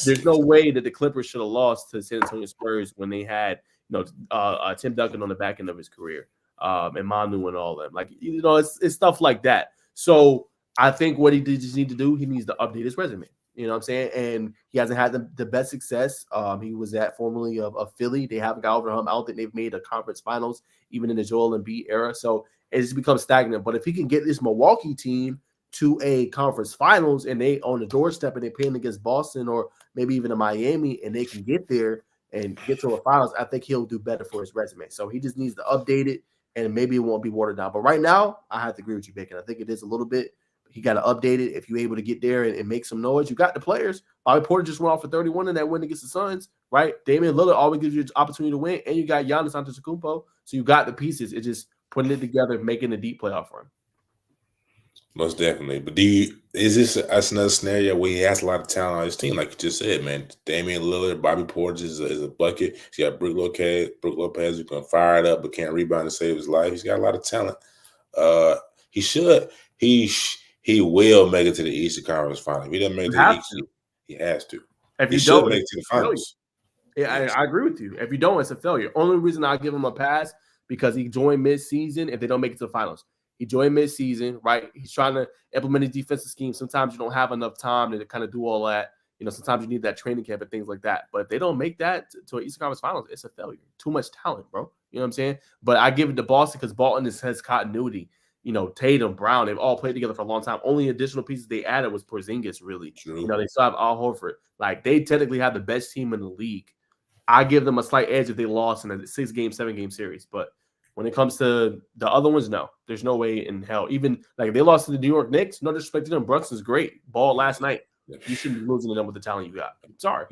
There's no way that the Clippers should have lost to San Antonio Spurs when they had Tim Duncan on the back end of his career, and Manu and all them. Like it's stuff like that. So I think what he just need to do, he needs to update his resume. You know what I'm saying? And he hasn't had the best success. He was formerly of Philly. They haven't got over him. I don't think they've made a conference finals, even in the Joel Embiid era. So it's become stagnant. But if he can get this Milwaukee team to a conference finals and they on the doorstep and they're playing against Boston or maybe even a Miami and they can get there and get to a finals, I think he'll do better for his resume. So he just needs to update it and maybe it won't be watered down. But right now, I have to agree with you, Bacon. I think it is a little bit. He got to update it. If you're able to get there and make some noise, you got the players. Bobby Porter just went off for 31 in that win against the Suns, right? Damian Lillard always gives you an opportunity to win, and you got Giannis Antetokounmpo, so you got the pieces. It's just putting it together, making a deep playoff run. Most definitely. But is this another scenario where he has a lot of talent on his team, like you just said, man? Damian Lillard, Bobby Portis is a bucket. He's got Brook Lopez who can fire it up but can't rebound to save his life. He's got a lot of talent. He will make it to the Eastern Conference Final. If he doesn't make it to the East, he has to. If he should make it to the finals. Yeah, yes. I agree with you. If you don't, it's a failure. Only reason I give him a pass because he joined mid-season if they don't make it to the finals. He joined mid-season, right? He's trying to implement his defensive scheme. Sometimes you don't have enough time to kind of do all that. You know, sometimes you need that training camp and things like that. But if they don't make that to an Eastern Conference Finals, it's a failure. Too much talent, bro. You know what I'm saying? But I give it to Boston because Bolton has continuity. You know, Tatum, Brown, they've all played together for a long time. Only additional pieces they added was Porzingis, really. True. You know, they still have Al Horford. Like, they technically have the best team in the league. I give them a slight edge if they lost in a 6-game, 7-game series. But when it comes to the other ones, no. There's no way in hell. Even, like, they lost to the New York Knicks. No disrespect to them. Brunson's great. Ball last night. You shouldn't be losing to them with the talent you got. Sorry.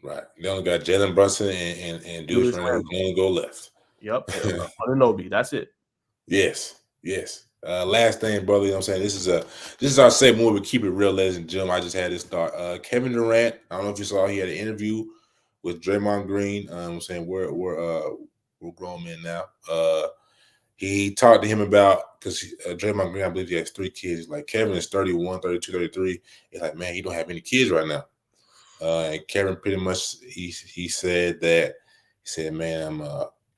Right. They only got Jalen Brunson and Julius Randle going to go left. Yep. Anunoby. That's it. Yes. Last thing, brother, you know what I'm saying? This is our segment where we keep it real, ladies and gentlemen. I just had this thought. Kevin Durant, I don't know if you saw, he had an interview with Draymond Green. I'm saying we're grown men now. He talked to him about, because Draymond Green, I believe he has 3 kids. He's like, Kevin is 31, 32, 33. He's like, man, he don't have any kids right now. And Kevin pretty much, he said, man,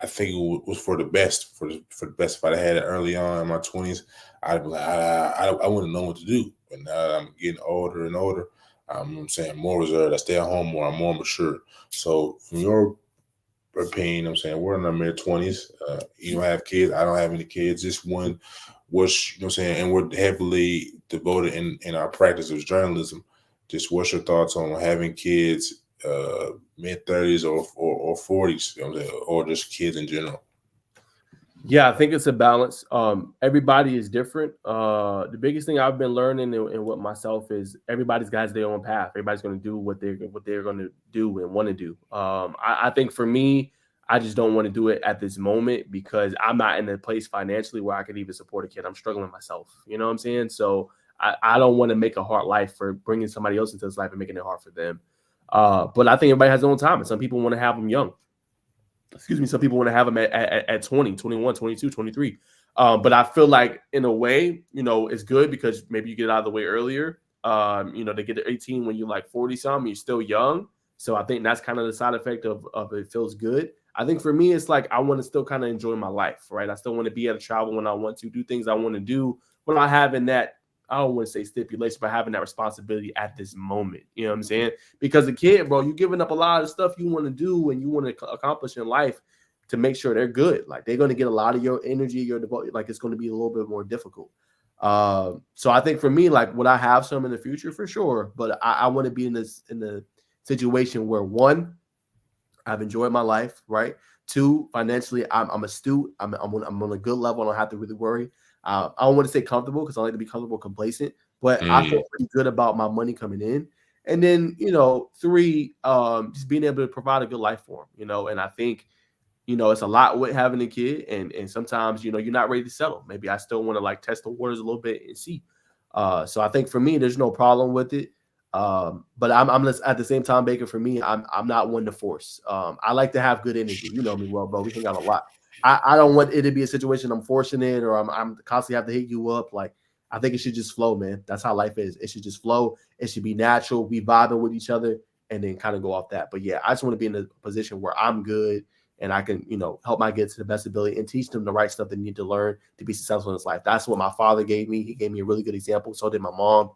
I think it was for the best, for the best. If I'd had it early on in my 20s, I'd be like, I wouldn't know what to do. But now that I'm getting older and older, I'm saying more reserved. I stay at home more. I'm more mature. So from your opinion, I'm saying we're in our mid-20s. You don't have kids. I don't have any kids. This one was, you know what I'm saying, and we're heavily devoted in our practice of journalism. Just what's your thoughts on having kids, mid-30s or 40s, you know what I'm saying, or just kids in general? Yeah, I think it's a balance. Everybody is different. The biggest thing I've been learning and what myself is everybody's got their own path. Everybody's going to do what they're going to do and want to do. I think for me, I just don't want to do it at this moment because I'm not in a place financially where I could even support a kid. I'm struggling myself. You know what I'm saying? So I don't want to make a hard life for bringing somebody else into this life and making it hard for them. But I think everybody has their own time, and some people want to have them young. Some people want to have them at 20, 21, 22, 23. But I feel like in a way, you know, it's good because maybe you get out of the way earlier. You know, they get to 18 when you're like 40-something, you're still young. So I think that's kind of the side effect of it feels good. I think for me, it's like I want to still kind of enjoy my life, right? I still want to be able to travel when I want to, do things I want to do without having that, I don't want to say stipulation, but having that responsibility at this moment. You know what I'm saying? Because the kid, bro, you're giving up a lot of stuff you want to do and you want to accomplish in life to make sure they're good. Like they're going to get a lot of your energy, your devotion. Like it's going to be a little bit more difficult. So I think for me, like would I have some in the future for sure? But I want to be in the situation where 1, I've enjoyed my life, right? 2, financially, I'm astute. I'm on a good level. I don't have to really worry. I don't want to say comfortable because I like to be comfortable, complacent, but I feel pretty good about my money coming in. And then, you know, 3, just being able to provide a good life for them, you know, and I think, you know, it's a lot with having a kid and sometimes, you know, you're not ready to settle. Maybe I still want to like test the waters a little bit and see. So I think for me, there's no problem with it. But I'm just, at the same time, Baker, for me, I'm not one to force. I like to have good energy. You know me well, bro. We hang out a lot. I don't want it to be a situation I'm forcing it or I'm constantly have to hit you up. Like, I think it should just flow, man. That's how life is. It should just flow. It should be natural. We vibing with each other and then kind of go off that. But yeah, I just want to be in a position where I'm good and I can, you know, help my kids to the best ability and teach them the right stuff they need to learn to be successful in this life. That's what my father gave me. He gave me a really good example. So did my mom.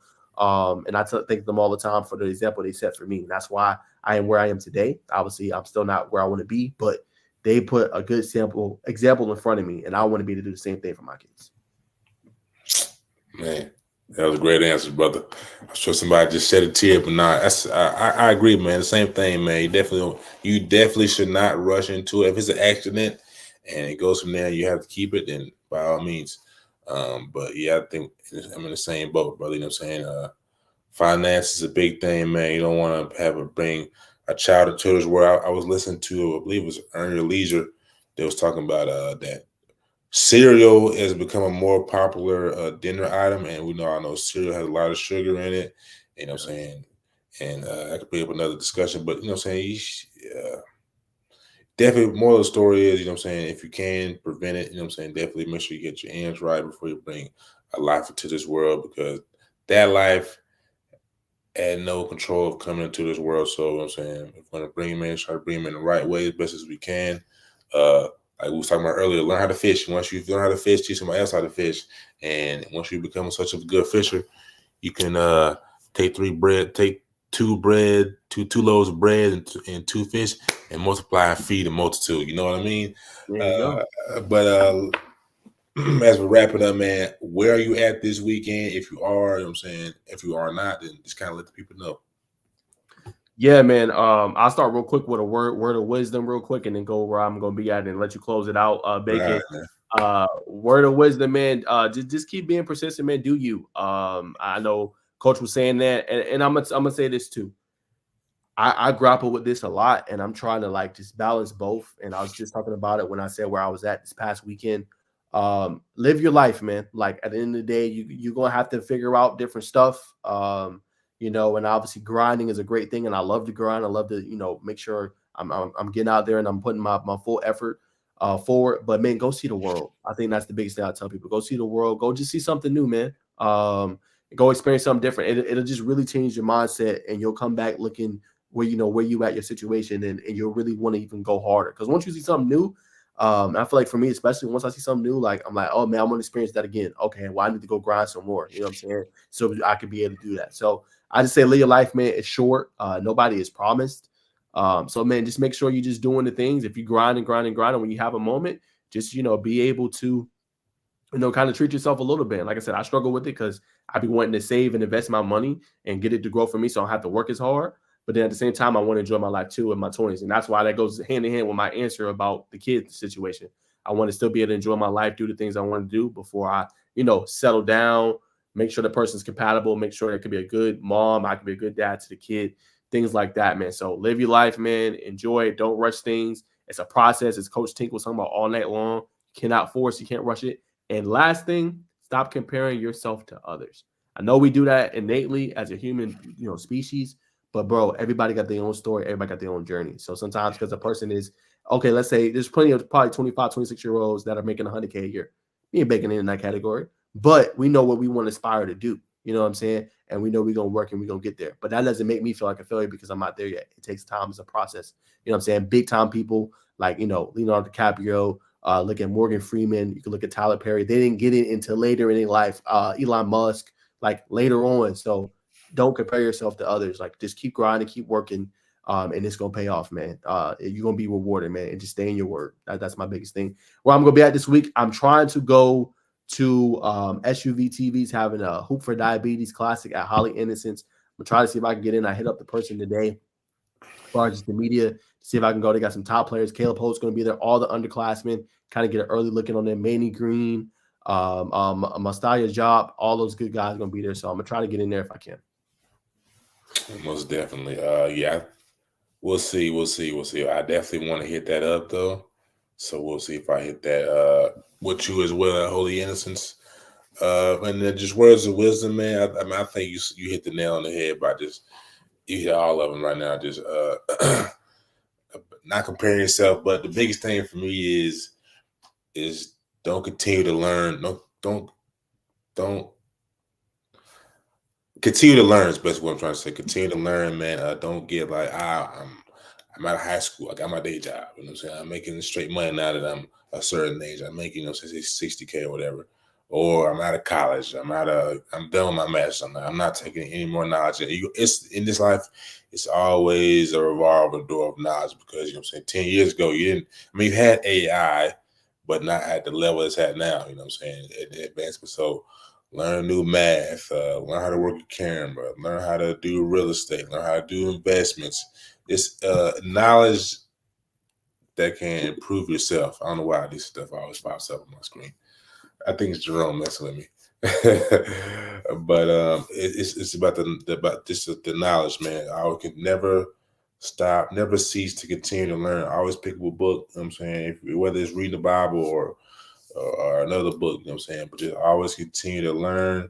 And I thank them all the time for the example they set for me. And that's why I am where I am today. Obviously, I'm still not where I want to be, but they put a good example in front of me, and I want to be able to do the same thing for my kids. Man, that was a great answer, brother. I'm sure somebody just shed a tear, but nah, I agree, man. The same thing, man. You definitely should not rush into it. If it's an accident and it goes from there. You have to keep it, then by all means. But yeah, I think I'm in the same boat, brother. You know what I'm saying? Finance is a big thing, man. You don't want to bring a child into this world. I was listening to, I believe it was Earn Your Leisure. They was talking about that cereal has become a more popular dinner item, and I know cereal has a lot of sugar in it. You know what I'm saying? And I could bring up another discussion, but you know what I'm saying? Definitely, more of the story is, you know what I'm saying, if you can prevent it, you know what I'm saying, definitely make sure you get your ends right before you bring a life into this world, because that life had no control of coming into this world. So, you know what I'm saying, if we're going to bring him in, try to bring him in the right way as best as we can. Like we was talking about earlier, learn how to fish. Once you learn how to fish, teach somebody else how to fish. And once you become such a good fisher, you can take two loaves of bread and two fish and multiply and feed a multitude. You know what I mean? There you go. But as we wrap it up, man, where are you at this weekend? If you are, you know what I'm saying, if you are not, then just kind of let the people know. Yeah, man. I'll start real quick with a word of wisdom real quick, and then go where I'm gonna be at and let you close it out. Bacon. Right, Word of wisdom, man. Just keep being persistent, man. Do you? I know Coach was saying that, and I'm gonna say this too. I grapple with this a lot, and I'm trying to like just balance both. And I was just talking about it when I said where I was at this past weekend. Live your life, man. Like at the end of the day, you're gonna have to figure out different stuff. And obviously grinding is a great thing, and I love to grind. I love to, make sure I'm getting out there and I'm putting my full effort forward. But man, go see the world. I think that's the biggest thing I tell people. Go see the world. Go just see something new, man. Go experience something different. It'll just really change your mindset, and you'll come back looking where you at your situation, and you'll really want to even go harder. Because once you see something new, I feel like for me, especially once I see something new, like I'm like, oh man, I'm gonna experience that again. Okay, well, I need to go grind some more. You know what I'm saying? So I could be able to do that. So I just say live your life, man. It's short. Nobody is promised. So man, just make sure you're just doing the things. If you grind and grind and grind, and when you have a moment, just be able to kind of treat yourself a little bit. And like I said, I struggle with it because I be wanting to save and invest my money and get it to grow for me, so I don't have to work as hard. But then at the same time, I want to enjoy my life too in my 20s. And that's why that goes hand in hand with my answer about the kids situation. I want to still be able to enjoy my life, do the things I want to do before I, settle down, make sure the person's compatible, make sure it could be a good mom, I can be a good dad to the kid, things like that, man. So live your life, man. Enjoy it. Don't rush things. It's a process. As Coach Tink was talking about all night long. You cannot force, you can't rush it. And last thing, stop comparing yourself to others. I know we do that innately as a human, species. But bro, everybody got their own story. Everybody got their own journey. So sometimes because a person is, okay, let's say there's plenty of probably 25, 26-year-olds that are making 100K a year. We ain't making it in that category. But we know what we want to aspire to do. You know what I'm saying? And we know we're going to work and we're going to get there. But that doesn't make me feel like a failure because I'm not there yet. It takes time. It's a process. You know what I'm saying? Big time people like, Leonardo DiCaprio, look at Morgan Freeman. You can look at Tyler Perry. They didn't get it until later in their life. Elon Musk, like later on. So don't compare yourself to others. Like just keep grinding, keep working, and it's gonna pay off, man. You're gonna be rewarded, man, and just stay in your word. That's my biggest thing. Where I'm gonna be at this week, I'm trying to go to SUV TV's having a Hoop for Diabetes Classic at Holly Innocence. I'm gonna try to see if I can get in. I hit up the person today, as far as just the media, see if I can go. They got some top players. Caleb Holt's gonna be there. All the underclassmen, kind of get an early looking on them. Manny Green, Mastaya Job, all those good guys gonna be there. So I'm gonna try to get in there if I can. Most definitely. Yeah, we'll see. I definitely want to hit that up though. So we'll see if I hit that with you as well at Holy Innocence. And then just words of wisdom, man. I think you hit the nail on the head by you hit all of them right now. Just not comparing yourself, but the biggest thing for me is don't continue to learn. No, don't continue to learn is basically what I'm trying to say. Continue to learn, man. Don't get like I'm out of high school. I got my day job. You know what I'm saying? I'm making straight money now that I'm a certain age. I'm making, say 60K or whatever. Or I'm out of college. I'm done with my master's. I'm not taking any more knowledge. It's in this life, it's always a revolving door of knowledge because you know what I'm saying. 10 years ago, you had AI, but not at the level it's at now. You know what I'm saying? Advancement. So learn new math, learn how to work a camera, learn how to do real estate, learn how to do investments. It's knowledge that can improve yourself. I don't know why this stuff always pops up on my screen. I think it's Jerome messing with me. But it's about the knowledge, man. I can never stop, never cease to continue to learn. I always pick up a book, you know what I'm saying, whether it's reading the Bible or another book, you know what I'm saying, but just always continue to learn.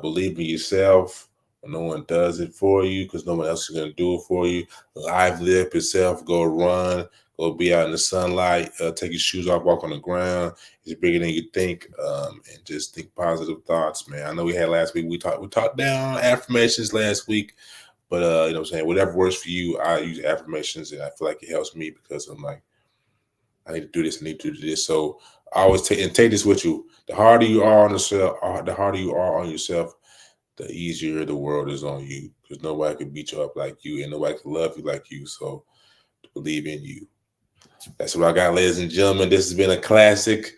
Believe in yourself. No one does it for you because no one else is going to do it for you. Lively up yourself. Go run. Go be out in the sunlight. Take your shoes off. Walk on the ground. It's bigger than you think. And just think positive thoughts, man. I know we had last week. We talked down affirmations last week, but you know what I'm saying. Whatever works for you, I use affirmations, and I feel like it helps me because I'm like, I need to do this. I need to do this. So I always take this with you. The harder you are on yourself, the easier the world is on you because nobody can beat you up like you and nobody can love you like you. So believe in you. That's what I got, ladies and gentlemen. This has been a classic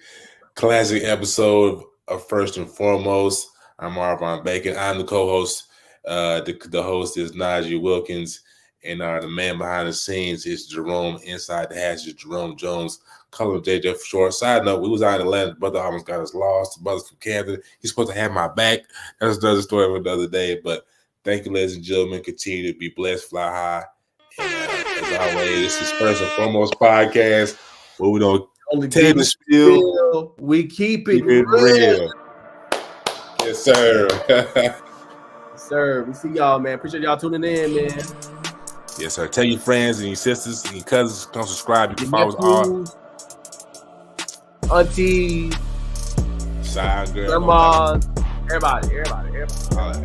episode of First and Foremost. I'm Marvin Bacon. I'm the co-host. The host is Najee Wilkins. And the man behind the scenes is Jerome. Inside the hatch is Jerome Jones. Call him JJ for short. Side note, we was out in Atlanta. Brother almost got us lost. The brothers from Canada. He's supposed to have my back. That's another story for another day. But thank you, ladies and gentlemen. Continue to be blessed, fly high. And as always, this is First and Foremost podcast where we don't Only tell the spiel. We keep it real. Yes, sir. Yes, sir. We see y'all, man. Appreciate y'all tuning in, man. Yes, sir. Tell your friends and your sisters and your cousins. Come subscribe. You can follow us all. Aunties, Side girl, grandmas, everybody. all right.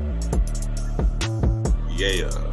Yeah.